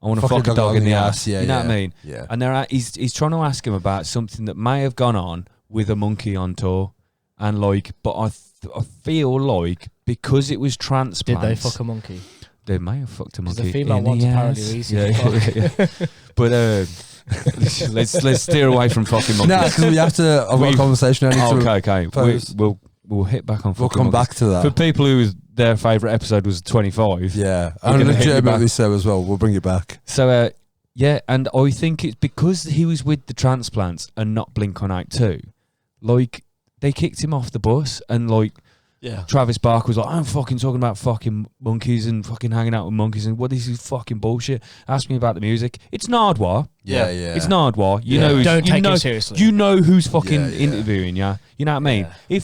I want to fuck a dog in the ass. Yeah, you know yeah. what I mean? Yeah. And he's trying to ask him about something that may have gone on with a monkey on tour, and like, but I feel like because it was Did transplants, they fuck a monkey? they may have fucked a 'Cause monkey. the female in ones the apparently ass. are easy Yeah, to yeah. But let's steer away from fucking monkeys. No, because we have to. I've got a conversation. I need to Okay. pose. We'll hit back on. We'll fucking come monkeys. back to that. For people who their favourite episode was 25. Yeah, We're and gonna hit you legitimately back. so as well. We'll bring it back. So yeah, and I think it's because he was with the transplants and not Blink-182. Like they kicked him off the bus, and like Yeah. Travis Barker was like, I'm fucking talking about fucking monkeys and fucking hanging out with monkeys and what this is fucking bullshit. Ask me about the music. It's Nardwar. Yeah, Yeah. yeah. It's Nardwar. You Yeah. know, Don't you take know, it seriously. You know who's fucking Yeah, yeah. interviewing, yeah. You know what I mean? Yeah.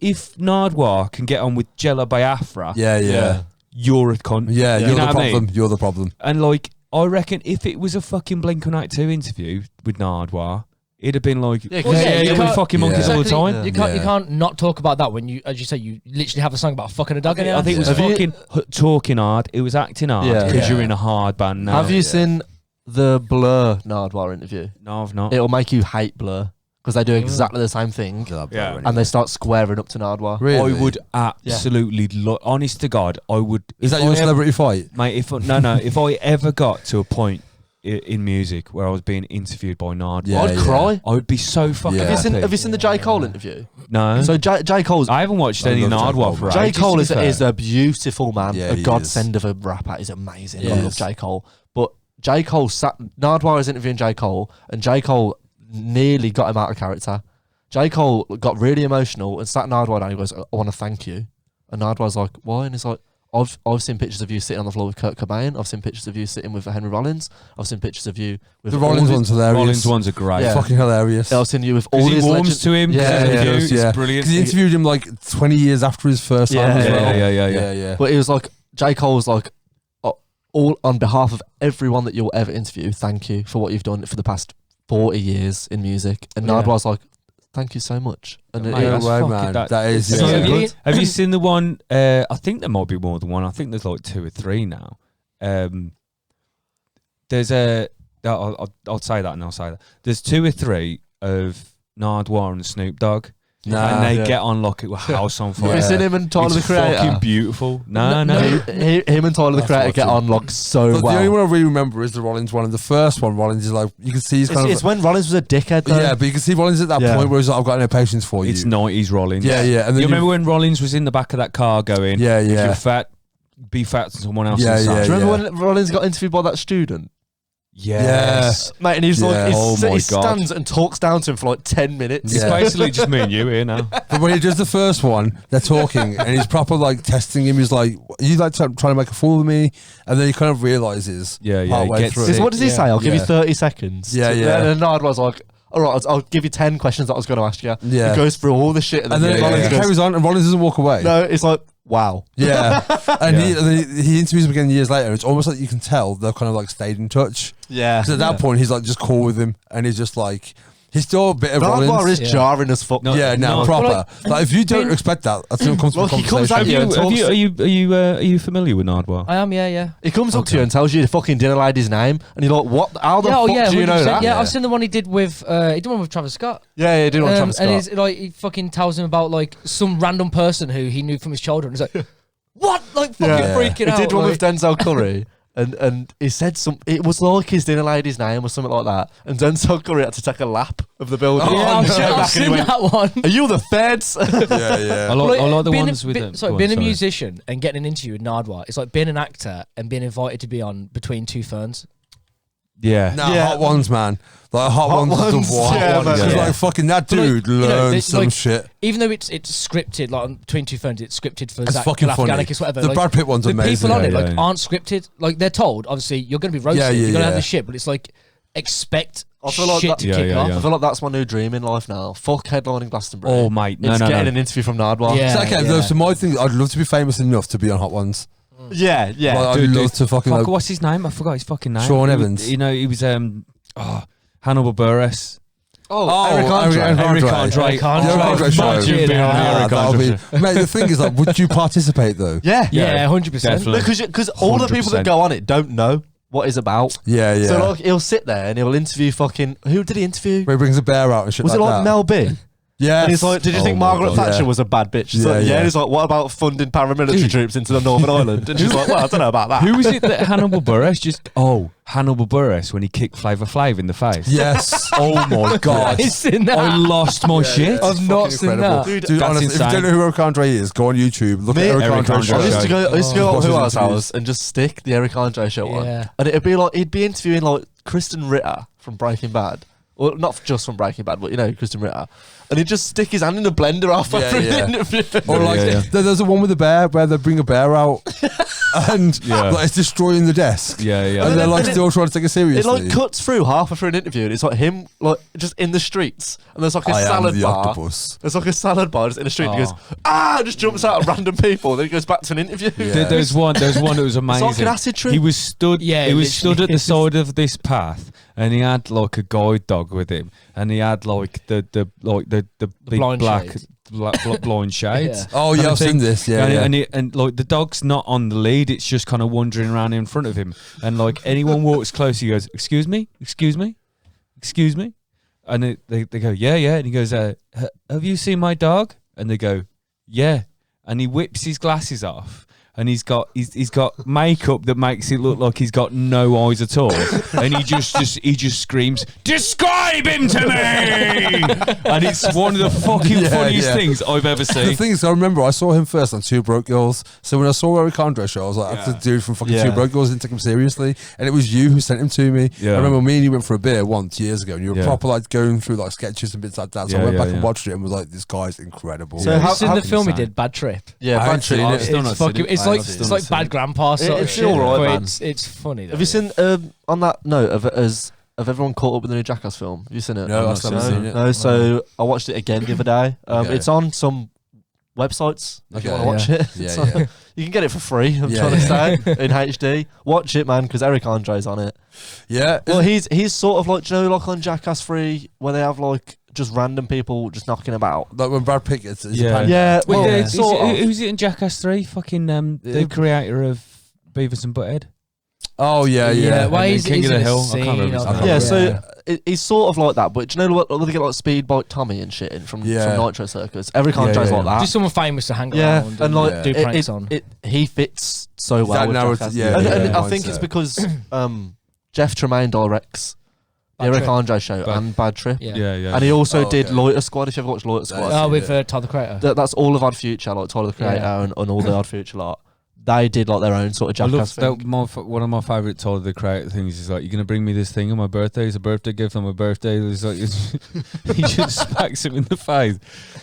If Nardwar can get on with Jella Biafra, Yeah, yeah. you're a cunt. Yeah, You you're know the what I mean? problem. You're the problem. And like, I reckon if it was a fucking Blink-182 interview with Nardwar, he'd have been like, Yeah, yeah, we can't- fucking monkeys all the Exactly. time. You can't not talk about that when you, as you say, you literally have a song about fucking a dog. I think it was Have you- fucking talking hard. It was acting hard Yeah. because Yeah. you're in a hard band now. Have you seen the Blur Nardwuar interview? No, I've not. It'll make you hate Blur because they do exactly the same thing, Yeah. and they start squaring up to Nardwuar. Really? I would absolutely, honest to God, I would. Is if that your I ever- celebrity fight? Mate, if I ever got to a point in music where I was being interviewed by Nardwuar, Yeah, I'd cry. I would be so fucking Yeah. happy. Have you seen the J. Cole interview? No. So J. Cole's I haven't watched I any love J. Nardwuar Cole, for man. J. ages, Cole to is, be fair. is a beautiful man, Yeah, a he godsend of a rapper. He's amazing. Yeah, I he love is. J. Cole. But J. Cole Nardwuar is interviewing J. Cole, and J. Cole nearly got him out of character. J. Cole got really emotional and sat Nardwuar down. He goes, "I want to thank you." And Nardwuar's like, "Why?" And he's like, I've seen pictures of you sitting on the floor with Kurt Cobain. I've seen pictures of you sitting with Henry Rollins. I've seen pictures of you with The all Rollins these- one's hilarious. Rollins ones are great. Yeah. Fucking hilarious. I've seen you with all Because he these warms legends. to him. Yeah, because yeah, of you. yeah. It's brilliant. Because he interviewed him like 20 years after his first Yeah, time as yeah, well. yeah. yeah. But it was like J. Cole was like, all on behalf of everyone that you'll ever interview, thank you for what you've done for the past 40 years in music. And Yeah. Nardwuar's like, thank you so much. And Mate, it, No that's way, fucking- man. that- That is So so have you- good. Have you seen the one? I think there might be more than one. I think there's like 2 or 3 now. There's a. I'll say that and I'll say that. There's 2 or 3 of Nardwuar and Snoop Dogg. Nah. and they Yeah. get on like a house on fire. Have you seen him and Tyler It's the Creator? fucking beautiful. No. Him and Tyler the That's Creator get watching. on like so But well. the only one I really remember is the Rollins one. And the first one, Rollins is like, you can see he's kind it's of. when Rollins was a dickhead though. Yeah, but you can see Rollins at that Yeah. point where he's like, I've got no patience for you. It's 90s Rollins. Yeah, yeah. And then You remember when Rollins was in the back of that car going, Yeah, if yeah. you're fat, be fat to someone else Yeah, inside. yeah, Do you remember when Rollins got interviewed by that student? Yes. Mate, and he's Yeah. like, Oh my he God. stands and talks down to him for like 10 minutes. It's Yeah. basically just me and you here now. But when he does the first one, they're talking and he's proper like testing him. He's like, you like trying to make a fool of me? And then he kind of realizes Yeah, yeah, he partway gets through. it. Because what does he Yeah. say? I'll give you Yeah. 30 seconds. Yeah, yeah. And then Nard was like, all right, I'll give you 10 questions that I was going to ask you. Yeah. He goes through all the shit. And then Rollins it goes, carries on and Rollins doesn't walk away. no, it's like, wow. Yeah. And Yeah. he interviews him again years later. It's almost like you can tell they've kind of like stayed in touch. Yeah. Because at that point, he's like just cool with him. And he's just like, he's still a bit of Nardwuar Rollins. is jarring as fuck. No, Yeah, no, no. proper. Like, if you don't being- expect that, that's an uncomfortable Look, he comes conversation. at you and talks. Are you familiar with Nardwuar? I am, yeah. He comes up to you and tells you the fucking dinner lady's name, and you're like, "What? How the fuck do you know 100%. that?" Yeah, I've seen the one he did with he did one with Travis Scott. yeah, did on Travis And Scott. he's like, he fucking tells him about like some random person who he knew from his childhood. He's like, what? Like fucking Yeah. freaking He out. did one like, with Denzel Curry, and he said some. It was like his dinner lady's name or something like that. And Denzel Curry had to take a lap of the building. yeah, And I've he came seen back and he went, that one. "Are you the feds?" Yeah, yeah. I like the being ones a, with be- them. Sorry, Go on, being a musician and getting an interview with Nardwuar, it's like being an actor and being invited to be on Between Two Ferns. Yeah. Nah, Yeah. Hot Ones, man. Like Hot Hot Ones, Ones, is the one. yeah, man. It's Yeah. like fucking that But, like, dude you know, learned they- some like, shit. Even though it's scripted, like on Between Two Ferns, it's scripted for It's Zach fucking funny. Galifianakis, whatever. The like, Brad Pitt one's the amazing. people on it Yeah, like yeah. aren't scripted. Like they're told, obviously, you're going to be roasted. Yeah, you're going to have yeah. this shit, but it's like expect I feel like shit that- to Yeah, kick yeah, off. yeah. I feel like that's my new dream in life now. Fuck headlining Glastonbury. Oh, mate. No, it's no, getting no. an interview from Nardwuar. Yeah. It's okay, though. So my thing, I'd love to be famous enough to be on Hot Ones. yeah, yeah. Like, I'd Dude, love to fucking. Fuck, Like, what's his name? I forgot his fucking name. Sean He- Evans. You know, he was Hannibal Buress. Eric Andre. Eric Andre. Eric the Andre. Eric Andre show. Imagine being on the Ah, Eric that'll Andre be- show. Mate, the thing is, like, would you participate though? Yeah, Yeah, 100%. Definitely. Because all the people that 100%. go on it don't know what it's about. Yeah, yeah. So like, he'll sit there and he'll interview fucking. Who did he interview? Where he brings a bear out and shit Was like it like that. Mel B? Yeah. And he's like, did you Oh think my Margaret God. Thatcher Yeah. was a bad bitch? She's Yeah, like, yeah. yeah. And he's like, what about funding paramilitary troops into the Northern Ireland? And she's like, well, I don't know about that. Who was it that Hannibal Buress Hannibal Buress when he kicked Flavor Flav in the face? Yes. Oh my God. I've seen that. I lost my shit. I've not seen Incredible. that. Dude, That's honestly, if you insane. don't know who Eric Andre is, go on YouTube. Look Me- at Eric Eric Andre Andre show. I used to go. I used to go Oh. up to Watch our his interviews. house and just stick the Eric Andre show on, Yeah. and it'd be like he'd be interviewing like Kristen Ritter from Breaking Bad, well, not just from Breaking Bad, but you know Kristen Ritter, and he'd just stick his hand in a blender halfway Yeah, through yeah. the interview. Or like, Yeah, yeah. there's a one with a bear where they bring a bear out and Yeah. like, it's destroying the desk. Yeah, yeah. And they're like And it- still trying to take it It seriously. like cuts through halfway through an interview, and it's like him like just in the streets, and there's like a I am salad the bar. octopus. There's like a salad bar just in the street. And he Oh. goes, just jumps out at random people. Then he goes back to an interview. Yeah. There's one that was amazing. like an acid trip. He was stood. Yeah, he was literally stood at the is. side of this path, and he had like a guide dog with him, and he had like the big blind black shades. blind shades. Yeah. Oh, yeah, I've seen this. Yeah, and like the dog's not on the lead; it's just kind of wandering around in front of him. And like anyone walks close, he goes, "Excuse me, excuse me, excuse me," and they go, "Yeah, yeah," and he goes, "Have you seen my dog?" And they go, "Yeah," and he whips his glasses off. And he's got makeup that makes it look like he's got no eyes at all, and he just screams, "Describe him to me!" And it's one of the fucking funniest things I've ever seen. The thing is, I remember I saw him first on Two Broke Girls. So when I saw Eric Andre show, I was like, "That's the dude from fucking Two Broke Girls." Didn't take him seriously, and it was you who sent him to me. Yeah. I remember me and you went for a beer once years ago, and you were Yeah. proper like going through like sketches and bits like that. So I went back and watched it and was like, "This guy's incredible." So Have you how- seen how the can film you he say? did, Bad Trip? Yeah, I Bad haven't Trip. seen it. Still not It's seen fucking. it. It's I like haven't it's seen like it. Bad Grandpa sort of It's shit. all right, but man. It's funny. Though. Have you seen on that note of everyone caught up with the new Jackass film? Have you seen it? No, I've I've still not haven't seen seen it. No, so I watched it again the other day. Okay. It's on some websites if you Okay. want to watch it. Yeah, So yeah. you can get it for free. I'm Yeah, trying to yeah. say in HD. Watch it, man, because Eric Andre's on it. Yeah. Well, he's sort of like, do you know, like on Jackass 3 where they have like just random people just knocking about. Like when Brad Pitt gets Yeah, well, Wait, sort of. who's it in Jackass 3? Fucking the creator of Beavis and Butthead. Oh yeah, Yeah, yeah. well, And he's King he's of the in a Hill. I can't remember scene his of name. it, Yeah, so he's sort of like that, but do you know what they get like Speed Bike Tommy and shit in from Nitro Circus? Eric Andre's like that. Just someone famous to hang Yeah, around and like do pranks on. he fits so well. That With narrative, Jackass. yeah, and yeah, I think it's mindset. because Jeff Tremaine directs Bad Eric Trip. Andre show and Bad Trip, Yeah. Yeah. and he also Oh, did okay. Loiter Squad. If you ever watched Loiter Squad, Yeah. Oh, with Todd the Creator. that's all of Odd Future, like Tyler the Creator Yeah. and all the Odd Future lot. They did like their own sort of I Jackass love thing. that. One of my favourite Tyler the Creator things is like, "You're gonna bring me this thing on my birthday. It's a birthday gift on my birthday." It's like he just smacks him in the face.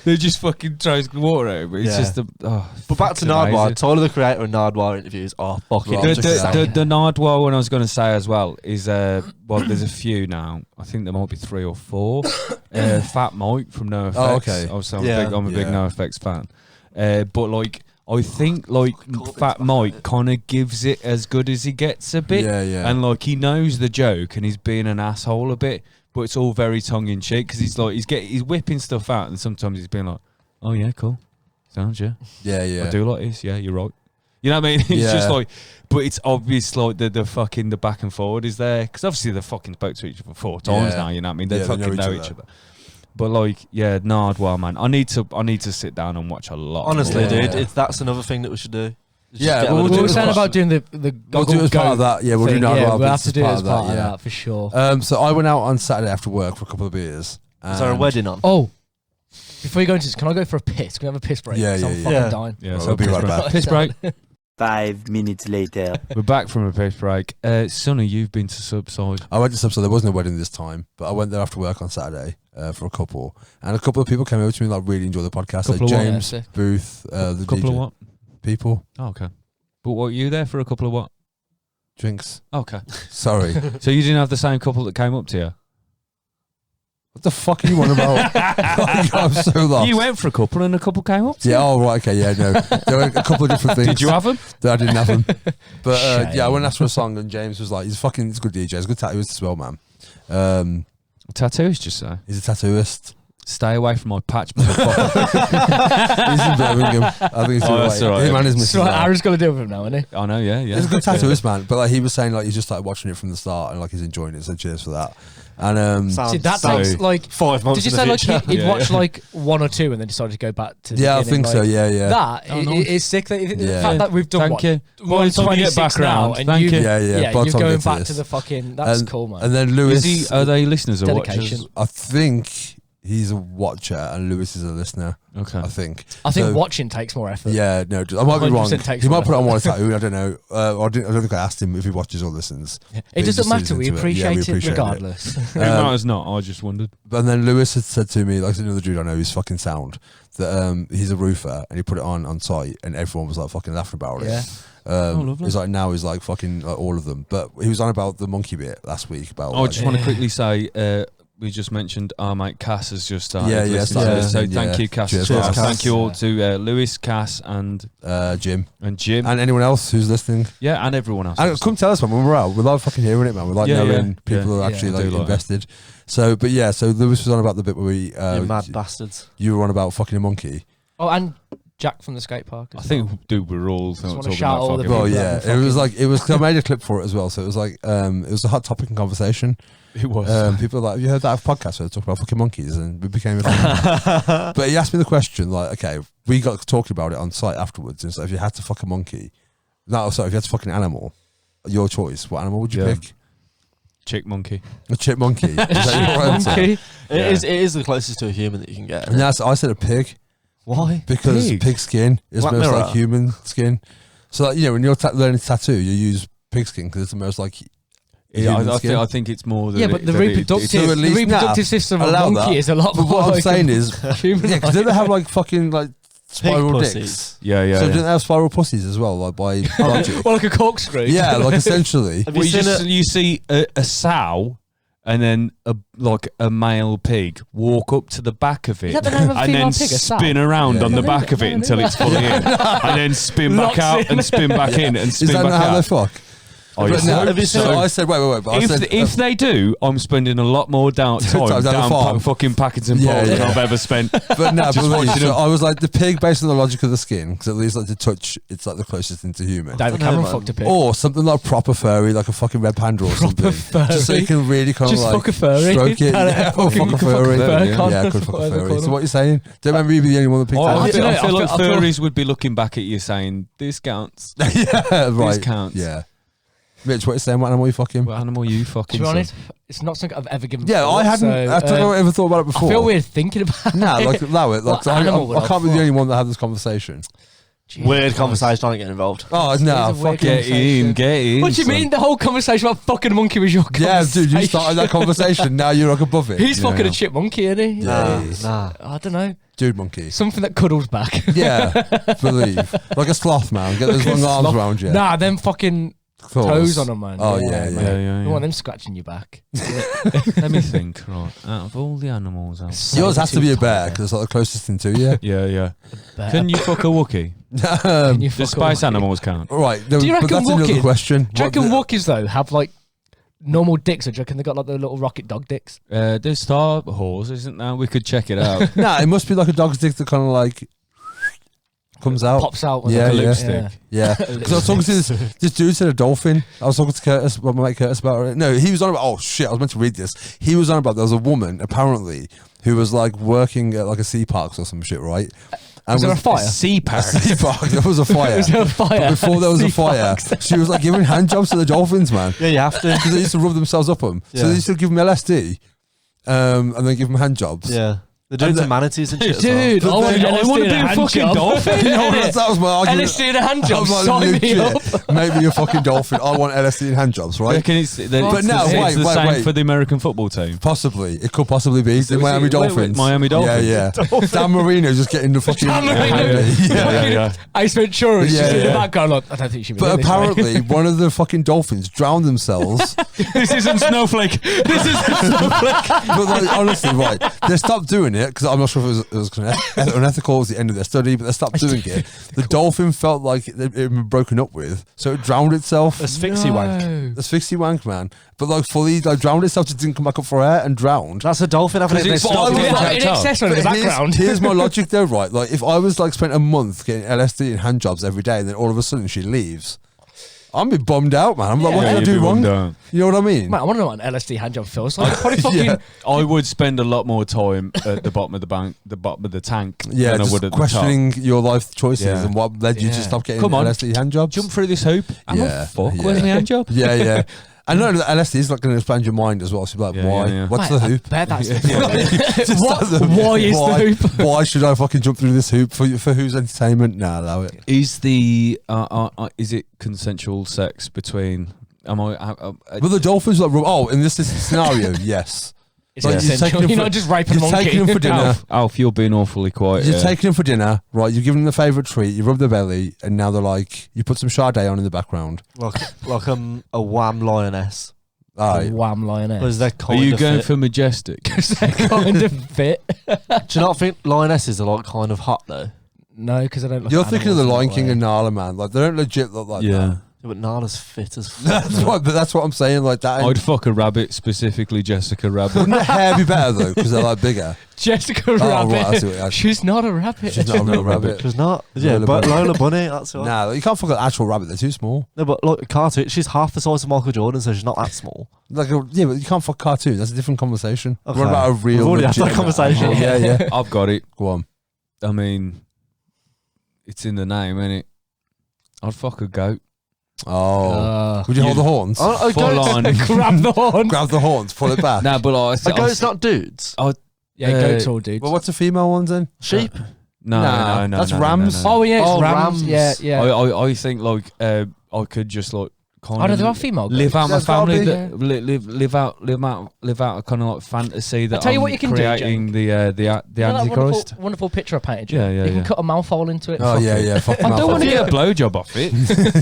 They just fucking throws water at him. It's Yeah. just But back to fucking Nardwuar, amazing. Tyler the Creator and Nardwuar interviews are fucking Right. insane. The Nardwuar one I was going to say as well is well, there's a few now. I think there might be 3 or 4. Fat Mike from NoFX. Oh, okay. Obviously, I'm a big Yeah. NoFX fan. But like, I think like Fat Mike kind of gives it as good as he gets a bit. Yeah, yeah. And like he knows the joke and he's being an asshole a bit, but it's all very tongue in cheek because he's whipping stuff out and sometimes he's being like, "Oh yeah, cool, sounds yeah." Yeah, yeah. I do like this. Yeah, you're right. You know what I mean? It's just Yeah. like, but it's obvious like the fucking the back and forward is there because obviously they fucking spoke to each other 4 times Yeah. now. You know what I mean? They Yeah, they fucking know each other. But like, yeah, Nardwuar, man. I need to sit down and watch a lot. Honestly, more. dude, that's another thing that we should do. Just Yeah, get a well, little We bit were of saying watch. about doing the We'll do it as part of that. Yeah, we'll do thing. Nardwuar. Yeah, we'll have bits to do it as part of yeah. that for sure. So I went out on Saturday after work for a couple of beers. Is there a and- wedding on? Oh, before you go into this, can I go for a piss? Can we have a piss break? Yeah, 'Cause I'm yeah, fucking yeah. dying. Yeah, Well, so we'll be right back. Piss break. 5 minutes later. We're back from a piss break. Sonny, you've been to Subside. I went to some, so there wasn't a wedding this time, but I went there after work on Saturday for a couple, and a couple of people came over to me like really enjoy the podcast. Couple Like of what? James Yeah, sick. Booth, the Couple DJ, of what? people, Oh, okay. But what, you there for a couple of what? drinks. Okay. Sorry, So you didn't have the same couple that came up to you? what the fuck are you on about? I'm so lost. You went for a couple and a couple came up to Yeah. you? Oh right. Okay. Yeah. No. There were a couple of different things. Did you have them? that I didn't have them. But Shame. yeah, I went after a song, and James was like, "He's a good DJ. He's a good tattooist as well, man. Tattoos, just say. He's a tattooist. Stay away from my patch, motherfucker. He's in Birmingham. I think he's doing that's all right. Him and his missus. So are. Aaron's got to deal with him now, isn't he? I know, yeah. He's a good tattooist, man. But like he was saying, like he's just like watching it from the start, and like he's enjoying it. So cheers for that. And Sounds See, that so sounds like. 5 months Did you in say the like future. he'd Yeah, watch yeah. like 1 or 2 and then decided to go back to the yeah, I beginning, think so. like, Yeah, yeah. That Oh, nice. is sick. The Yeah. fact that we've done Thank what, you. Well, By the time you get 26 back now, round, and thank you, you. Yeah, yeah. By the you're time we going get to back this. to the fucking. That's And- cool, man. And then Lewis, Is he, are they listeners or Dedication. watchers? I think he's a watcher, and Lewis is a listener. Okay. I think. I think So- watching takes more effort. Yeah, no, I might be wrong. 100% takes He might more put it on effort. one tattoo. I don't know. I don't think I asked him if he watches or listens. It He doesn't just matter. We listens to it. appreciate, Yeah, we it appreciate it. regardless. It matters not. I just wondered. But then Lewis had said to me, like another dude I know who's fucking sound, that he's a roofer and he put it on site and everyone was like fucking laughing about it. Yeah. lovely. He's like now he's like fucking like all of them. But he was on about the monkey bit last week about. I like, just want to quickly say, we just mentioned our mate Cass has just started. Yeah, yeah, listening to us. So thank you, Cass. Cheers, as well. Cass. Thank you all to Lewis, Cass, and Jim, and anyone else who's listening. Yeah, and everyone else. And come tell us, man, when we're out. We love fucking hearing it, man. We like knowing people are actually like invested. So, but yeah, so Lewis was on about the bit where we you mad bastards. You were on about fucking a monkey. Oh, and Jack from the skate park. I think, dude, we're all talking about fucking. Well, yeah, it was like I made a clip for it as well. So it was like it was a hot topic in conversation. It was. People were like, have you heard that podcast where they talk about fucking monkeys? And we became a fan. But he asked me the question, like, okay, we got talking about it on site afterwards. And so if you had to fuck a monkey, if you had to fuck an animal, your choice, what animal would you pick? Chick monkey. A chip monkey. Is that your answer? Monkey. It is the closest to a human that you can get. And I said a pig. Why? Because pig skin is Black most Mirror. like human skin. So, like, when you're learning to tattoo, you use pig skin because it's the most like. I think it's more than but the reproductive system of a monkey is a lot more. But what I'm like saying is, because they have like fucking like spiral pussies. dicks. Yeah. So didn't they have spiral pussies as well, like by logic? Well, like a corkscrew. Yeah, like essentially. Have you seen it? You see a sow and then a male pig walk up to the back of it Is that the name of a and female then pig, a sow? spin around on the I back of it until it's fully in, and then spin back Locks out in. and spin back in and Is spin that back not how they out. fuck? Oh, But yeah. no, so I said, wait. But I said, If they do, I'm spending a lot more time down the down farm. fucking Packington Yeah, Park than yeah. I've ever spent. but no, Just believe, watching so them. I was like the pig based on the logic of the skin, because at least like the touch, it's like the closest thing to human. David I don't know, Cameron man. fucked a pig. Or something like proper furry, like a fucking red panda or something. Just so you can really kind of Just like fuck a furry. stroke it. Yeah, or fuck a furry. fur Yeah, could fuck a whatever furry. call So them. what you're saying? Don't remember you be the only one that picked I that. feel, I feel- like I feel- furries would be looking back at you saying, "This counts." Yeah, right. counts. Yeah. Mitch, what you saying? What animal you fucking? What animal you fucking? To be son? honest, it's not something I've ever given. Yeah, thought, I hadn't. so, I don't know. I ever thought about it before. I feel weird thinking about Nah, it. like allow it. Like, What animal would I can't be the fuck? only one that had this conversation. Jesus Weird Christ. conversation. I don't get involved. Oh It's no, a weird fucking Get in. What do you mean? The whole conversation about fucking a monkey was your yeah, conversation? dude. You started that conversation. Now you're like above it. He's Yeah. fucking a chipmunky, isn't he? Yeah, he is. Nah. I don't know. Dude, monkey. Something that cuddles back. Yeah, believe like a sloth, man. Get those long arms around you. Nah, them fucking Claws. toes on them, man. Oh yeah, yeah. You want them scratching your back. Let me think. Right, out of all the animals, Yours has to be a bear because it's like the closest thing to you. yeah. Bear. Can you fuck a Wookiee? Can you Do fuck spice a- animals count? Right. Do you reckon but that's another Wookiees- question. Do you reckon What Wookiees though have like normal dicks, or do you reckon they got like the little rocket dog dicks? There's Star Wars, isn't there? We could check it out. Nah, it must be like a dog's dick that kind of like comes out. Pops out with Yeah, like a yeah. lipstick. Yeah, because I was talking to this dude said a dolphin. I was talking to Curtis, my mate Curtis, about it. No, he was on about. Oh shit! I was meant to read this. He was on about there was a woman apparently who was like working at like a sea parks or some shit, right? And Was there a fire? Sea park. Sea park. There was a fire. Was there a fire? But before there was a Sea fire, she was like giving hand jobs to the dolphins, man. Yeah, you have to. Because they used to rub themselves up them. So Yeah. they used to give them LSD, and then give them hand jobs. Yeah. They're doing And some manatees and shit Dude, as well. I want then- LSD I wanna in be a a hand fucking job. dolphin. No, that was my argument. LSD in a hand job. I'm like, Sign me up. legit, make me a fucking dolphin. I want LSD in hand jobs, I right? reckon it's But no, it's wait, the wait, same wait. for the American football team. Possibly. It could possibly be the was Miami it- wait, Dolphins. Miami Dolphins. Yeah, yeah. Dan Marino just getting the fucking... Dan Marino. Yeah. Ace Ventura is Yeah, just in the yeah. background like, I don't think she would But do this, mate. apparently, one of the fucking dolphins drowned themselves. This isn't Snowflake. This isn't Snowflake. But like, honestly, right, they stopped doing it because I'm not sure if it was unethical. It was the end of their study, but they stopped doing it. The dolphin felt like it had been broken up with, so it drowned itself. Asphyxie wank. Asphyxie wank, man. But like fully, like drowned itself, just didn't come back up for air and drowned. That's a dolphin having Because it. it's not Did it Yeah. have it in excess or in the But background? Here's my logic though, right? Like if I was like spent a month getting LSD and hand jobs every day, and then all of a sudden she leaves, I'm be bummed out, man. I'm like, what Yeah, did I you'd do be wrong? bummed out. You know what I mean? Mate, I want to know what an LSD hand job feels like. Probably fucking. Yeah. I would spend a lot more time at the bottom of the bottom of the tank Yeah, than I just would at questioning your life choices Yeah. and what led you to Yeah. stop getting Come on, LSD hand jobs. Jump through this hoop. I'm Yeah, a fuck. yeah. Where's my hand job? Yeah, yeah. I know that LSD is like going to expand your mind as well. So you're like, Yeah, why? yeah, yeah. What's Mate, the I hoop? bet that's Why is the hoop? Why should I fucking jump through this hoop for whose entertainment? Nah, allow it. Is it consensual sex between? Am I? But the dolphins like, in this scenario, yes. It's Like, you're essential. taking them You're for- not just raping a you're monkey. taking them for dinner. Alf, you're being awfully quiet. You're yeah. taking them for dinner, right? You give them the favourite treat. You rub their belly, and now they're like, you put some Sade on in the background. Like a wham lioness. Wham lioness. Because they're Are kind you of going fit. for majestic? They're kind of fit. Do you not think lionesses are like kind of hot though? No, because I don't. Look You're at thinking of the animals in Lion that King way. and Nala, man. Like they don't legit look like that. Yeah, but Nala's fit as fuck. That's what I'm saying. Like that. I'd fuck a rabbit, specifically Jessica Rabbit. Wouldn't the hair be better though? Because they're like bigger. Jessica Right, Rabbit. I see what you- She's not a rabbit. She's not a real rabbit. She's not. Yeah, Lola but Bunny. Lola Bunny. That's right. Nah, you can't fuck an actual rabbit. They're too small. No, but look, cartoon. She's half the size of Michael Jordan, so she's not that small. Yeah, but you can't fuck cartoons. That's a different conversation. Okay. What about a real? We've already had that legitimate conversation. animal? Yeah, yeah. I've got it. Go on. I mean, it's in the name, innit? I'd fuck a goat. Oh, would you hold the horns? Full on. Grab the horn. Grab the horns, pull it back. Nah, but A goat's not dudes. Yeah, goats all dudes. Well, what's the female ones then? Sheep. No, Nah, no, that's no, rams. No, no. Oh yeah, it's Oh, rams. rams. Yeah, yeah. I think like I could just like kind Oh, no, of there are female live goats. out my There's gotta family, be. that, live out a kind of like fantasy that tell you I'm what you can do, creating the You know that Antichrist. wonderful picture I painted you. Yeah, yeah, You can yeah. cut a mouth hole into it. Oh Fuck yeah, it. yeah. Fuck I don't want to get a blowjob off it.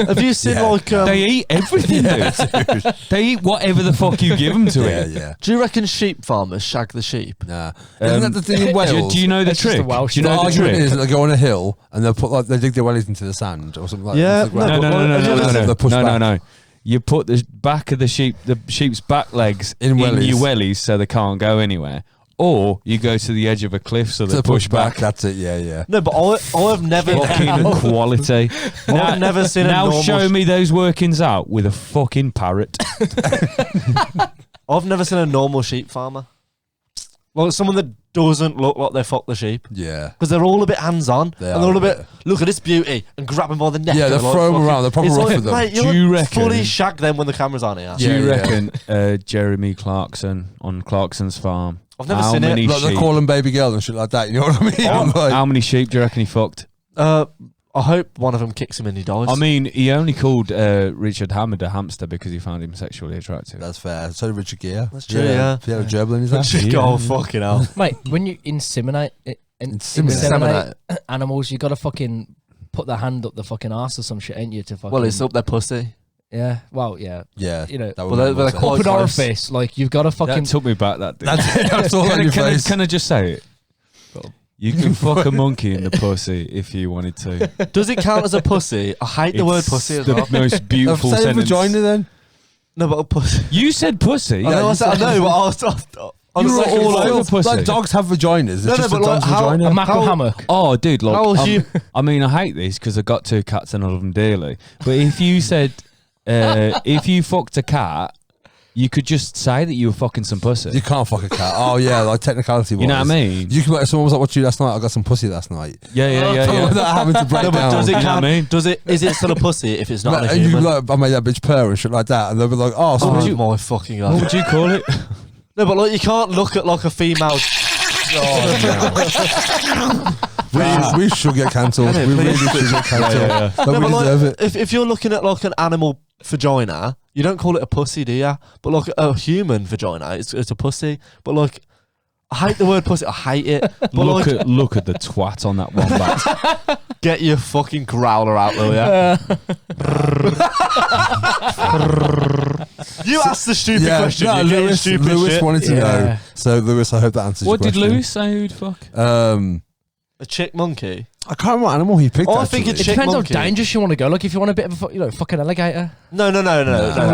Have you seen Yeah. like? They eat everything, dude. They eat whatever the fuck you give them to Yeah, it. yeah. Do you reckon sheep farmers shag the sheep? Nah. Isn't that the thing in Do, Wales? do you know the That's just trick? a Welsh Do you the know the argument trick? is that they go on a hill and they'll put like they dig their wellies into the sand or something like Yeah, that. no, No, no, no, no, no, no, They're no, pushed no, no, back. no. You put the back of the sheep's back legs In wellies. your wellies so they can't go anywhere, or you go to the edge of a cliff so they To push back. That's it. Yeah, yeah. No, but I've never. Fucking quality. I've never seen a Now normal. show me those workings out with a fucking parrot. I've never seen a normal sheep farmer. Like someone that doesn't look like they fuck the sheep. Yeah. Because they're all a bit hands-on. They and they're are all a a bit, bit. look at this beauty, and grab them by the neck. Yeah, and they're like throwing them fucking- around. They're proper It's rough like, with them. mate, Do you're you like reckon- fully shag them when the camera's on here. Do you Yeah. reckon Jeremy Clarkson on Clarkson's farm? I've never how seen it. many Like they sheep? call them baby girl and shit like that. You know what I mean? How, Like- how many sheep do you reckon he fucked? I hope one of them kicks him and he dies. I mean, he only called Richard Hammond a hamster because he found him sexually attractive. That's fair. So did Richard Gere. That's true, yeah. If he had a gerbil in his ass. Oh, fucking hell. Mate, when you inseminate Inseminate. animals, you got to fucking put their hand up the fucking arse or some shit, ain't you? To fucking Well, it's up their pussy. yeah. Well, yeah. Yeah. You know, that Well, they're was quite up an close. orifice, like you've got to fucking. That took me back, that did. That's it. That's all on your face. Can I just say it? You can fuck a monkey in the pussy if you wanted to. Does it count as a pussy? I hate the word It's pussy as the well. most beautiful Say sentence. vagina then. No, but a pussy. You said pussy. I know, you I said- know, but I was You were like, all like, over pussy. Like dogs have vaginas. It's No, no, just but a like dog's how- vagina. a mackle How- hammock. Oh, dude, like, How was you- I mean, I hate this because I got 2 cats and I love them dearly. But if you said, if you fucked a cat, you could just say that you were fucking some pussy. You can't fuck a cat. Oh yeah, like technicality. You know what I mean? You can. Someone was like, "What you last night? I got some pussy last night." Yeah, yeah, yeah, yeah. Without having to break No, but down. does it You know count? what I mean? Does it? Is it still a pussy if it's not Like, a and you human? can be like, I made that bitch purr and shit like that, and they'll be like, "Oh, so Oh you, my fucking What god! would you call it? No, but like you can't look at like a female. we should get cancelled. Can it, We really please? should get cancelled. Yeah, Like, No, we but like, deserve it. if you're looking at like an animal vagina, you don't call it a pussy, do you? But like a human vagina, it's a pussy. But like, I hate the word pussy. I hate it. But look like, at the twat on that wombat. get your fucking growler out, though, yeah. You asked the stupid question. no, You're getting Lewis, stupid Lewis shit. wanted to know. Yeah. So Lewis, I hope that answers What your did question. Lewis say who'd fuck? A chick monkey. I can't remember what animal he picked. Oh, I think actually. it's It chick depends monkey. how dangerous you want to go. Like if you want a bit of a fucking alligator, No. you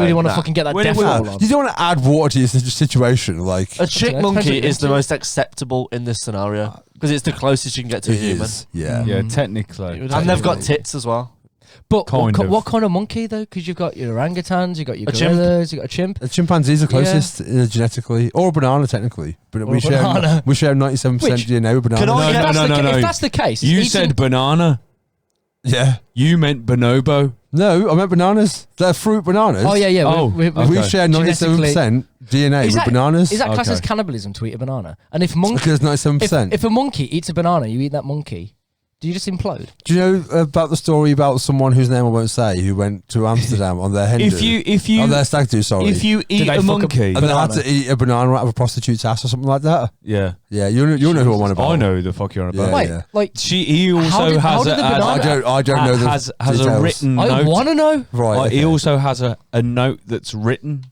really want to fucking get that When it death was- roll Nah, on. you don't want to add water to your situation. Like A chick Okay, monkey depends what is the you most acceptable in this scenario because it's the closest you can get to a it human. is. Yeah. Yeah, technically. And they've got tits as well. But Kind of. what kind of monkey though? Because you've got your orangutans, you've got your A chimp. gorillas, you've got a chimp. The chimpanzees are closest genetically, or a banana technically. But Or a banana. we share 97% Which- DNA with bananas. Can I No, get- no, no, no, If no. that's the case, You eating- said banana. Yeah. You meant bonobo. No, I meant bananas. They're fruit bananas. Oh yeah, yeah. Oh, we We okay. share 97% DNA Is with that- bananas. Is that classed as Okay. cannibalism to eat a banana? And if monkey, Because 97%. if a monkey eats a banana, you eat that monkey. Do you just implode? Do you know about the story about someone whose name I won't say who went to Amsterdam on their hen If you on their stag do, sorry. if you eat they a fuck a monkey, and they had to eat a banana out of a prostitute's ass or something like that. yeah, Yeah, you know who I'm on about. I know who the fuck you're on about. Yeah, Wait, yeah. like He also how has did the a banana- I don't know the has a details. written I note. want to know. Right. He okay. also has a note that's written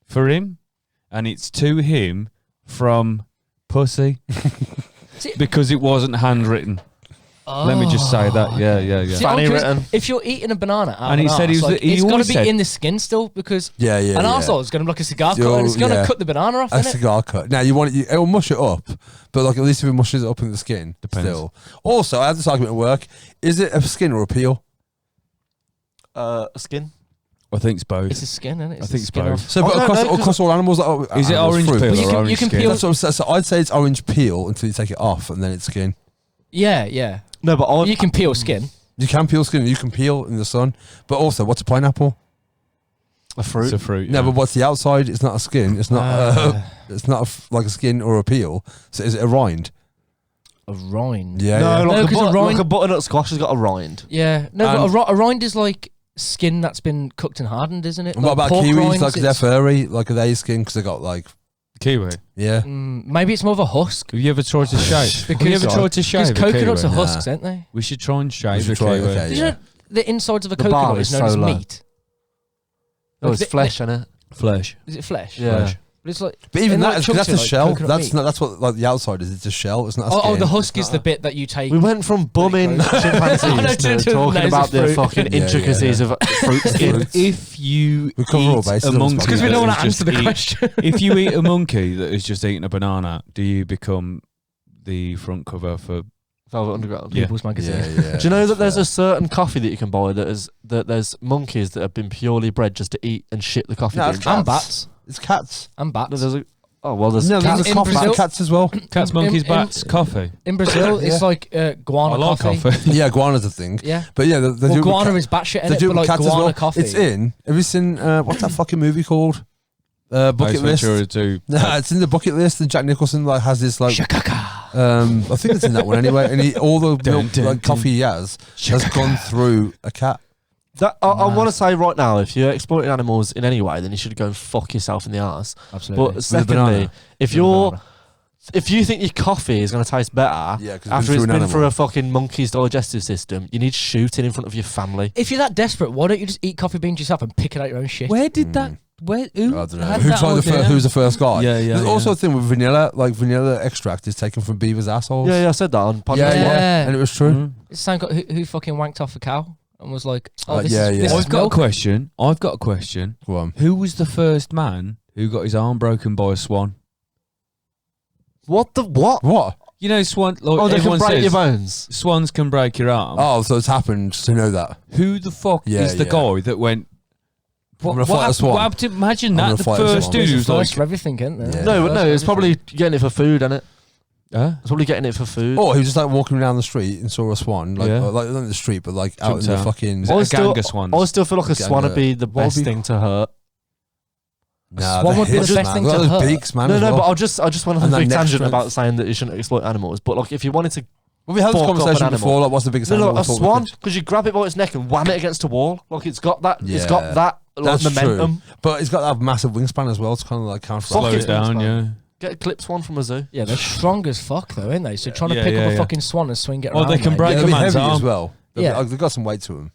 for him, and it's to him from Pussy because it wasn't handwritten. Let me just say that. Yeah. Fanny written. If you're eating a banana out And of he an said arse, he was like, he it's got to always be said- in the skin still because an arsehole is going to be like a cigar cutter and it's going to cut the banana off, a innit? cigar cut. Now you want it, it will mush it up, but like at least if it mushes it up in the skin, Depends. still. Also, I had this argument at work: is it a skin or a peel? Skin. I think it's both. It's a skin, isn't it? I think it's skin both. off. So, but across all animals, like, Is it animals, orange fruit, peel but or you orange can skin? peel- That's what I'm saying. So I'd say it's orange peel until you take it off, and then it's skin. Yeah. No, but You can peel skin. You can peel skin, you can peel in the sun. But also, what's a pineapple? a fruit. It's a fruit. No, but what's the outside? It's not a skin. It's not. It's not like a skin or a peel. So is it a rind? A rind. Yeah. No, yeah. No, like, 'cause a rind- like a butternut squash has got a rind. Yeah. No, And- but a rind is like skin that's been cooked and hardened, isn't it? And what Like about pork kiwis? rinds, Like they're it's- furry. Like are they skin? Because they got like Kiwi. yeah. maybe it's more of a husk. Have you ever tried to shave? Have you ever tried to shave? Because a coconuts kiwi? are husks, aren't they? We should try and shave should a try it, kiwi. okay. Did you Yeah. know the insides of a The coconut bar is is known as so low. meat? Oh, it's the- flesh, isn't it? Flesh. Is it flesh? Yeah. Flesh. But it's like. But even in that, like is, chunks that's of, a like, shell. coconut That's meat. not. That's what like the outside is. It's a shell. It's not a skin. Oh, the husk It's is not the bit that you take. We went from bumming close. chimpanzees to to talking layers about of the fruit. fucking Yeah, intricacies of fruit skin. If you We cover all eat bases a on this monkey, podcast. Because we that don't want is to just answer the eat- question. If you eat a monkey that is just eating a banana, do you become the front cover for? Velvet Underground. Yeah. People's magazine. Yeah. Do you know that there's fair. a certain coffee that you can buy that there's monkeys that have been purely bred just to eat and shit the coffee No, beans? it's And cats. bats. It's cats. And bats. No, there's a there's No, cats. there's a in coffee Brazil- for cats as well. Cats, monkeys, bats, coffee. In Brazil, it's like guana I like coffee. Yeah, guana's a thing. Yeah. But yeah, they Well, do guana ca- is batshit, they innit? do But like cats as guana well. coffee. It's in. Have you seen what's that fucking movie called? Bucket List. No, it's in the Bucket List, and Jack Nicholson like has this like. I think it's in that one anyway. And all the milk, like coffee he has gone through a cat. I want to say right now, if you're exploiting animals in any way, then you should go and fuck yourself in the arse. Absolutely. But secondly, if you think your coffee is going to taste better Yeah, 'cause after it's it's been through an been through animal. a fucking monkey's digestive system, you need shooting in front of your family. If you're that desperate, why don't you just eat coffee beans yourself and pick it out your own shit? Where did that? Where? Who? I don't know. had Who's that like idea? who's the first guy? Yeah, yeah, There's yeah. also a thing with vanilla, like vanilla extract is taken from beavers' assholes. Yeah, I said that on podcast. Yeah. And it was true. Mm. It's the same guy who fucking wanked off a cow and was like, "Oh, this yeah, is yeah. this is I've got a milk." question. Go on. Who was the first man who got his arm broken by a swan? What the what? What? You know, swan. Like, Oh, they can everyone break says your bones. swans can break your arm. Oh, so it's happened to know that. Who the fuck Yeah, is the yeah. guy that went? I'm gonna fight a swan. What happened? Imagine I'm that. gonna The fight a first swan. dude There's a who's first like, for everything, isn't there? Yeah. No, but First no, for it's probably everything. getting it for food, isn't it? huh? It's probably getting it for food. Or he was just like walking down the street and saw a swan, like Yeah. like not in the street, but like out Jumped in the out. fucking. Is it I a still- gang of swans? I still feel like a swan would be the What would best be- thing to hurt. Nah, Swan the would be the hips, best man. thing Look to at those hurt. beaks, man. No, as no, well. but I just went on And a that big neck tangent strength. about saying that you shouldn't exploit animals. But like, if you wanted to, Well, we had this fork up an conversation animal. before. Like, what's the biggest no, animal? a I thought we swan, could- because you grab it by its neck and wham it against a wall. Like it's got that. It's Yeah. got that like That's momentum. true. But it's got that massive wingspan as well. It's kind of like counter. Fuck Slow it. it down, yeah. Get a clip swan from a zoo. Yeah, they're strong as fuck though, aren't they? So trying to Yeah, pick yeah, up a yeah. fucking swan and swing it Well, around. they can mate. break Yeah, a they'll be man's heavy arm. as well. Yeah. They've got some weight to them.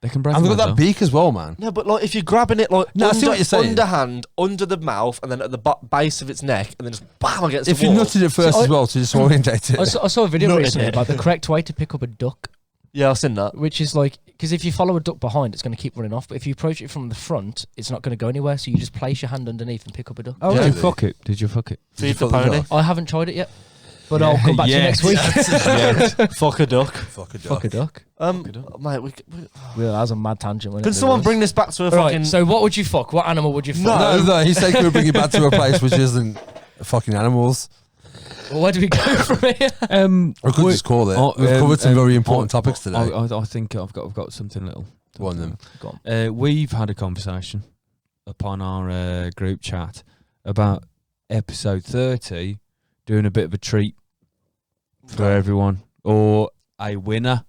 They can break. And a they've got man's that arm. beak as well, man. No, but like if you're grabbing it like No, I see what you're saying. underhand, under the mouth, and then at the base of its neck, and then just bam against If the you wall. nutted it first See, as well to just orientate I it. saw a video Nutted recently it. about the correct way to pick up a duck, Yeah, I've seen that. which is like, because if you follow a duck behind, it's going to keep running off. But if you approach it from the front, it's not going to go anywhere. So you just place your hand underneath and pick up a duck. Oh, Did really? you fuck it? Did you fuck it? Feed you the fuck the pony. duck? I haven't tried it yet, but I'll come back to you next week. Fuck a duck. Fuck a duck. Fuck a duck. Mate, Well, that was a mad tangent. wasn't can it, someone really? bring this back to a Right, fucking? so what would you fuck? What animal would you fuck? No, he's saying we bring it back to a place which isn't fucking animals. Well, where do we go from here? Or could just call it. Oh, We've covered some very important I- topics today. I think I've got something little. Go on then. Go on. We've had a conversation upon our group chat about episode 30 doing a bit of a treat for everyone or a winner.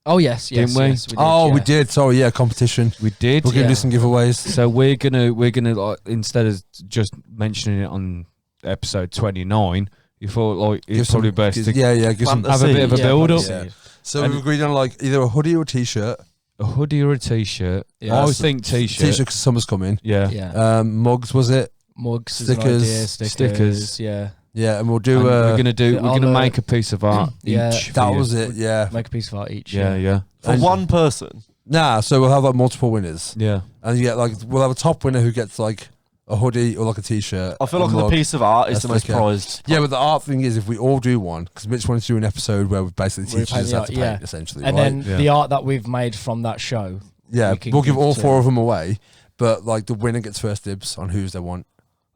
Oh yes, Didn't we? yes, did, Oh, yeah. we did. Sorry, yeah, competition. We did. We're gonna do some giveaways. So we're gonna like, instead of just mentioning it on episode 29, you thought like it's probably best to yeah, give some. Plant the have a bit of a seed. build up. Yeah. So we've agreed on like either a hoodie or a t-shirt. A hoodie or a t-shirt. Yeah. I think t-shirt. T-shirt 'cause summer's coming. Yeah. Mugs, was it? Mugs, Stickers. Stickers. Yeah. Yeah, and we'll do. And we're the gonna make a piece of art Yeah. each. That for you. was it. Yeah. Make a piece of art each. Yeah. For one person. Nah, so we'll have like multiple winners, Yeah. and you get like we'll have a top winner who gets like a hoodie or like a t-shirt. I feel like a the mug. piece of art is That's the most okay. prized. Yeah, but the art thing is if we all do one, because Mitch wanted to do an episode where we basically We teach paint us the how art, to yeah. paint, essentially. And right? then the art that we've made from that show. Yeah, we can we'll give all to- 4 of them away, but like the winner gets first dibs on whose they want.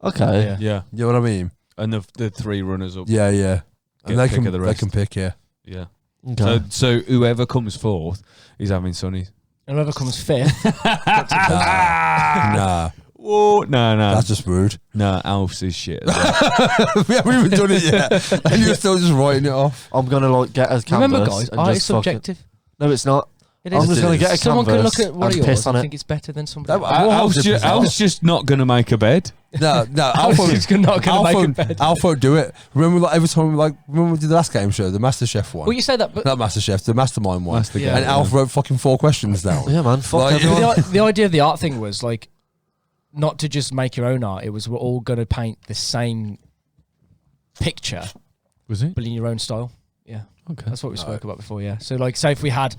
Okay. Yeah. You know what I mean? And the 3 runners up. Yeah, yeah. And they pick can of the they rest. can pick, yeah. Yeah. Okay. So whoever comes fourth is having Sonny. And whoever comes fifth. Nah, Whoa, no. that's just rude. No, Alf's is shit. As well. We haven't even done it yet, and you're still just writing it off. I'm gonna like get a canvas. Remember, guys, and art just is subjective. No, it's not. It I'm is. just gonna get a Someone can canvas look at one of and yours piss on and it. think it's better than somebody That- else. Alf's just not going to make a bed. No, Alf's just not gonna make a bed. Alf won't do it. Remember, like every time, remember we did the last game show, the MasterChef one. Well, you say that, but Not MasterChef, the Mastermind one. Master Yeah. And Alf wrote fucking 4 questions down. Yeah, man. Fuck Like, everyone. the idea of the art thing was like not to just make your own art. It was we're all going to paint the same picture, Was it? but in your own style. Yeah, Okay. that's what we spoke about before. Yeah, so like, say if we had,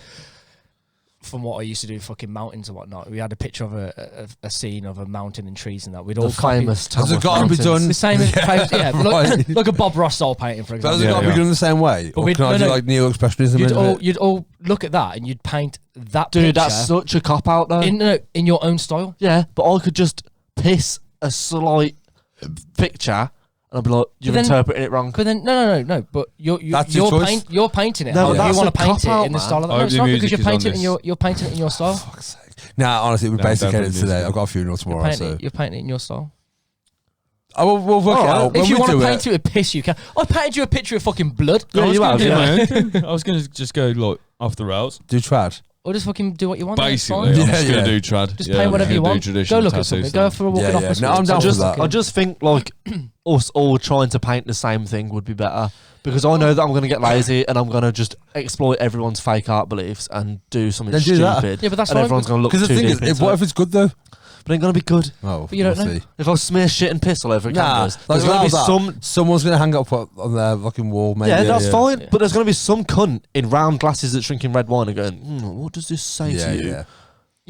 from what I used to do, fucking mountains and whatnot, we had a picture of a scene of a mountain and trees and that. We'd The all copy famous Has it Tamworth got to be Mountains. done? the same as yeah, right. like a Bob Ross style painting, for But has example. it got to Yeah. be done the same way? But Or we'd- can I no, do no. like neo-expressionism in it? You'd all look at that and you'd paint that Dude, picture that's such a cop out though. in your own style. Yeah, but I could just piss a slight picture and I'd be like, you're then- interpreting it wrong. But then no. But That's your choice. you're painting it. No, how that's you want a to paint it cop-out, in the man. style of that. I No, hope it's the not because music you're is on painting it in this. you're painting it in your style. Fuck's sake. Nah, honestly, we're No, basic definitely edits today. music. I've got a funeral tomorrow, so You're painting it in your style. we'll work it Alright, out. When If you we want to do paint it with piss, you can. I painted you a picture of fucking blood. Yeah, you have, do yeah. my own thing. I was going to just go like off the rails. do trad. Or just fucking do what you want. Basically, It's I'm fine. just Yeah, going to yeah. do trad. Just Yeah, paint I'm whatever you gonna do want. Go traditional look at tattoo something. style. Go for a walk Yeah, in yeah. office. No, I'm down for that. I just think like us all trying to paint the same thing would be better because I know that I'm going to get lazy and I'm going to just exploit everyone's fake art beliefs and do something Then do that. stupid. Yeah, but that's and fine. everyone's going to look Because too the thing deep is, into what it. if it's good though? But it ain't going to be good. Oh, But you don't we'll know. see. If I smear shit and piss all over a canvas, like there's going to be that. some. Someone's going to hang up on their fucking wall, maybe. Yeah, that's yeah. fine. Yeah. But there's going to be some cunt in round glasses that's drinking red wine and going, what does this say Yeah, to you? yeah.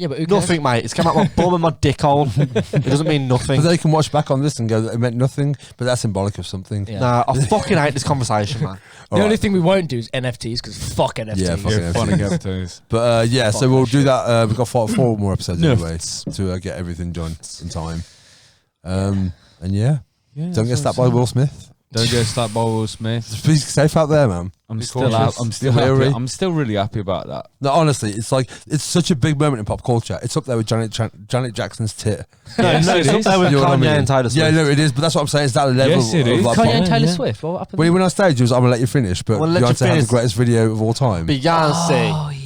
Yeah, but who cares? Nothing, mate. It's come out my bum and my dick hole. It doesn't mean nothing. But they can watch back on this and go, it meant nothing, but that's symbolic of something. Yeah. Nah, I fucking hate this conversation, man. The All only right. thing we won't do is NFTs because fuck NFTs. Yeah, fuck Yeah, it. funny tattoos. But yeah, so we'll do that. We've got 4 more episodes No. anyway to get everything done in time. And yeah, Yeah, don't get stabbed by Will Smith. Don't get slapped by Will Smith. Be safe out there, man. I'm Be still cautious. I'm still Be happy. wary. I'm still really happy about that. No, honestly, it's like it's such a big moment in pop culture. It's up there with Janet Jackson's tit. Yes, no, it it's up is. there with You know what I Kanye mean? and Taylor Swift. Yeah, no, it is. But that's what I'm saying. It's that level. Yes, it of is. like Kanye pop- and Taylor Yeah. Swift. What happened? When he went on stage, he was, "I'm gonna let you finish," but I'm gonna let you Beyonce had finish. the greatest video of all time. Beyonce. Oh yeah.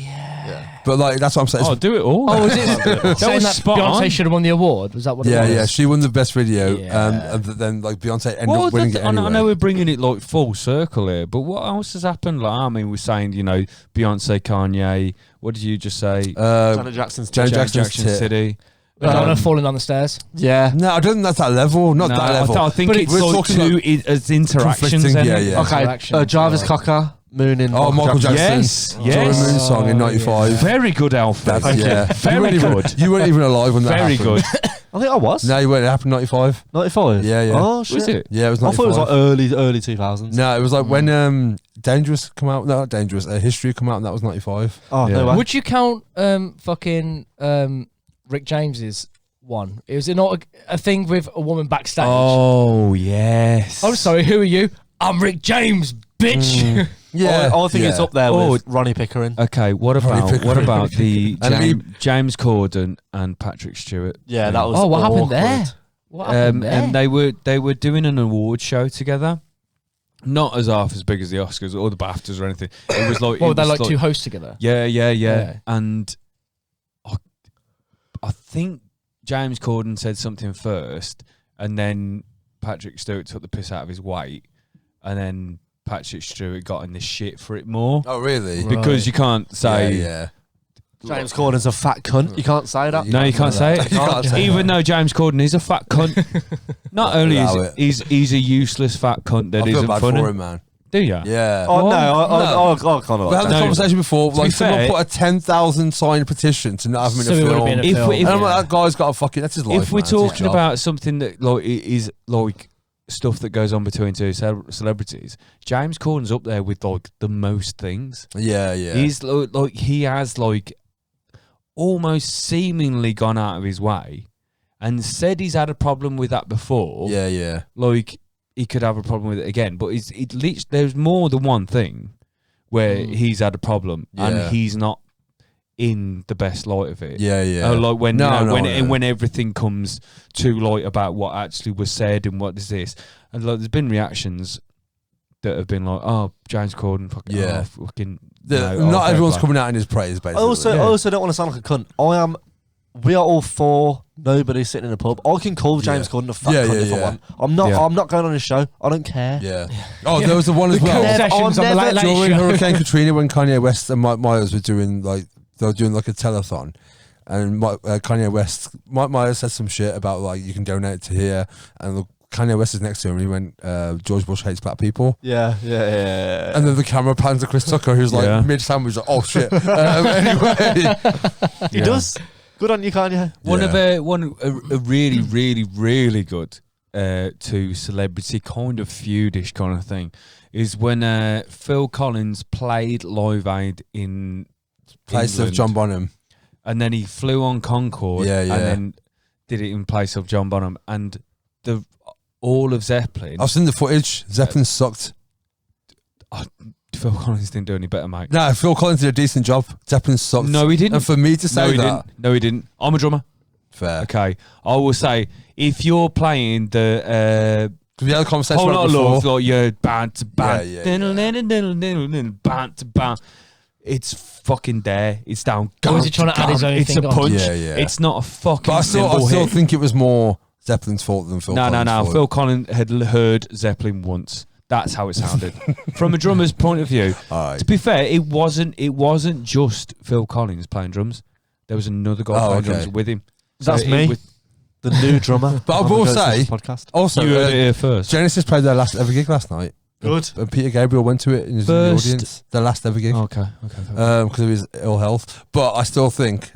But like, that's what I'm saying. Oh, do it all. Oh, was it saying was that spot Beyonce on. should have won the award? Was that what? Yeah, it was? yeah. She won the best video, Yeah. and then like Beyonce ended Well, up winning it I know anyway. we're bringing it like full circle here, but what else has happened? Like, I mean, we're saying, you know, Beyonce, Kanye. What did you just say? Janet Jackson's Janet tit. Jackson's Jackson tit. City. Madonna falling on the stairs. Yeah. No, I don't think that's that level. Not No, that level. I think But it's we're like talking two like as interactions. conflicting, then. yeah, yeah. Okay. Interaction, Jarvis right. Cocker, Moonin. Oh, Michael Jackson. Yes, Joy yes. Moon song in '95. Very good, Alfred. That's, yeah. Very you weren't good. Even, you weren't even alive when that Very happened. good. I think I was. No, you weren't. It happened in '95. 95? Yeah, yeah. Oh, shit. Was it? Yeah, it was I 95. thought it was like early 2000s. No, it was like when Dangerous come out. No, not Dangerous. History come out, and that was '95. Oh, Yeah. no way. Would you count fucking Rick James's one? It was not a thing with a woman backstage. Oh, yes. I'm sorry, who are you? I'm Rick James, bitch. Yeah, I think it's up there Oh, with Ronnie Pickering. Okay, what about the And James Corden and Patrick Stewart? Yeah, that was Oh, what happened awkward. there? What happened there? And they were doing an award show together. Not as half as big as the Oscars or the BAFTAs or anything. It was like well, it they're was like two hosts together. Yeah. Yeah. And I think James Corden said something first, and then Patrick Stewart took the piss out of his weight, and then Patrick Stewart got in the shit for it more. Oh, really? Because you can't say yeah. James Corden's a fat cunt. You can't say that. No, you can't say it. You can't say Even though James Corden is a fat cunt. Not only is he's a useless fat cunt that I feel isn't bad funny. for him, man. Do you? Yeah. Oh, no. I kind of We like had that. this conversation before. be Like, someone fair- put a 10,000 sign petition to not have him in So a he would've film. been in a If film. we- if- And I'm like, that guy's got a fucking. That's his life. If we're man. It's his talking job. about something that like is like stuff that goes on between two celebrities, James Corden's up there with like the most things. Yeah, yeah. He's like he has like almost seemingly gone out of his way and said he's had a problem with that before. Yeah, yeah. Like he could have a problem with it again, but there's more than one thing where he's had a problem Yeah. and he's not in the best light of it. Yeah, yeah. Like when No, you know, no, when yeah. when everything comes to light about what actually was said and what is this, and like there's been reactions that have been like, oh, James Corden, fucking, Yeah. oh, fucking. Not everyone's coming out in his praise, I basically. also don't want to sound like a cunt. We are all for nobody sitting in a pub. I can call James Corden a fat cunt if I want. I'm not going on his show. I don't care. Yeah. Oh, there was the one as well. Sessions on the Late Late During Show. Hurricane Katrina, when Kanye West and Mike Myers were doing like a telethon, and Kanye West, Mike Myers said some shit about like you can donate to here, and Kanye West is next to him, and he went, George Bush hates black people. Yeah. And then the camera pans to Chris Tucker, who's like mid sandwich, like, oh shit. Anyway, He does. Good on you, Kanye. A really, really, really good to celebrity kind of feudish kind of thing is when Phil Collins played Live Aid in place of England, John Bonham, and then he flew on Concorde, Yeah, yeah. and then did it in place of John Bonham, and all of Zeppelin. I've seen the footage. Zeppelin sucked. Phil Collins didn't do any better, mate. Nah, Phil Collins did a decent job. Zeppelin sucked. No, he didn't. And for me to say No, he didn't. I'm a drummer. Fair. Okay, I will say if you're playing the we had a conversation whole about lot it of before. love, like you're band to band, Yeah. band to band. It's fucking there. It's down. Or is he trying to add his own It's thing a on? punch. Yeah. It's not a fucking. But I still hit. think it was more Zeppelin's fault than Phil Collins' No. fault. Phil Collins had heard Zeppelin once. That's how it sounded. From a drummer's point of view. All right. To be fair, it wasn't just Phil Collins playing drums. There was another guy playing drums with him. That's So me. it was- The new drummer. But I on the will Ghost say, Sisters podcast. also, You heard it here first. Genesis played their last ever gig last night. Good. And Peter Gabriel went to it and was in the First- audience. Their last ever gig. Okay. Because of his ill health. But I still think,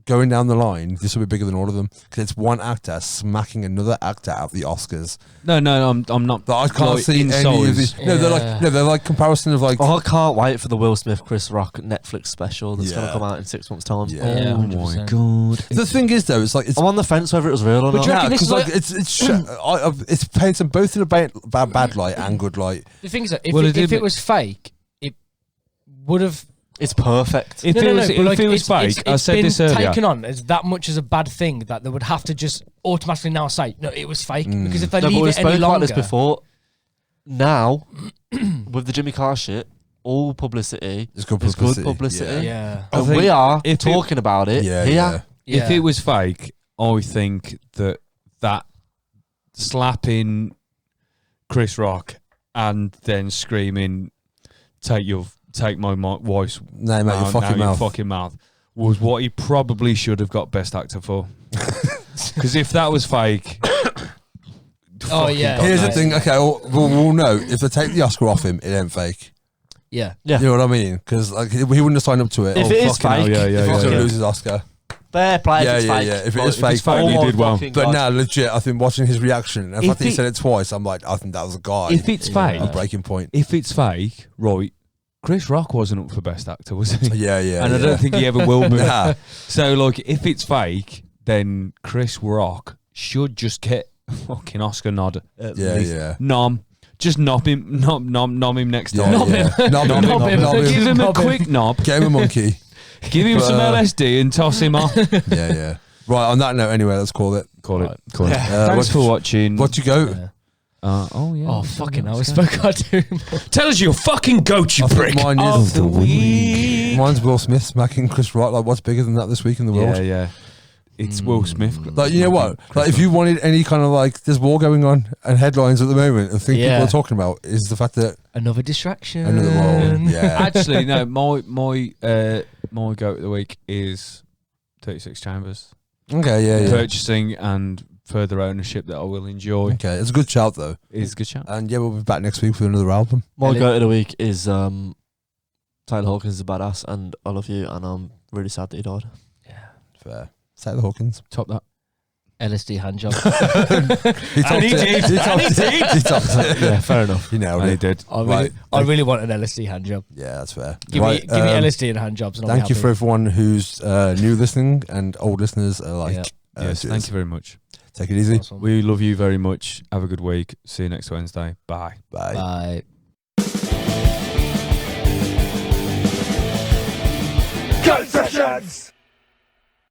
going down the line, this will be bigger than all of them. Because it's one actor smacking another actor at the Oscars. No, I'm not. But I can't like, see in any of size. these. No, they're like comparison of like. Oh, I can't wait for the Will Smith Chris Rock Netflix special that's going Yeah. to come out in 6 months' time. Yeah. Yeah, Oh my 100%. god. The thing is, though, it's like it's. I'm on the fence whether it was real or But not. do you reckon this because is like it's paints them both in a bad light and good light. The thing is that if, Well, if it it was fake, it would have. It's perfect. If No, it no, was, but if like, it was it's fake, I said been this earlier. taken on as that much as a bad thing that they would have to just automatically now say no, it was fake because if they No, but leave we've it any spoken about longer, this before. Now, with the Jimmy Carr shit, all publicity It's good is publicity. good publicity. yeah, I And think we are if it- talking about it Yeah, here. yeah. If it was fake, I think that slapping Chris Rock and then screaming, take my wife's Name out your fucking mouth. was what he probably should have got Best Actor for. Because if that was fake, Oh, yeah. Here's the Nice. thing. Okay, we'll know if they take the Oscar off him, it ain't fake. yeah. Yeah. You know what I mean? Because like he wouldn't have signed up to it. If it is fucking hell, fake, yeah, if he's yeah, going to yeah. lose his Oscar. Fair play Yeah, if it's yeah, fake. yeah. If it Like, is fake, it's fake, oh he my did well. fucking But God. now, legit, I think watching his reaction, and the If fact that he it- said it twice, I'm like, I think that was a guy. if it's fake, a breaking point. if it's fake, right? Chris Rock wasn't up for Best Actor, was he? Yeah, yeah. And I yeah. don't think he ever will be. Nah. So, like, if it's fake, then Chris Rock should just get a fucking Oscar nod. At Yeah, least. yeah. Just nom him next Yeah, time. yeah. Knob him. Knob him. Knob him. Give him a Knob him. quick knob. Get him a monkey. Give him But, some LSD and toss him off. Yeah, yeah. Right, on that note, anyway, let's call it. Call it. what- Thanks for watching. What you go? Yeah. Oh yeah. Oh fucking hell! We spoke our doom. Tell us your fucking goat, you I think prick. mine Of is the week. Mine's Will Smith smacking Chris Rock. Like, what's bigger than that this week in the world? Yeah, yeah. It's Will Smith. Like, you know what? Like, if you wanted any kind of like, there's war going on and headlines at the moment, and thing Yeah. people are talking about is the fact that Another distraction. another role. Yeah. Actually, no. My My goat of the week is 36 Chambers. Okay, yeah. Purchasing and further ownership that I will enjoy. Okay, it's a good shout though. It's a good shout. And yeah, we'll be back next week with another album. My goat of the week is Tyler Hawkins is a badass, and I love you, and I'm really sad that he died. Yeah. Fair. Tyler Hawkins. Top that. LSD hand job. He topped it. Yeah, fair enough. He nailed And he it. did. I really want an LSD hand job. Yeah, that's fair. Give me LSD and hand jobs. And Thank you for everyone who's new listening and old listeners alike. Yes, cheers. thank you very much. Take it easy. Awesome. We love you very much. Have a good week. See you next Wednesday. Bye. Bye. Bye. Gun sessions!